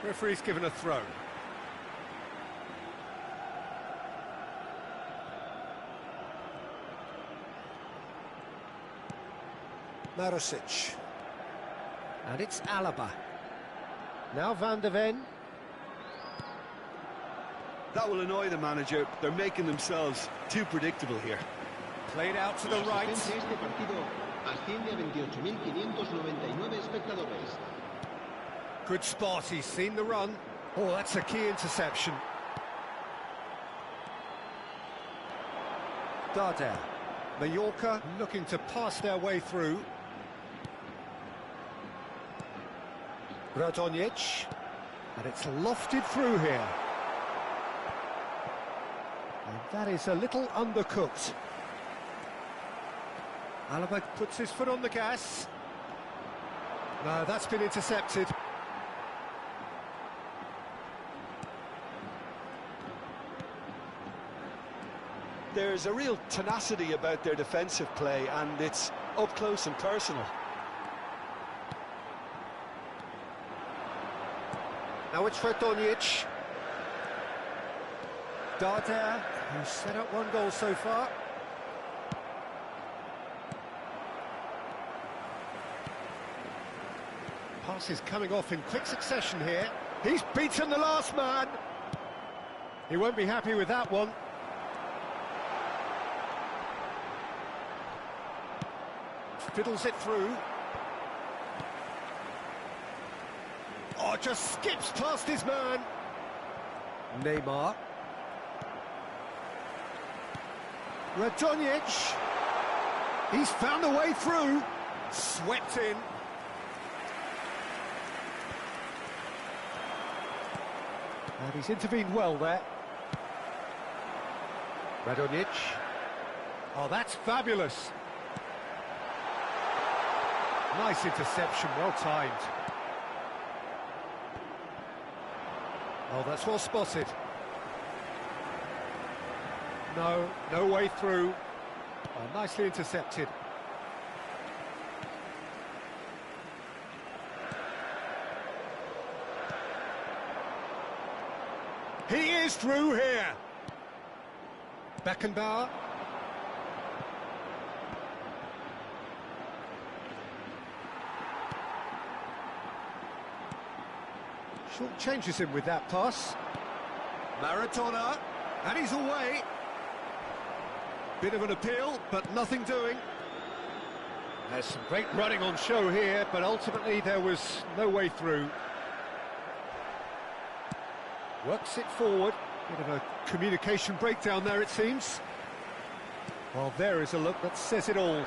Referee's given a throw. Marusic. And it's Alaba. Now Van de Ven. That will annoy the manager. They're making themselves too predictable here. Played out to the right. Este partido asciende a 28.599 espectadores. Good spot, he's seen the run. Oh, that's a key interception. Dardare. Mallorca looking to pass their way through. Radonjic. And it's lofted through here. And that is a little undercooked. Alaba puts his foot on the gas. No, that's been intercepted. There's a real tenacity about their defensive play, and it's up close and personal. Now it's Radonjic. Dardare, who's set up one goal so far. Pass is coming off in quick succession here. He's beaten the last man. He won't be happy with that one. Fiddles it through. Oh, just skips past his man. Neymar. Radonjic. He's found a way through. Swept in. And he's intervened well there. Radonjic. Oh, that's fabulous. Nice interception, well timed. Oh, that's well spotted. No way through. Oh, nicely intercepted. He is through here. Beckenbauer. Short changes him with that pass. Maradona, and he's away. Bit of an appeal, but nothing doing. There's some great running on show here, but ultimately there was no way through. Works it forward. Bit of a communication breakdown there, it seems. Well, there is a look that says it all.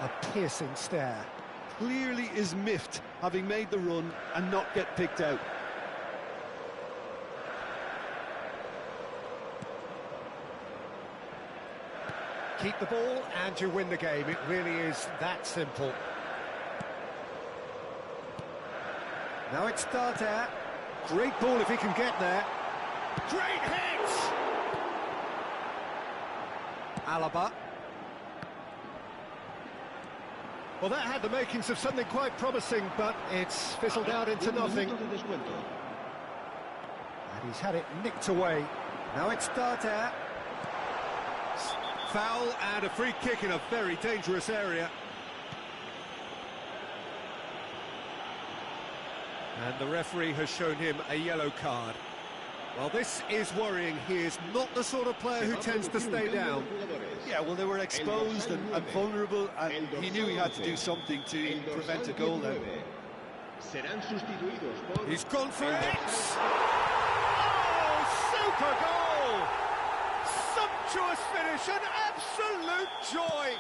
A piercing stare. Clearly is miffed, having made the run and not get picked out. Keep the ball and you win the game. It really is that simple. Now it's Darter. Great ball if he can get there. Great hit! Alaba. Well, that had the makings of something quite promising, but it's fizzled out into nothing. And he's had it nicked away. Now it's Darter. Foul and a free kick in a very dangerous area. And the referee has shown him a yellow card. Well, this is worrying. He is not the sort of player who tends to stay down. Yeah, well, they were exposed and vulnerable, and he knew he had to do something to prevent a goal then. He's gone for it! Oh, super goal! Sumptuous finish, an absolute joy!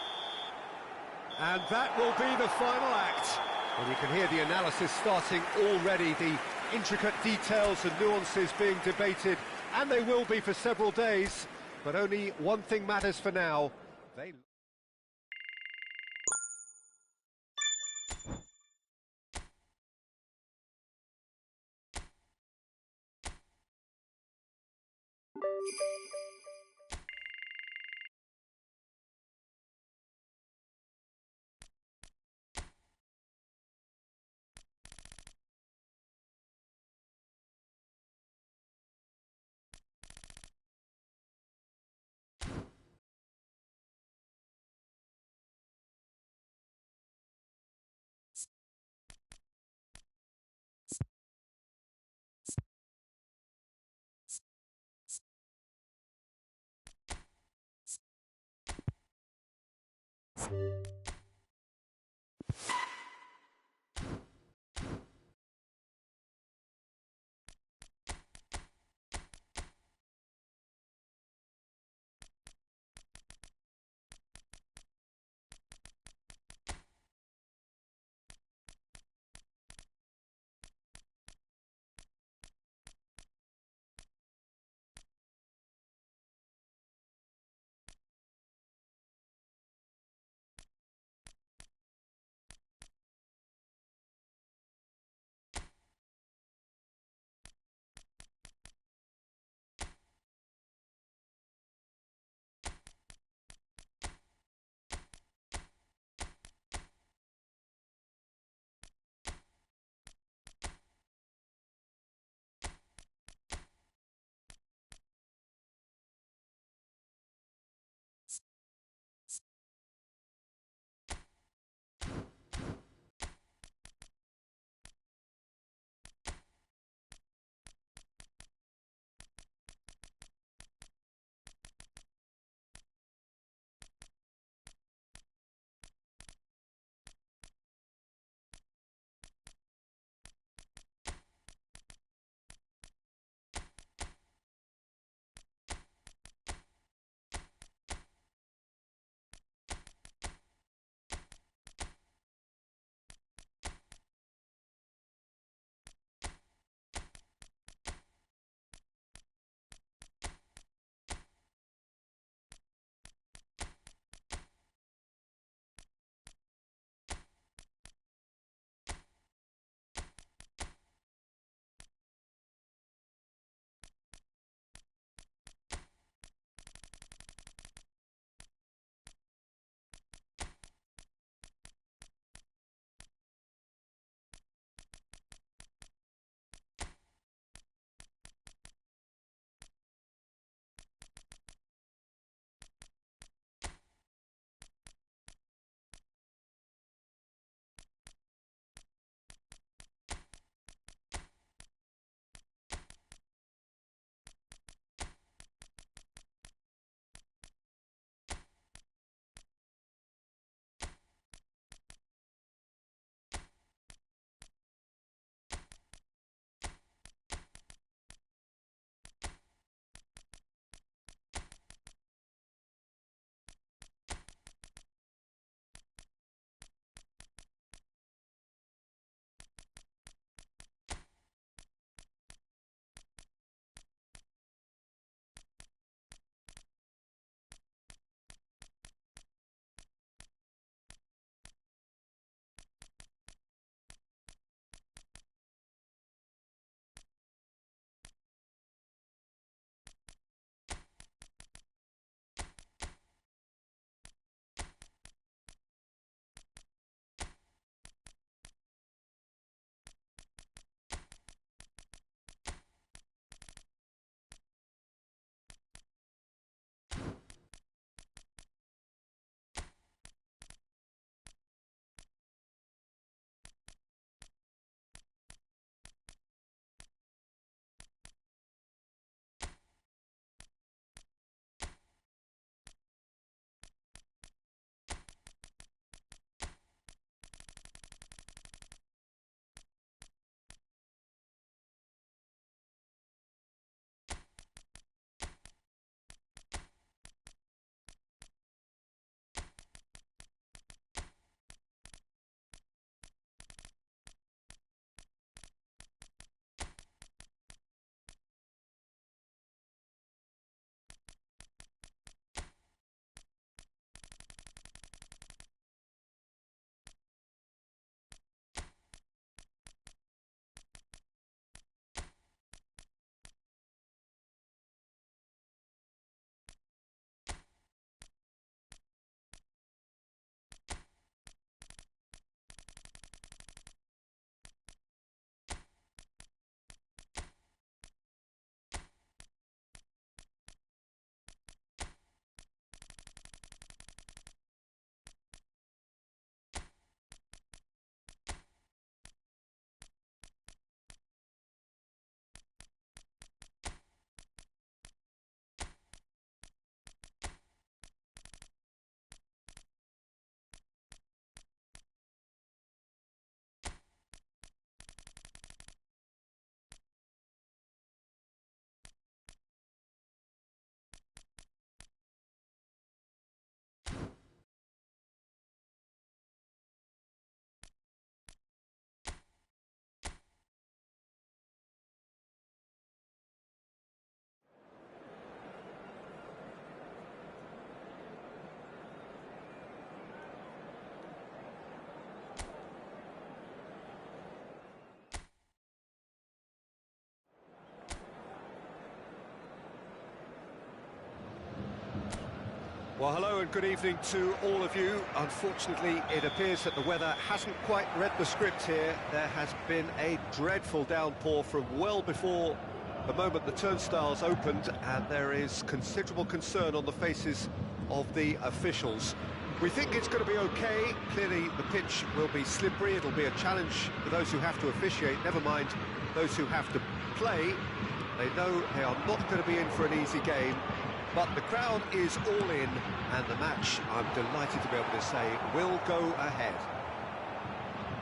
And that will be the final act. And you can hear the analysis starting already, the intricate details and nuances being debated, and they will be for several days, but only one thing matters for now. They... Well, hello and good evening to all of you. Unfortunately, it appears that the weather hasn't quite read the script here. There has been a dreadful downpour from well before the moment the turnstiles opened, and there is considerable concern on the faces of the officials. We think it's going to be okay. Clearly, the pitch will be slippery. It'll be a challenge for those who have to officiate, never mind those who have to play. They know they are not going to be in for an easy game. But the crowd is all in, and the match, I'm delighted to be able to say, will go ahead.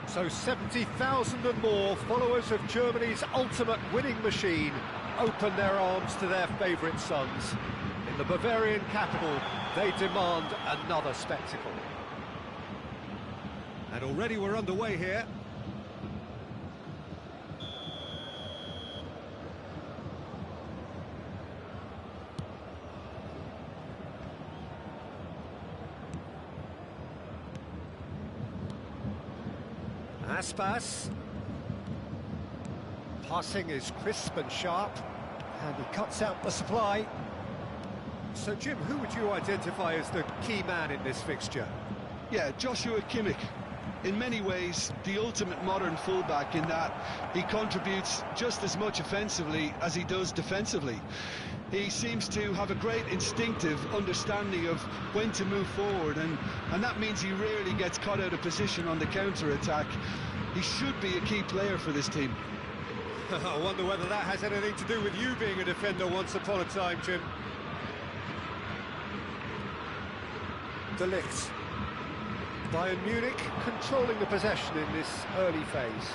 So 70,000 and more followers of Germany's ultimate winning machine open their arms to their favourite sons. In the Bavarian capital, they demand another spectacle. And already we're underway here. Aspas. Passing is crisp and sharp, and he cuts out the supply. So, Jim, who would you identify as the key man in this fixture? Yeah, Joshua Kimmich. In many ways, the ultimate modern fullback in that he contributes just as much offensively as he does defensively. He seems to have a great instinctive understanding of when to move forward, and that means he rarely gets caught out of position on the counter-attack. He should be a key player for this team. I wonder whether that has anything to do with you being a defender once upon a time, Jim. De Ligt. Bayern Munich controlling the possession in this early phase.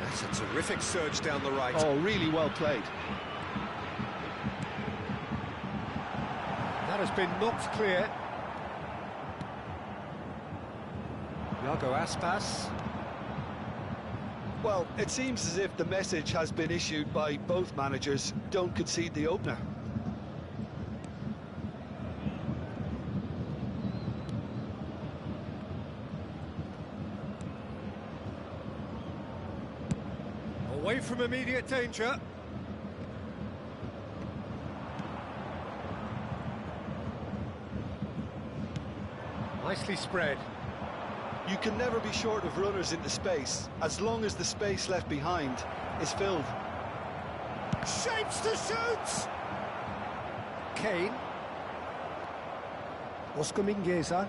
That's a terrific surge down the right. Oh, really well played. That has been knocked clear. Iago Aspas. Well, it seems as if the message has been issued by both managers: don't concede the opener. Away from immediate danger. Nicely spread. You can never be short of runners into space, as long as the space left behind is filled. Shapes to shoot! Kane. Oscar Mingueza.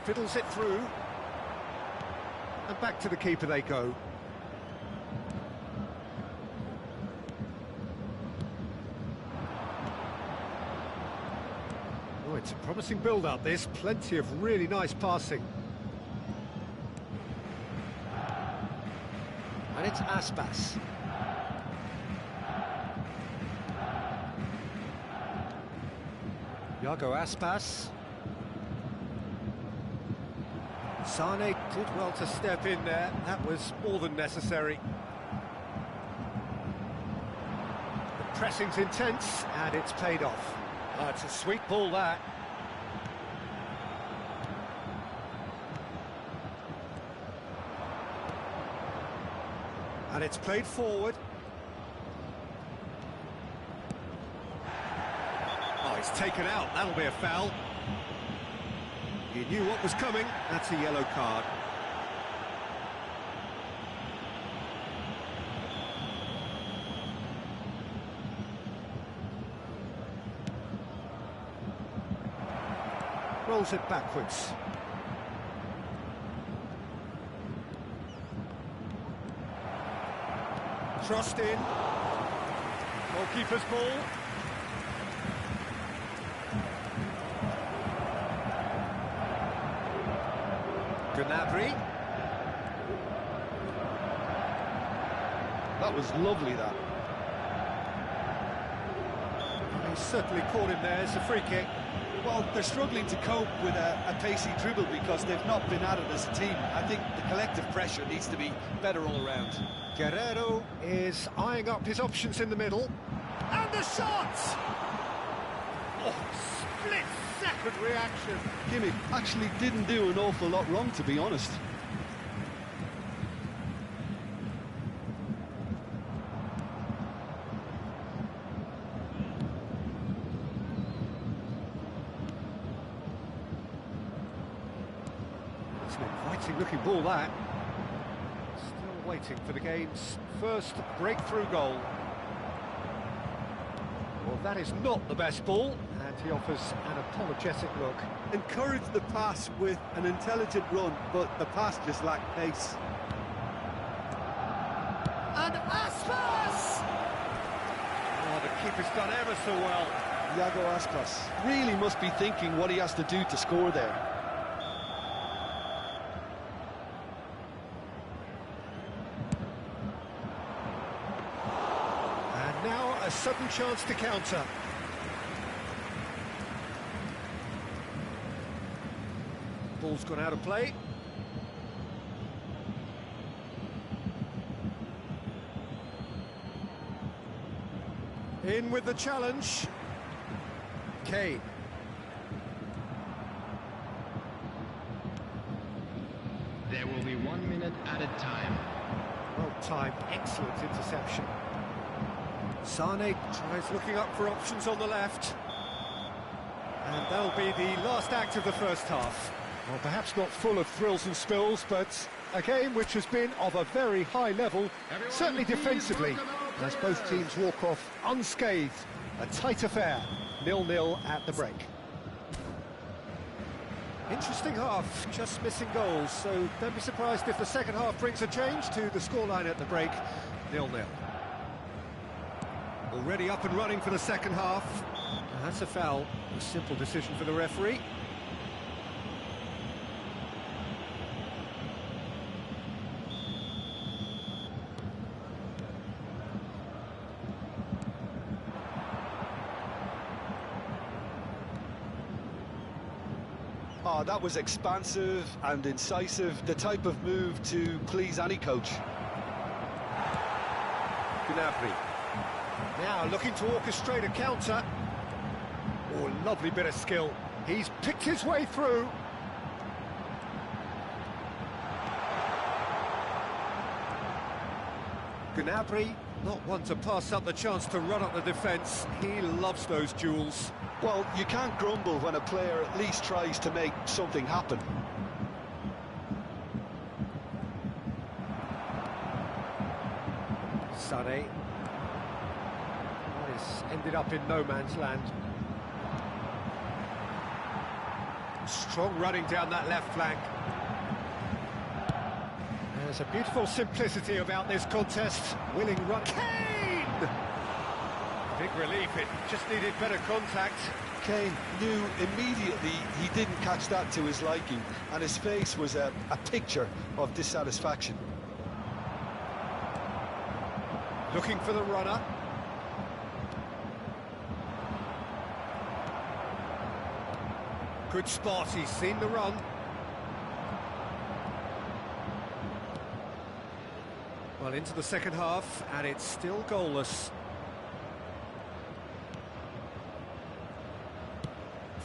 Fiddles it through. And back to the keeper they go. Oh, it's a promising build-up, this. Plenty of really nice passing. And it's Aspas. Iago Aspas. Sane did well to step in there. That was more than necessary. The pressing's intense, and it's paid off. It's a sweet ball, that. And it's played forward. Oh, it's taken out. That'll be a foul. He knew what was coming. That's a yellow card. Rolls it backwards. Crossed in. Goalkeeper's ball. Gnabry. That was lovely, that. He certainly caught him there. It's a free kick. Well, they're struggling to cope with a pacey dribble because they've not been at it as a team. I think the collective pressure needs to be better all around. Guerrero is eyeing up his options in the middle. And the shot! Oh, split-second reaction. Kimmich actually didn't do an awful lot wrong, to be honest. It's an inviting looking ball, that. Still waiting for the game's first breakthrough goal. Well, that is not the best ball, and he offers an apologetic look. Encourage the pass with an intelligent run, but the pass just lacked pace. And Aspas! Oh, the keeper's done ever so well. Iago Aspas really must be thinking what he has to do to score there. And now a sudden chance to counter. Ball's gone out of play. In with the challenge. Kane. There will be 1 minute added time. Well timed, excellent interception. Sane tries looking up for options on the left. And that'll be the last act of the first half. Well, perhaps not full of thrills and spills, but a game which has been of a very high level, certainly defensively, as both teams walk off unscathed. A tight affair, 0-0 at the break. Interesting half, just missing goals, so don't be surprised if the second half brings a change to the scoreline at the break, 0-0. Already up and running for the second half. And that's a foul, a simple decision for the referee. Oh, that was expansive and incisive, the type of move to please any coach. Gnabry. Now looking to orchestrate a counter. Oh, lovely bit of skill. He's picked his way through. Gnabry, not one to pass up the chance to run up the defence. He loves those duels. Well, you can't grumble when a player at least tries to make something happen. Sane. This ended up in no man's land. Strong running down that left flank. There's a beautiful simplicity about this contest. Willing run. Kane! Big relief, it just needed better contact. Kane knew immediately he didn't catch that to his liking, and his face was a picture of dissatisfaction. Looking for the runner. Good spot, he's seen the run. Well, into the second half, and it's still goalless.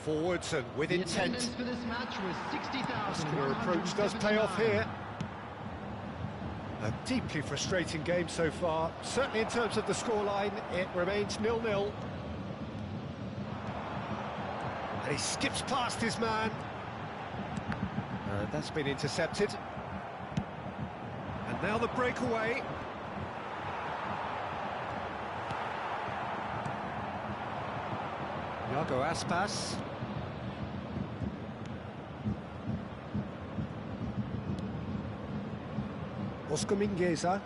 Forwards and with The intent. attendance for this match was 60,000. Muscular approach does pay off here. A deeply frustrating game so far. Certainly in terms of the scoreline, it remains 0-0. And he skips past his man. And that's been intercepted. And now the breakaway. Iago Aspas. Oscar Mingueza.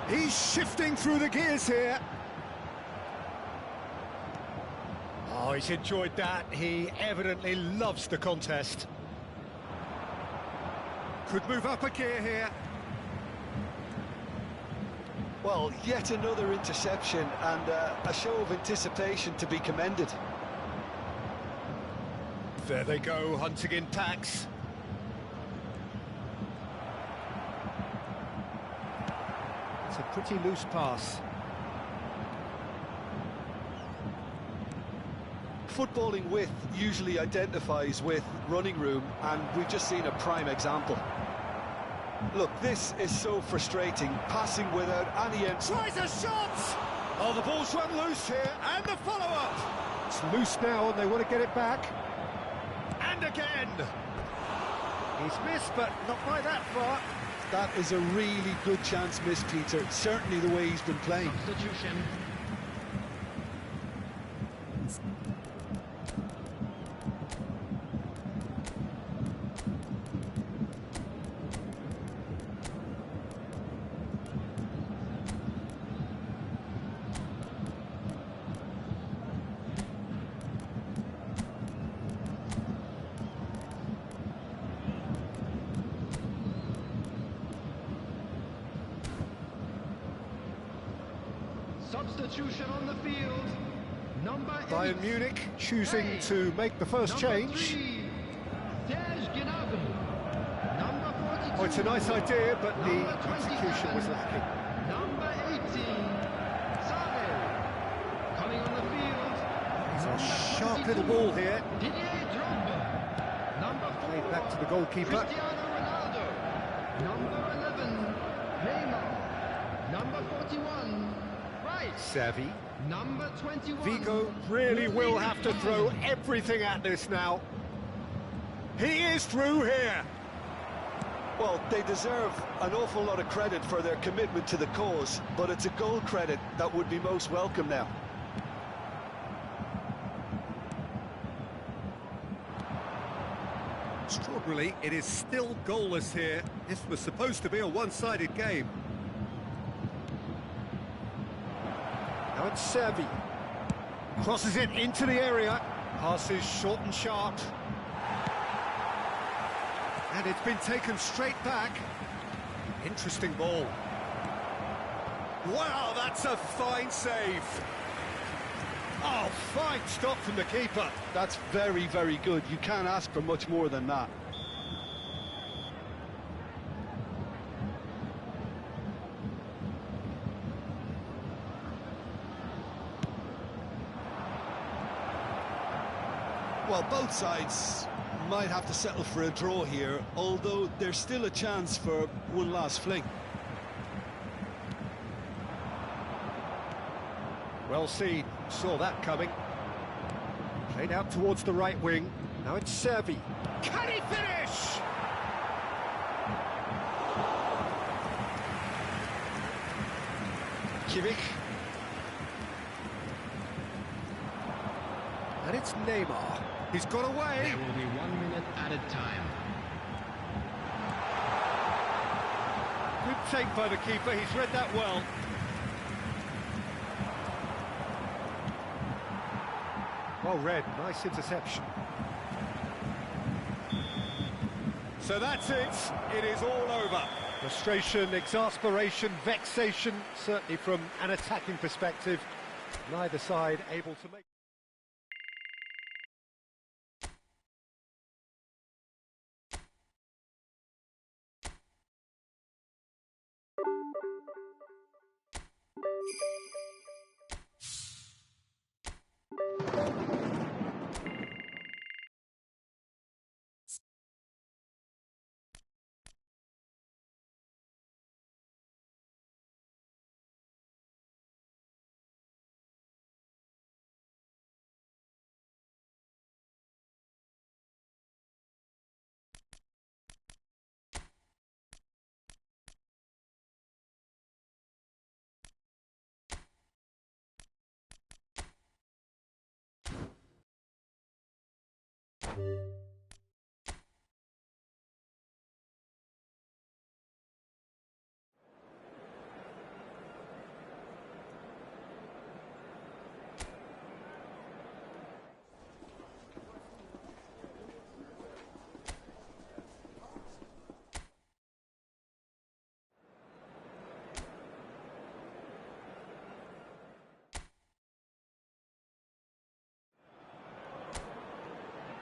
He's shifting through the gears here. Oh, he's enjoyed that. He evidently loves the contest. Could move up a gear here. Well, yet another interception and a show of anticipation to be commended. There they go, hunting in packs. It's a pretty loose pass. Footballing width usually identifies with running room, and we've just seen a prime example. Look, this is so frustrating, passing without any end. Tries a shot! Oh, the ball's run loose here, and the follow-up! It's loose now and they want to get it back. And again! He's missed, but not by that far. That is a really good chance missed, Peter. Certainly the way he's been playing. Substitution. Substitution on the field. Number 8. Bayern Munich choosing to make the first change. Oh, it's a nice idea, but the execution was lacking. Number 18, Sane. Coming on the field. It's a sharp little ball here. Didier Drogba. Number 4. Played back to the goalkeeper. Cristiano Ronaldo. Number 11, Neymar. Number 41, Rice. Savvy. Number 21. Vigo really will have to throw everything at this now. He is through here. Well, they deserve an awful lot of credit for their commitment to the cause, but it's a goal credit that would be most welcome now. Extraordinarily, it is still goalless here. This was supposed to be a one-sided game. Now it's Servi. Crosses it into the area. Passes short and sharp. And it's been taken straight back. Interesting ball. Wow, that's a fine save. Oh, fine stop from the keeper. That's very, very good. You can't ask for much more than that. Well, both sides might have to settle for a draw here, although there's still a chance for one last fling. Well seen, saw that coming. Played out towards the right wing. Now it's Servi. Can he finish? Kimmich. And it's Neymar. He's got away. There will be 1 minute added time. Good take by the keeper, he's read that well. Well read, nice interception. So that's it, it is all over. Frustration, exasperation, vexation, certainly from an attacking perspective. Neither side able to make...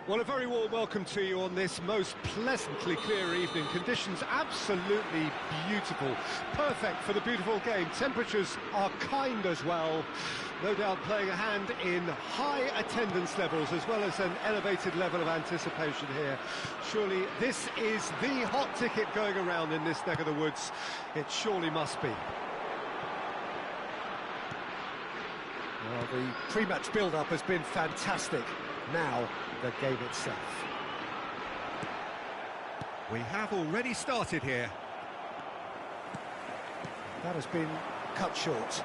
Well, a very warm welcome to you on this most pleasantly clear evening. Conditions absolutely beautiful. Perfect for the beautiful game. Temperatures are kind as well. No doubt playing a hand in high attendance levels as well as an elevated level of anticipation here. Surely this is the hot ticket going around in this neck of the woods. It surely must be. Well, the pre-match build-up has been fantastic. Now, the game itself. We have already started here. That has been cut short.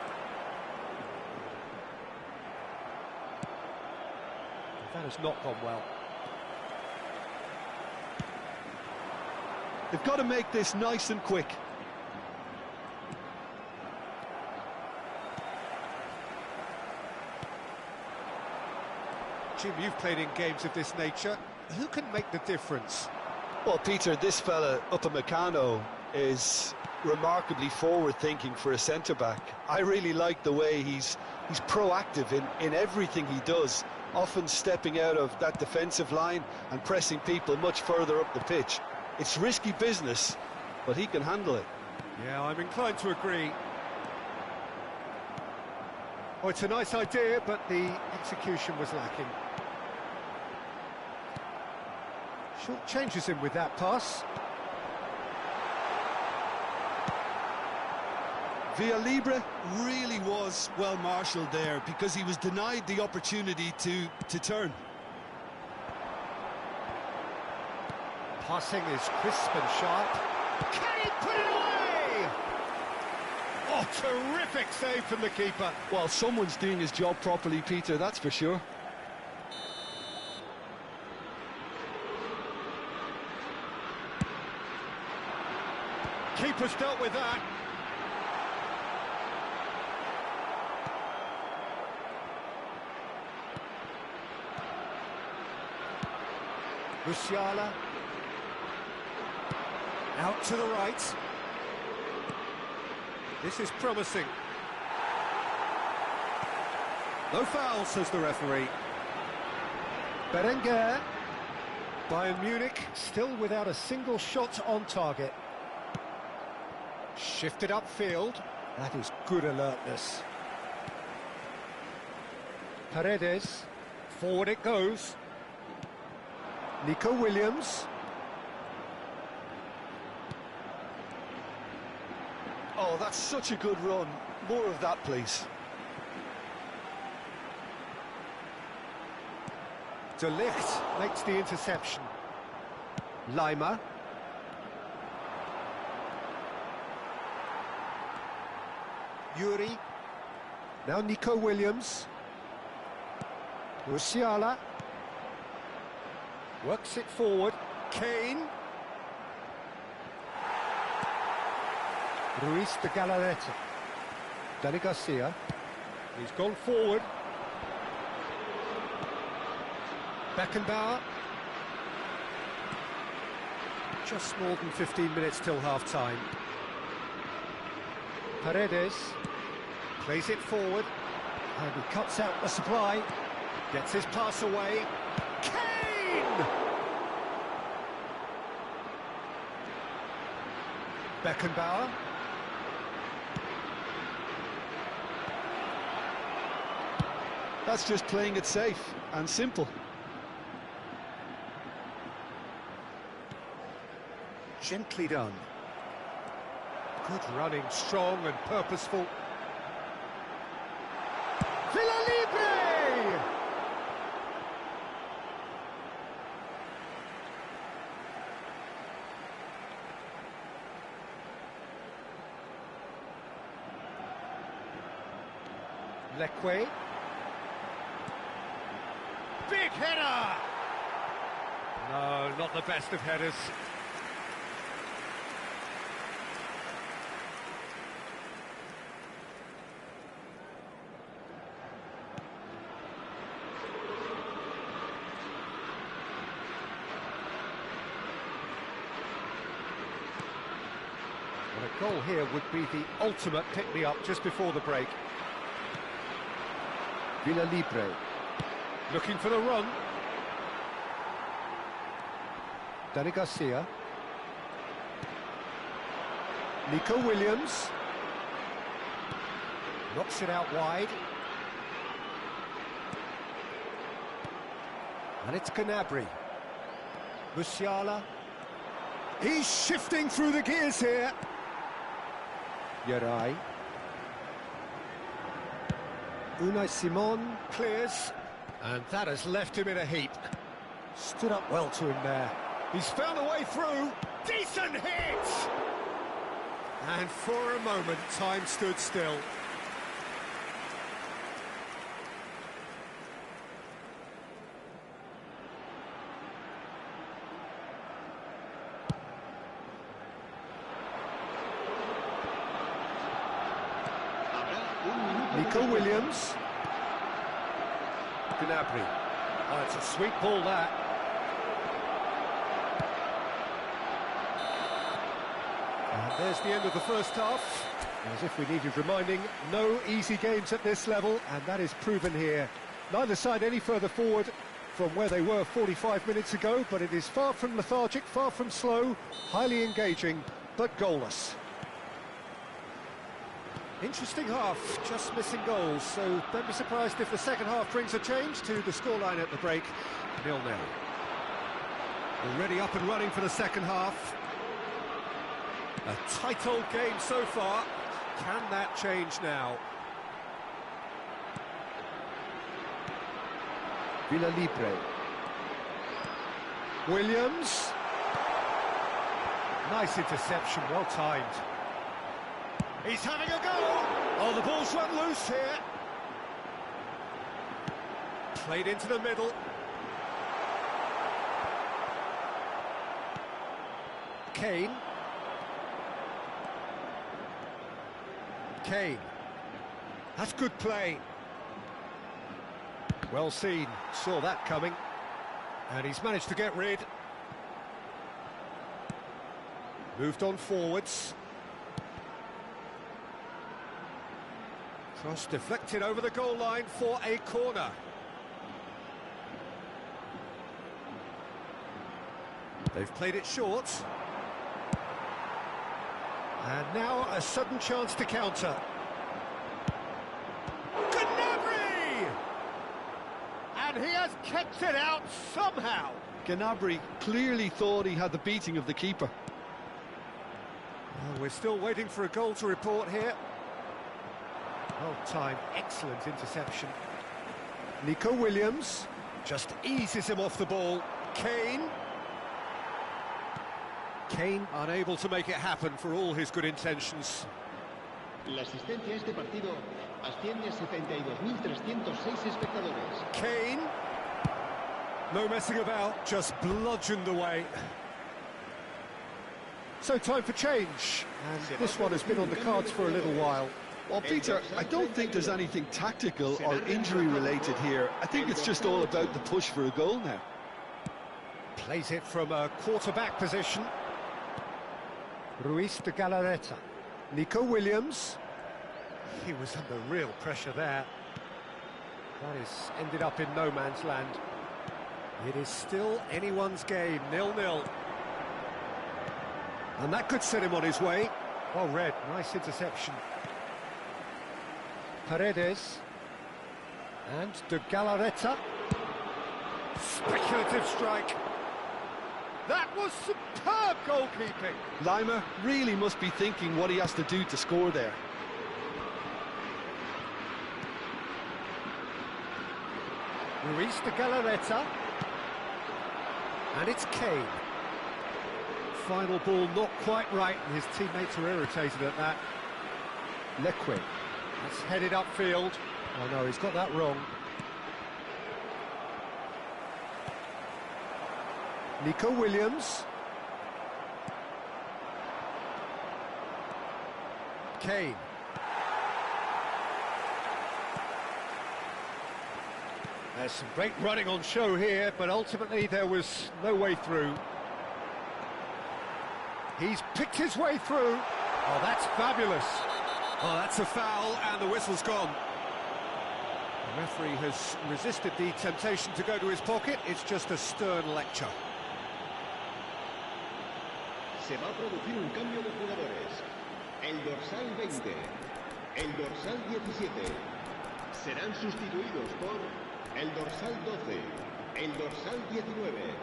That has not gone well. They've got to make this nice and quick. Jim, you've played in games of this nature. Who can make the difference? Well, Peter, this fella, Upamecano, is remarkably forward-thinking for a centre-back. I really like the way he's proactive in everything he does, often stepping out of that defensive line and pressing people much further up the pitch. It's risky business, but he can handle it. Yeah, I'm inclined to agree. Oh, it's a nice idea, but the execution was lacking. Short changes him with that pass. Villalibre really was well marshalled there because he was denied the opportunity to turn. Passing is crisp and sharp. Can he put it away? Oh, terrific save from the keeper. Well, someone's doing his job properly, Peter, that's for sure. Keeper's dealt with that. Musiala. Out to the right. This is promising. No foul, says the referee. Berenguer. Bayern Munich still without a single shot on target. Shifted upfield. That is good alertness. Paredes. Forward it goes. Nico Williams. Oh, that's such a good run. More of that, please. De Ligt makes the interception. Lima. Yuri. Now Nico Williams. Musiala. Works it forward. Kane. Ruiz de Galarreta. Dani Garcia. He's gone forward. Beckenbauer. Just more than 15 minutes till half-time. Paredes plays it forward, and he cuts out the supply, gets his pass away. Kane! Beckenbauer. That's just playing it safe and simple. Gently done. Good running, strong and purposeful. Villalibre! Leque. Big header! No, not the best of headers. And a goal here would be the ultimate pick-me-up just before the break. Villalibre. Looking for the run. Dani Garcia. Nico Williams. Knocks it out wide. And it's Gnabry. Musiala. He's shifting through the gears here. Yarai. Unai Simon clears, and that has left him in a heap. Stood up well to him there. He's found a way through. Decent hit! And for a moment, time stood still. Nico Williams. Gnabry. Oh, it's a sweet ball, that. And there's the end of the first half. As if we needed reminding, no easy games at this level, and that is proven here. Neither side any further forward from where they were 45 minutes ago, but it is far from lethargic, far from slow, highly engaging, but goalless. Interesting half, just missing goals, so don't be surprised if the second half brings a change to the scoreline at the break, 0-0. Already up and running for the second half. A tight old game so far. Can that change now? Villalibre. Williams. Nice interception, well timed. He's having a go! Oh, the ball's run loose here. Played into the middle. Kane. Kane. That's good play. Well seen, saw that coming. And he's managed to get rid. Moved on forwards. Cross deflected over the goal line for a corner. They've played it short. And now a sudden chance to counter. Gnabry! And he has kept it out somehow. Gnabry clearly thought he had the beating of the keeper. Well, we're still waiting for a goal to report here. Well timed, excellent interception. Nico Williams just eases him off the ball. Kane. Kane unable to make it happen for all his good intentions. La asistencia a este partido asciende a 72.306 espectadores. Kane. No messing about, just bludgeoned away. So time for change, and this one has been on the cards for a little while. Well, Peter, I don't think there's anything tactical or injury-related here. I think it's just all about the push for a goal now. Plays it from a quarterback position. Ruiz de Galarreta. Nico Williams. He was under real pressure there. That is ended up in no man's land. It is still anyone's game, 0-0. And that could set him on his way. Well read, nice interception. Paredes. And de Galarreta. Speculative strike. That was superb goalkeeping. Lima really must be thinking what he has to do to score there. Ruiz de Galarreta. And it's Kane. Final ball not quite right, and his teammates are irritated at that. Leque. That's headed upfield. Oh no, he's got that wrong. Nico Williams. Kane. There's some great running on show here, but ultimately there was no way through. He's picked his way through. Oh, that's fabulous. Oh, that's a foul, and the whistle's gone. The referee has resisted the temptation to go to his pocket. It's just a stern lecture. Se va a producir un cambio de jugadores. El dorsal 20, el dorsal 17 serán sustituidos por el dorsal 12, el dorsal 19.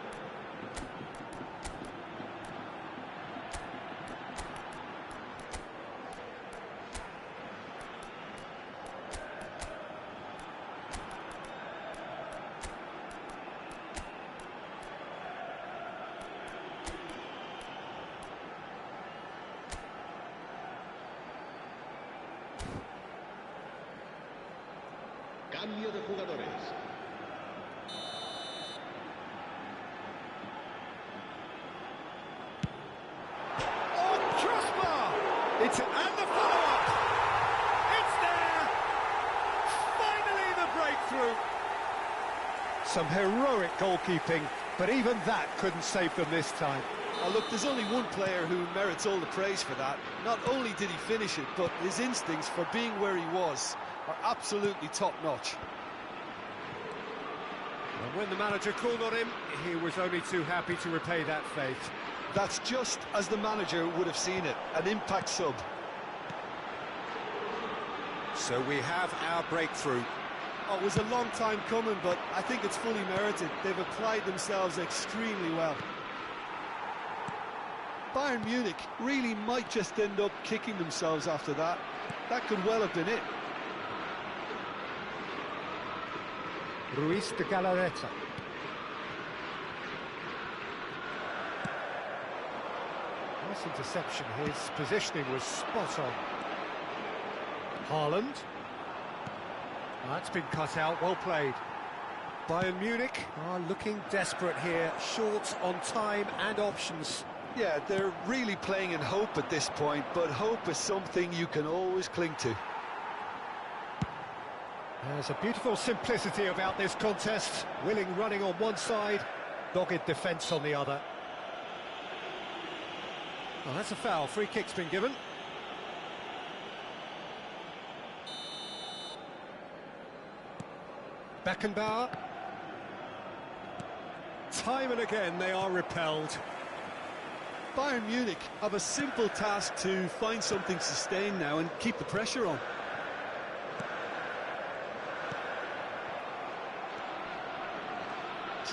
Cambio de jugadores. Oh, crossbar! And the follow-up! It's there! Finally the breakthrough! Some heroic goalkeeping, but even that couldn't save them this time. Oh, look, there's only one player who merits all the praise for that. Not only did he finish it, but his instincts for being where he was are absolutely top-notch. And when the manager called on him, he was only too happy to repay that faith. That's just as the manager would have seen it, an impact sub. So we have our breakthrough. Oh, it was a long time coming, but I think it's fully merited. They've applied themselves extremely well. Bayern Munich really might just end up kicking themselves after that. That could well have been it. Ruiz de Galarreta. Nice interception. His positioning was spot on. Haaland. That's been cut out. Well played. Bayern Munich are looking desperate here. Short on time and options. Yeah, they're really playing in hope at this point, but hope is something you can always cling to. There's a beautiful simplicity about this contest. Willing running on one side, dogged defence on the other. Oh, that's a foul. Free kick's been given. Beckenbauer. Time and again they are repelled. Bayern Munich have a simple task to find something sustained now and keep the pressure on.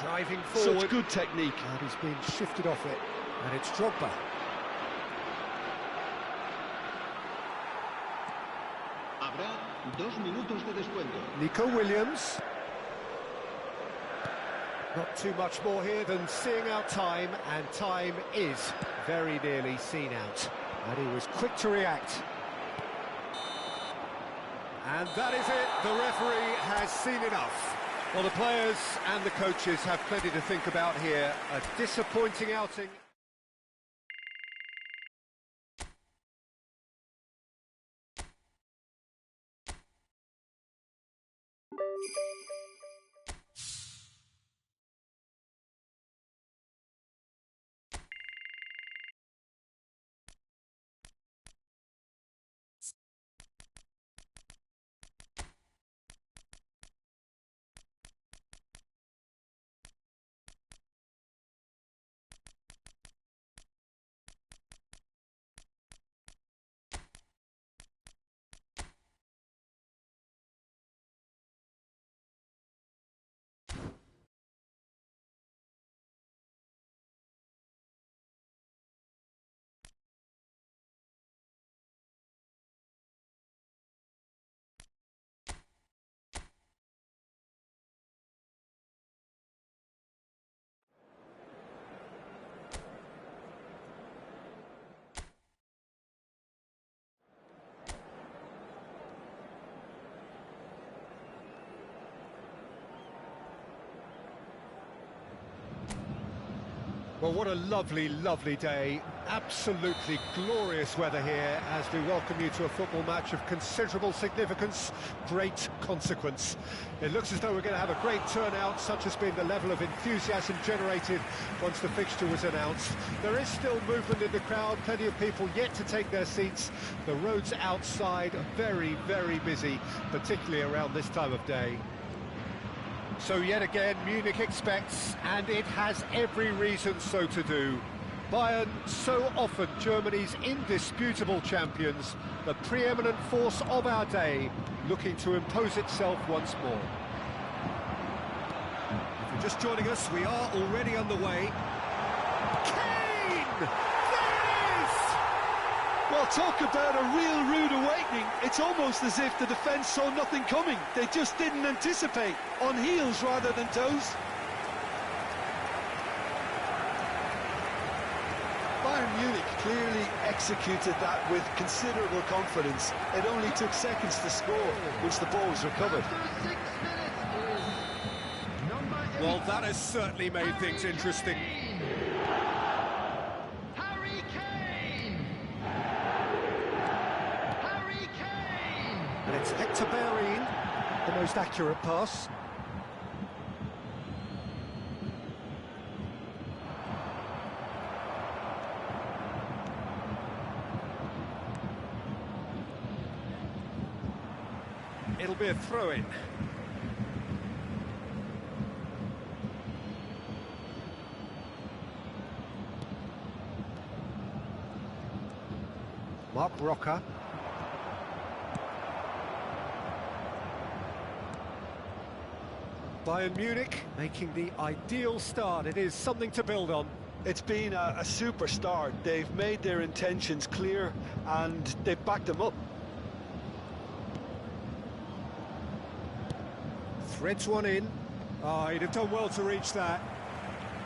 Driving forward. Such good technique. And he's been shifted off it. And it's Drogba. Habrá 2 minutos de descuento. Nico Williams. Not too much more here than seeing out time, and time is very nearly seen out. And he was quick to react. And that is it. The referee has seen enough. Well, the players and the coaches have plenty to think about here. A disappointing outing. Well, what a lovely, lovely day. Absolutely glorious weather here as we welcome you to a football match of considerable significance, great consequence. It looks as though we're going to have a great turnout, such has been the level of enthusiasm generated once the fixture was announced. There is still movement in the crowd, plenty of people yet to take their seats. The roads outside are very, very busy, particularly around this time of day. So yet again, Munich expects, and it has every reason so to do. Bayern, so often Germany's indisputable champions, the preeminent force of our day, looking to impose itself once more. If you're just joining us, we are already underway. Kane! Well, talk about a real rude awakening. It's almost as if the defence saw nothing coming. They just didn't anticipate. On heels rather than toes. Bayern Munich clearly executed that with considerable confidence. It only took seconds to score once the ball was recovered. After 6 minutes is number 8. Well, that has certainly made things interesting. Harry Kane! Harry Kane! And it's Hector Bellerin, the most accurate pass. It'll be a throw-in. Mark Roca. Bayern Munich making the ideal start. It is something to build on. It's been a super start. They've made their intentions clear and they've backed them up. Threads one in. He'd have done well to reach that.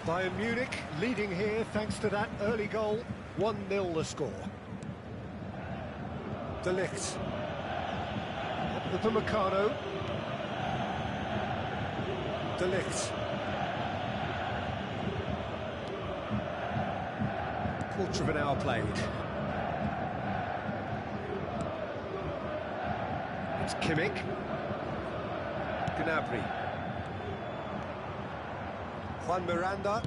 Bayern Munich leading here thanks to that early goal. 1-0 the score. De Ligt. Upamecano. De Ligt. Quarter of an hour played. It's Kimmich. Gnabry. Juan Miranda.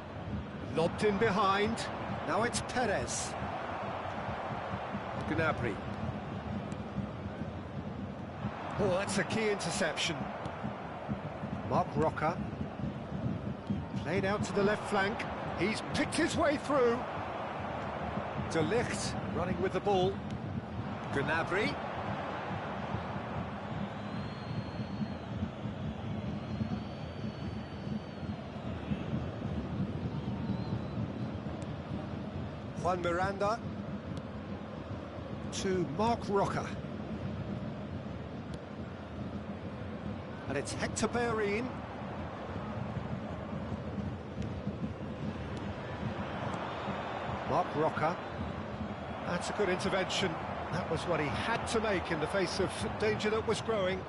Lobbed in behind. Now it's Perez. Gnabry. Oh, that's a key interception. Mark Roca. Played out to the left flank. He's picked his way through. De Ligt running with the ball. Gnabry. Juan Miranda to Mark Roca. And it's Hector Bellerin. Mark Roca. That's a good intervention. That was what he had to make in the face of danger that was growing.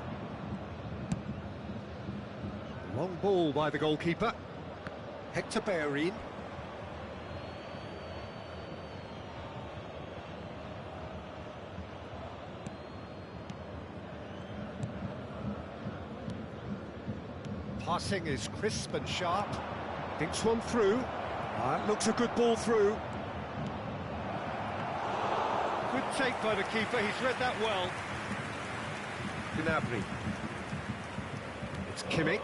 Long ball by the goalkeeper. Hector Bellerin. Passing is crisp and sharp. Thinks one through. That looks a good ball through. Good take by the keeper, he's read that well. Gnabry. It's Kimmich.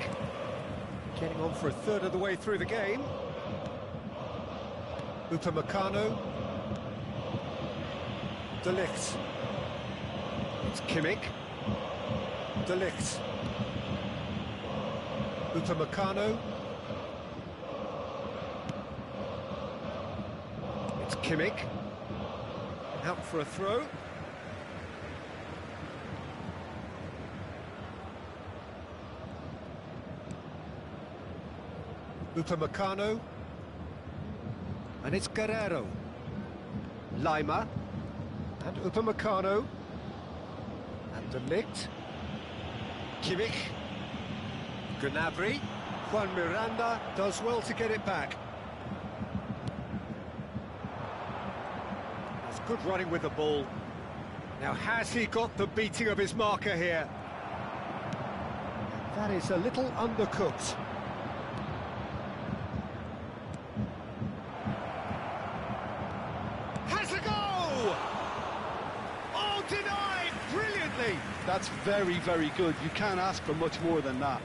Getting on for a third of the way through the game. Upamecano. De Ligt. It's Kimmich. De Ligt. Upamecano. It's Kimmich. Out for a throw. Upamecano. And it's Guerrero. Lima. And Upamecano. And De Ligt. Kimmich. Gnabry. Juan Miranda does well to get it back. That's good running with the ball. Now, has he got the beating of his marker here? That is a little undercooked. Has a goal! Oh, denied brilliantly! That's very, very good. You can't ask for much more than that.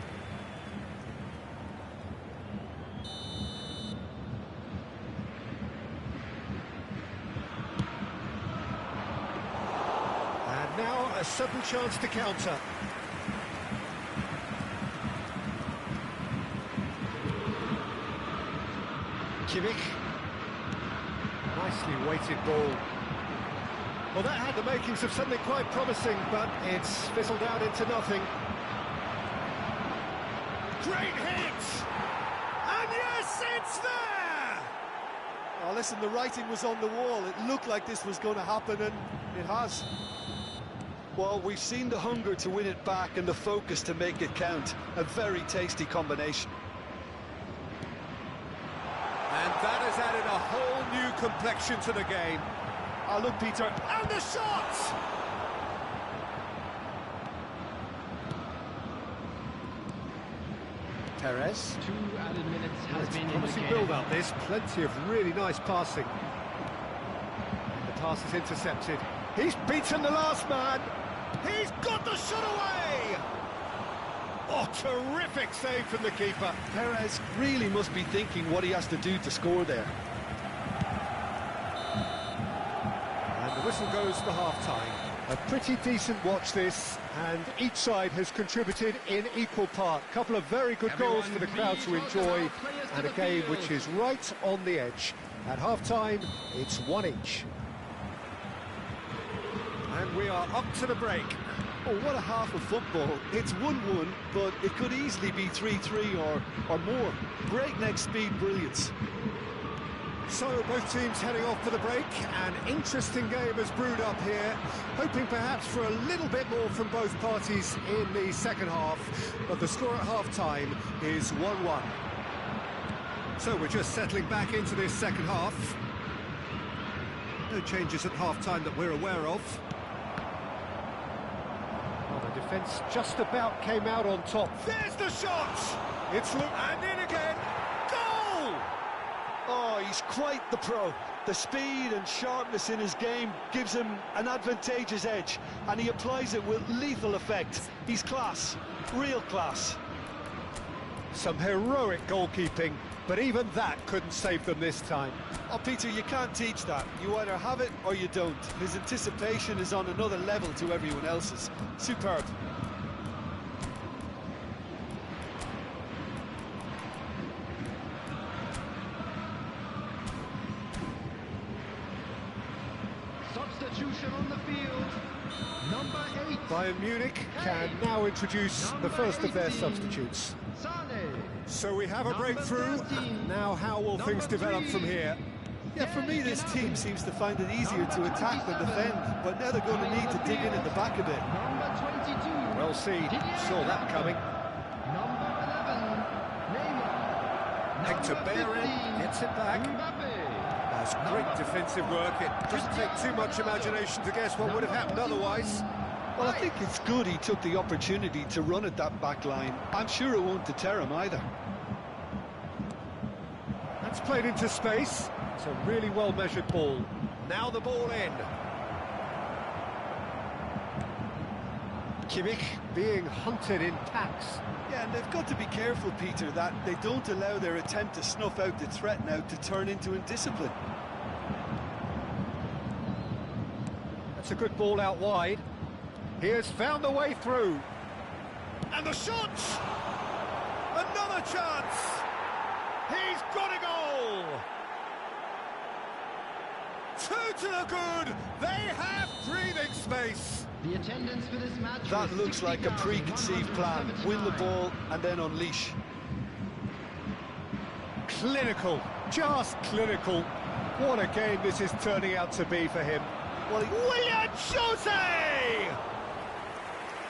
Now a sudden chance to counter. Kimmich. Nicely weighted ball. Well, that had the makings of something quite promising, but it's fizzled out into nothing. Great hit! And yes, it's there! Oh, Well, listen, the writing was on the wall. It looked like this was going to happen, and it has. Well, we've seen the hunger to win it back and the focus to make it count. A very tasty combination. And that has added a whole new complexion to the game. Oh, look, Peter. And the shot! Perez. 2 added minutes has been Promising indicated. build-up, this. Plenty of really nice passing. The pass is intercepted. He's beaten the last man. He's got the shot away! Oh, terrific save from the keeper. Perez really must be thinking what he has to do to score there. And the whistle goes for half-time. A pretty decent watch this, and each side has contributed in equal part. A couple of very good goals for the crowd to enjoy, and a game which is right on the edge. At half-time, it's 1 each. And we are up to the break. Oh, what a half of football. It's 1-1, but it could easily be 3-3 or more. Breakneck speed brilliance. So both teams heading off for the break. An interesting game has brewed up here, hoping perhaps for a little bit more from both parties in the second half, but the score at half-time is 1-1. So we're just settling back into this second half. No changes at half-time that we're aware of. Well, the defence just about came out on top. There's the shot! It's looked and in again. Goal! Oh, he's quite the pro. The speed and sharpness in his game gives him an advantageous edge, and he applies it with lethal effect. He's class, real class. Some heroic goalkeeping, but even that couldn't save them this time. Oh, Peter, you can't teach that. You either have it or you don't. His anticipation is on another level to everyone else's. Superb. Substitution on the field. Number 8. Bayern Munich can now introduce the first of their substitutes. So we have a breakthrough. Now how will things develop from here? Yeah, for me, this team seems to find it easier to attack than defend, but now they're going to need to dig in at the back a bit. Number 22. Well seen, saw that coming. Number 11. Neymar. Hector Bellerin gets it back. That's great defensive work. It doesn't take too much imagination to guess what would have happened otherwise. Well, I think it's good he took the opportunity to run at that back line. I'm sure it won't deter him either. That's played into space. It's a really well-measured ball. Now the ball in. Kimmich being hunted in packs. Yeah, and they've got to be careful, Peter, that they don't allow their attempt to snuff out the threat now to turn into indiscipline. That's a good ball out wide. He has found the way through. And the shot! Another chance! He's got a goal! 2 to the good! They have breathing space! The attendance for this match. That looks like a preconceived plan. Win the ball and then unleash. Clinical, just clinical. What a game this is turning out to be for him. Well, William Jose!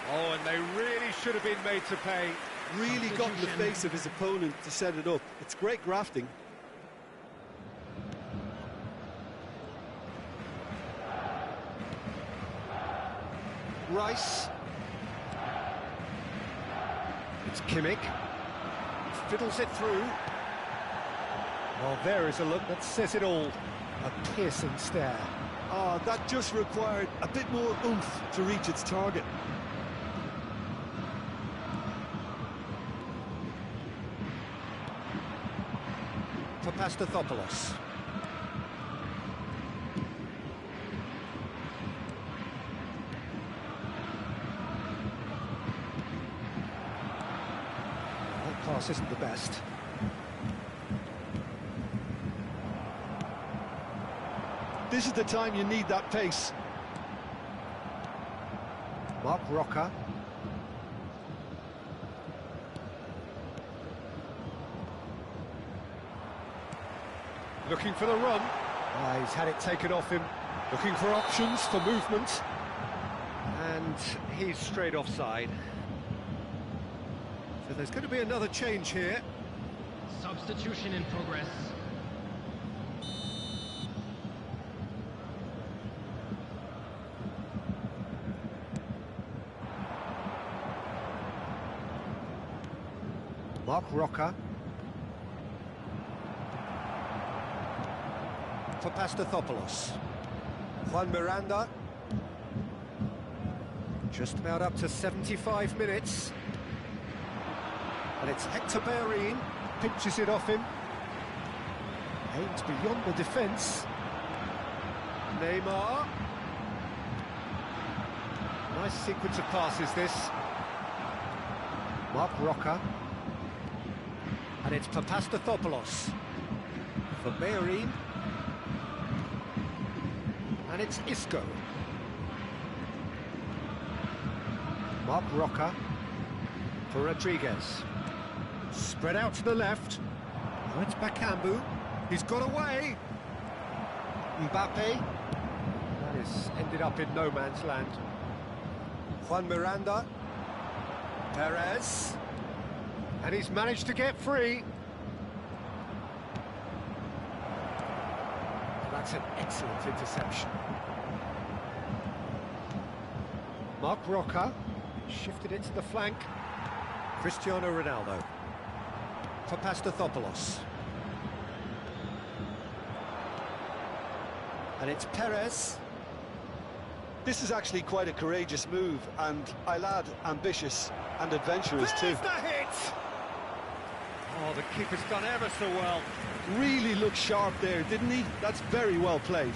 Oh, and they really should have been made to pay. really got in the face of his opponent to set it up. It's great grafting. Rice. It's Kimmich. Fiddles it through. Well, there is a look that says it all. A piercing stare. Oh, that just required a bit more oomph to reach its target. Papastathopoulos. That pass isn't the best. This is the time you need that pace. Mark Roca. Looking for the run. He's had it taken off him. Looking for options for movement. And he's straight offside. So there's going to be another change here. Substitution in progress. Mark Roca. For Pastathopoulos. Juan Miranda. Just about up to 75 minutes. And it's Hector Bellerin, pinches it off him. Aims beyond the defence. Neymar. Nice sequence of passes, this. Mark Roca. And it's Papastathopoulos. For Bellerin. And it's Isco. Mark Roca. For Rodriguez. Spread out to the left. Oh, it's Bakambu. He's got away. Mbappe. That is ended up in no man's land. Juan Miranda. Perez. And he's managed to get free. That's an excellent interception. Mark Roca. Shifted it to the flank. Cristiano Ronaldo. For Pastathopoulos. And it's Perez. This is actually quite a courageous move, and I'll add ambitious and adventurous too. There's the hit! Oh, the keeper's done ever so well. Really looked sharp there, didn't he? That's very well played.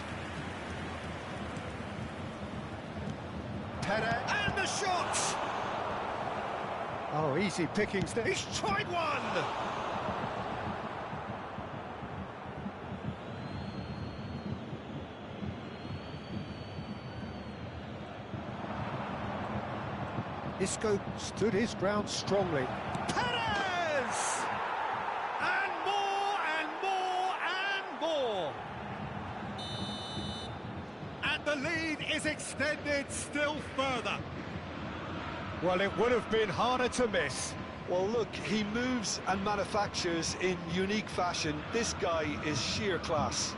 Perez. And the shot! Oh, easy pickings there. He's tried one! Isco stood his ground strongly. Perez! And more, and more, and more! And the lead is extended still further. Well, it would have been harder to miss. Well, look, he moves and manufactures in unique fashion. This guy is sheer class.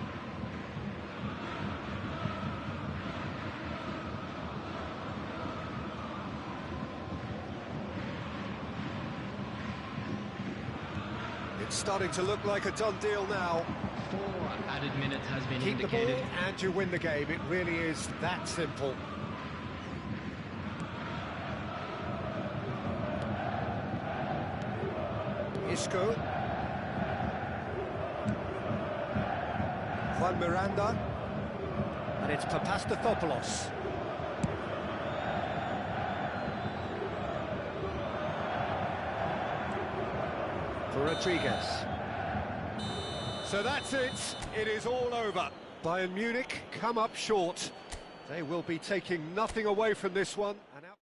It's starting to look like a done deal now. 4 added minutes has been Keep indicated. the ball and you win the game. It really is that simple. Isco. Juan Miranda. And it's Papastathopoulos. For Rodriguez. So that's it. It is all over. Bayern Munich come up short. They will be taking nothing away from this one. And out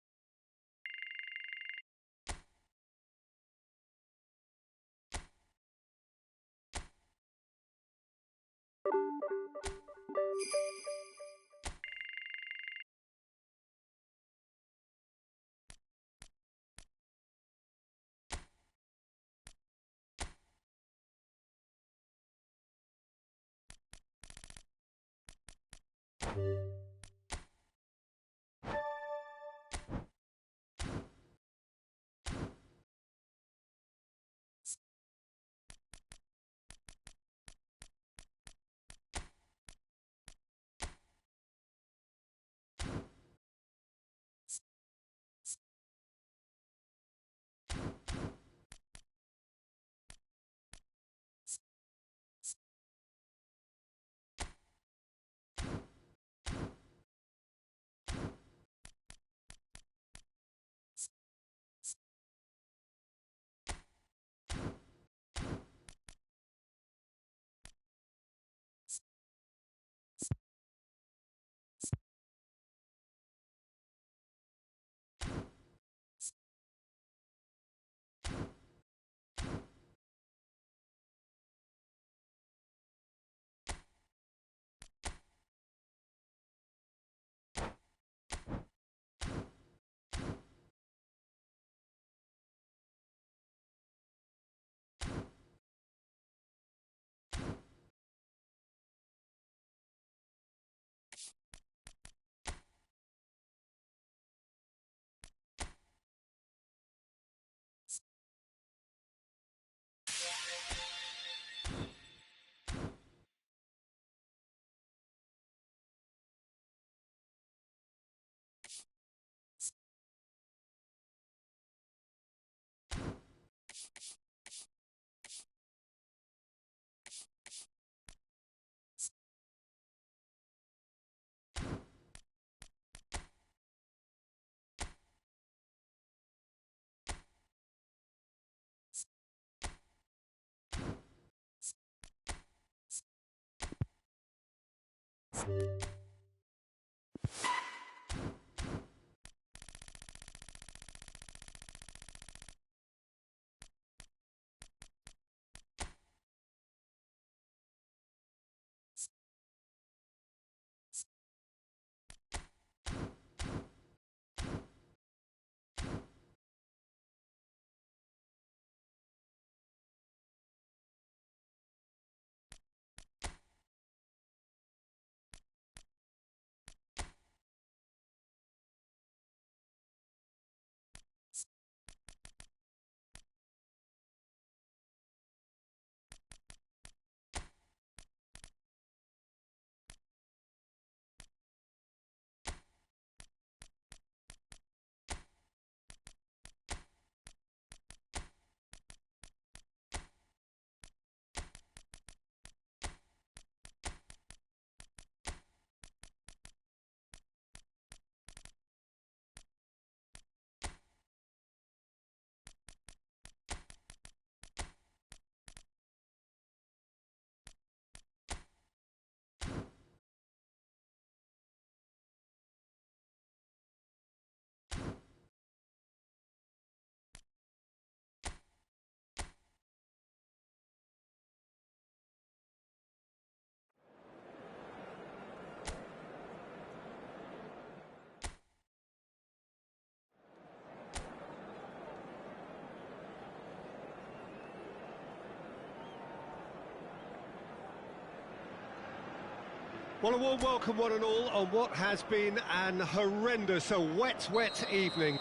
Well, a warm welcome, one and all, on what has been an horrendous, a wet evening.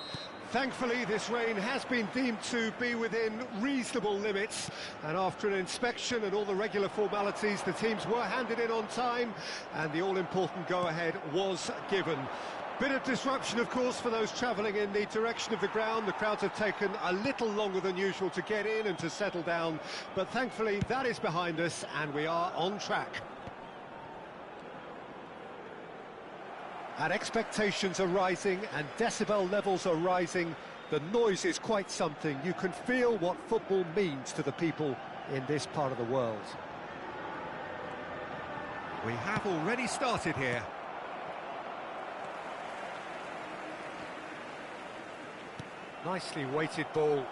Thankfully, this rain has been deemed to be within reasonable limits, and after an inspection and all the regular formalities, the teams were handed in on time, and the all-important go-ahead was given. Bit of disruption, of course, for those travelling in the direction of the ground. The crowds have taken a little longer than usual to get in and to settle down, but thankfully that is behind us, and we are on track. And expectations are rising and decibel levels are rising. The noise is quite something. You can feel what football means to the people in this part of the world. We have already started here. Nicely weighted ball.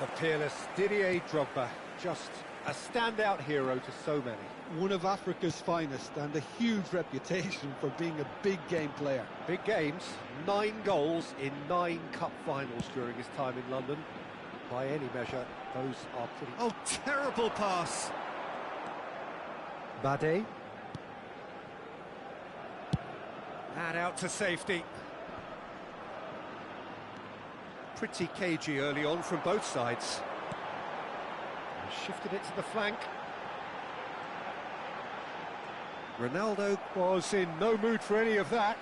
The peerless Didier Drogba, just a standout hero to so many. One of Africa's finest and a huge reputation for being a big game player. Big games, 9 goals in 9 cup finals during his time in London. By any measure, those are pretty... Oh, terrible pass. Bade. And out to safety. Pretty cagey early on from both sides. Shifted it to the flank. Ronaldo was in no mood for any of that.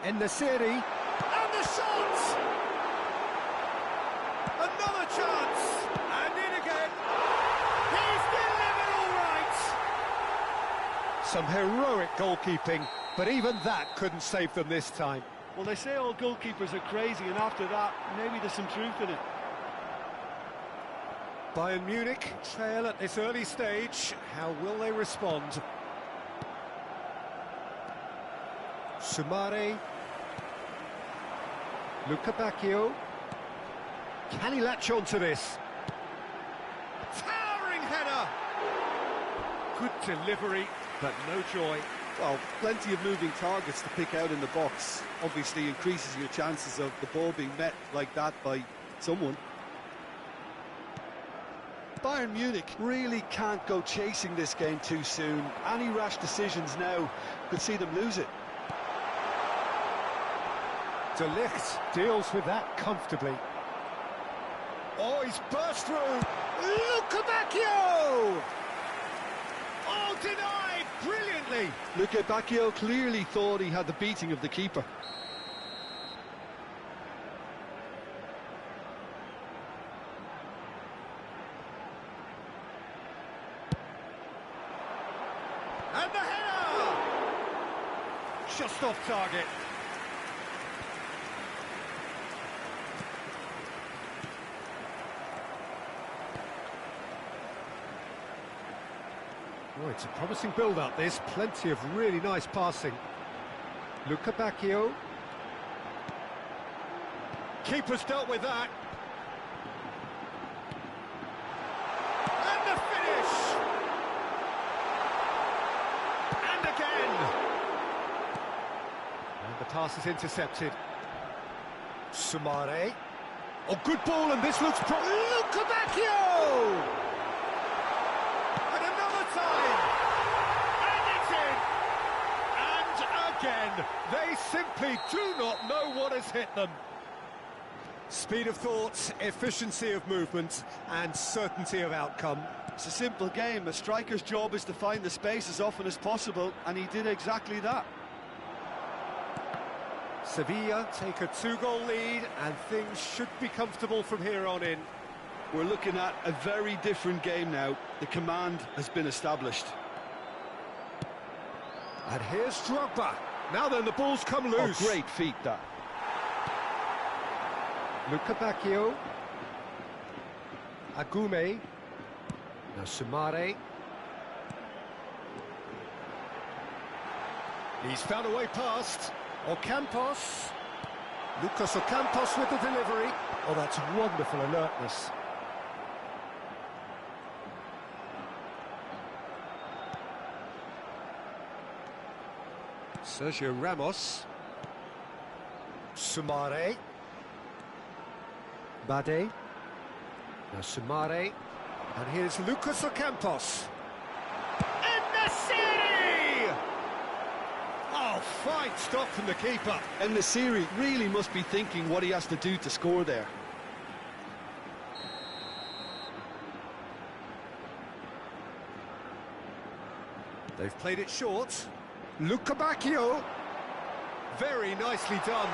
En-Nesyri, and the shot! Another chance, and in again. He's delivered all right. Some heroic goalkeeping, but even that couldn't save them this time. Well, they say all goalkeepers are crazy, and after that, maybe there's some truth in it. Bayern Munich trail at this early stage. How will they respond? Sumare. Luca Bacchio. Can he latch on to this? Towering header! Good delivery, but no joy. Well, plenty of moving targets to pick out in the box. Obviously increases your chances of the ball being met like that by someone. Bayern Munich really can't go chasing this game too soon. Any rash decisions now could see them lose it. De Ligt deals with that comfortably. Oh, he's burst through. Luca Bacchio! Oh, denied brilliantly. Luca Bacchio clearly thought he had the beating of the keeper. And the header! Just off target. Oh, it's a promising build-up, this. Plenty of really nice passing. Luca Bacchio. Keeper's dealt with that. And the finish! And again! And the pass is intercepted. Sumare. Oh, good ball, and this looks Luca Bacchio! And another time! And it's in! And again! They simply do not know what has hit them. Speed of thought, efficiency of movement, and certainty of outcome. It's a simple game. A striker's job is to find the space as often as possible, and he did exactly that. Sevilla take a 2-goal lead, and things should be comfortable from here on in. We're looking at a very different game now. The command has been established. And here's Drogba. Now then, the ball's come loose. Oh, great feat, that. Luca Bacchio. Agume. Now Sumare. He's found a way past. Ocampos. Lucas Ocampos with the delivery. Oh, that's wonderful alertness. Sergio Ramos. Sumare. Bade. Now Sumare. And here's Lucas Ocampos. In the city! Oh, fine stop from the keeper. And Nasiri really must be thinking what he has to do to score there. They've played it short. Luca Bacchio. Very nicely done.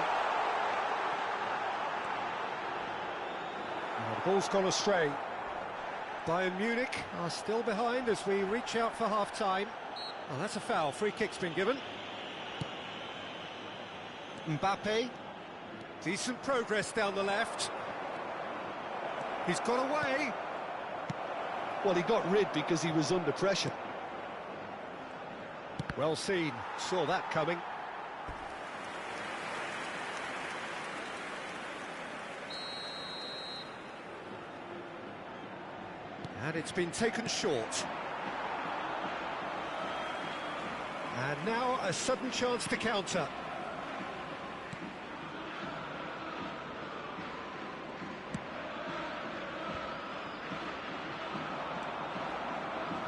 Oh, the ball's gone astray. Bayern Munich are still behind as we reach out for half-time. Oh, that's a foul. Free kick's been given. Mbappe. Decent progress down the left. He's got away. Well, he got rid because he was under pressure. Well seen. Saw that coming. And it's been taken short. And now a sudden chance to counter.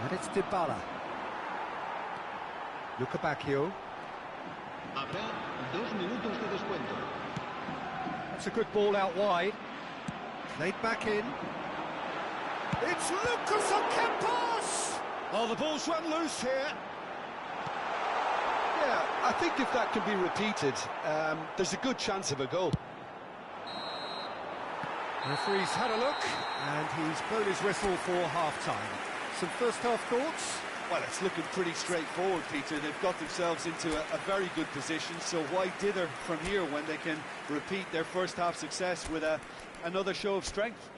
And it's Dybala. Luca Bacchio. Habrá 2 minutos de descuento. That's a good ball out wide. Played back in. It's Lucas Ocampos! Oh, the ball's run loose here. Yeah, I think if that can be repeated, there's a good chance of a goal. The referee's had a look, and he's blown his whistle for half-time. Some first-half thoughts? Well, it's looking pretty straightforward, Peter. They've got themselves into a very good position, so why dither from here when they can repeat their first-half success with another show of strength?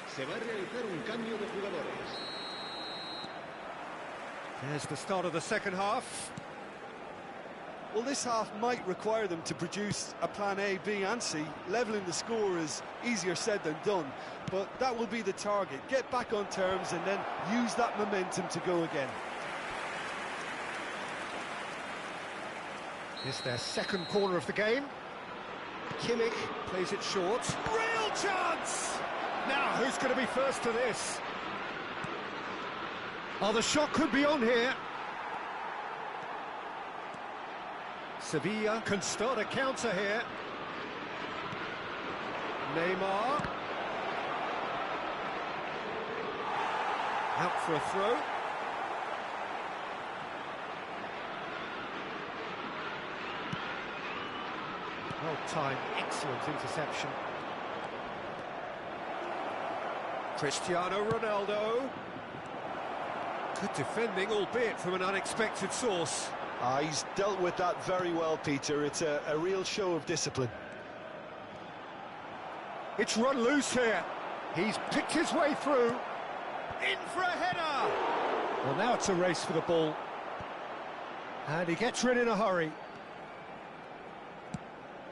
Se va a realizar un cambio de jugadores. There's the start of the second half. Well, this half might require them to produce a plan A, B and C. Levelling the score is easier said than done, but that will be the target. Get back on terms and then use that momentum to go again. It's their second corner of the game. Kimmich plays it short. Real chance! Now, who's going to be first to this? Oh, the shot could be on here. Sevilla can start a counter here. Neymar. Out for a throw. Well timed, excellent interception. Cristiano Ronaldo. Good defending, albeit from an unexpected source. He's dealt with that very well, Peter. It's a real show of discipline. It's run loose here. He's picked his way through. In for a header! Well, now it's a race for the ball. And he gets rid in a hurry.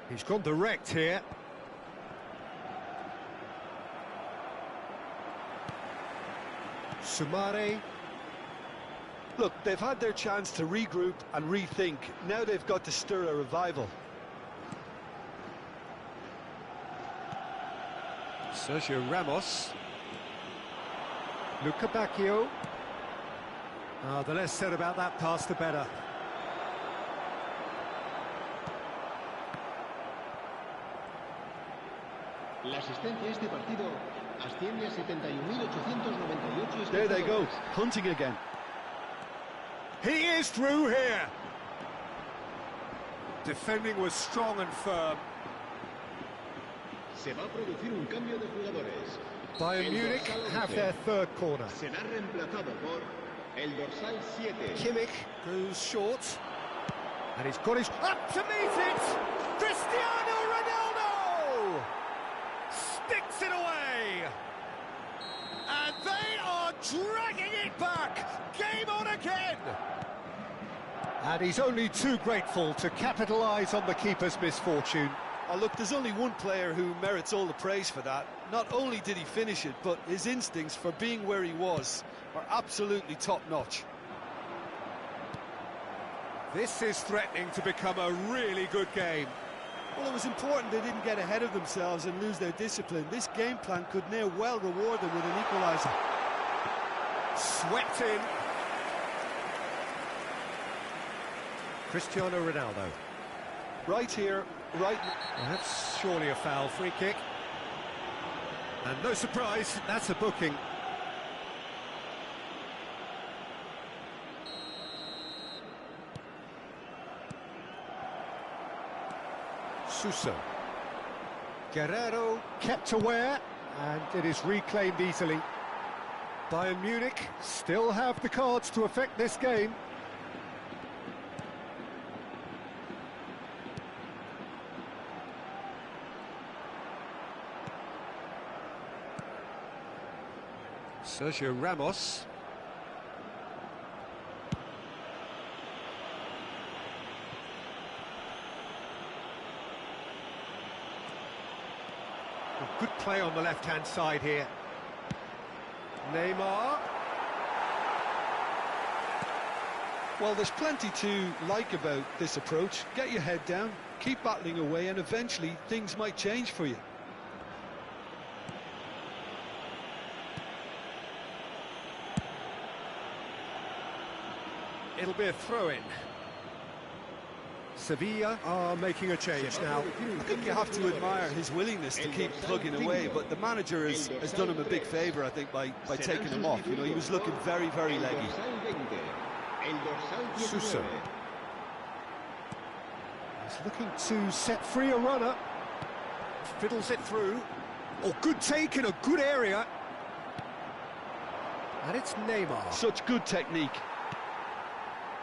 He's gone direct here. Sumare. Look, they've had their chance to regroup and rethink. Now they've got to stir a revival. Sergio Ramos. Luca Bacchio. The less said about that pass, the better. La asistencia a este partido asciende a 71.898 There they go, espectadores. hunting again. He is through here. Defending was strong and firm. Se va a producir un cambio de jugadores. Bayern El Munich dorsal have 11 their third corner. será reemplazado por el dorsal 7. Kimmich goes short. And he's got his... Up to meet it! Cristiano Ronaldo! Sticks it away! And they are dragging it back! Game on again! And he's only too grateful to capitalise on the keeper's misfortune. Oh, look, there's only one player who merits all the praise for that. Not only did he finish it, but his instincts for being where he was are absolutely top-notch. This is threatening to become a really good game. Well, it was important they didn't get ahead of themselves and lose their discipline. This game plan could now well reward them with an equaliser. Swept in. Cristiano Ronaldo. Right here, right... Well, that's surely a foul, free kick. And no surprise, that's a booking. Suso. Guerrero kept aware, and it is reclaimed easily. Bayern Munich still have the cards to affect this game. Sergio Ramos. Good play on the left-hand side here. Neymar. Well, there's plenty to like about this approach. Get your head down, keep battling away, and eventually things might change for you. It'll be a throw-in. Sevilla are making a change now. I think you have to admire his willingness to keep plugging away, but the manager has done him a big favour, I think, by taking him off. You know, he was looking very, very leggy. Suso. He's looking to set free a runner. Fiddles it through. Oh, good take in a good area. And it's Neymar. Such good technique.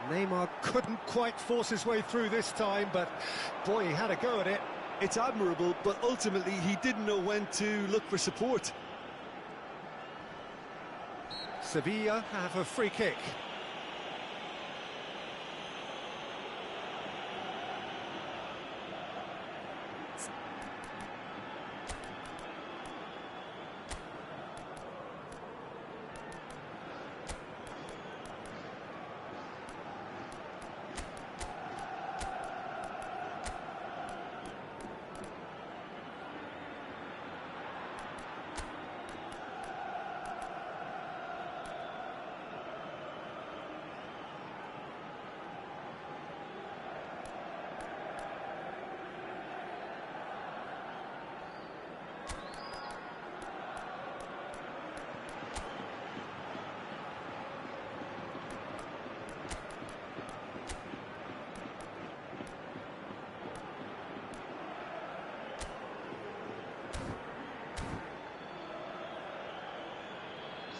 Neymar couldn't quite force his way through this time, but boy, he had a go at it. It's admirable, but ultimately he didn't know when to look for support. Sevilla have a free kick.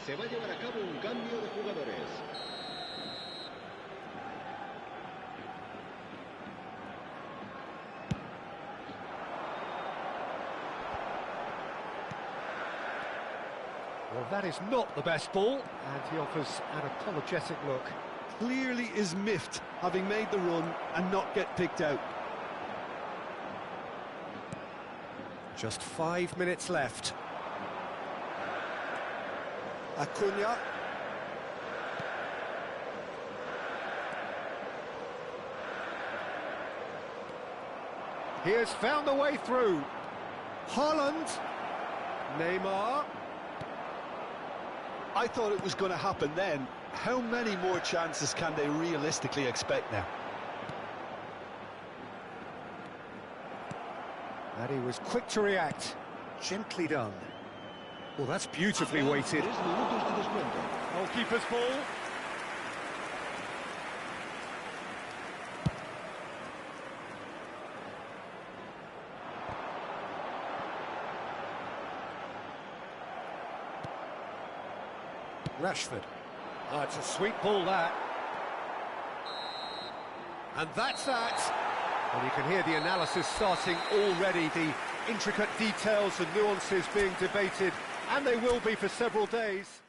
Se va a llevar a cabo un cambio de jugadores. That is not the best ball, and he offers an apologetic look. Clearly is miffed, having made the run and not get picked out. Just 5 minutes left. Acuna. He has found a way through. Holland. Neymar. I thought it was going to happen then. How many more chances can they realistically expect now? And he was quick to react. Gently done. Well, that's beautifully weighted. Goalkeeper's ball. Rashford. Oh, it's a sweet ball, that. And that's that. And you can hear the analysis starting already, the intricate details and nuances being debated, and they will be for several days.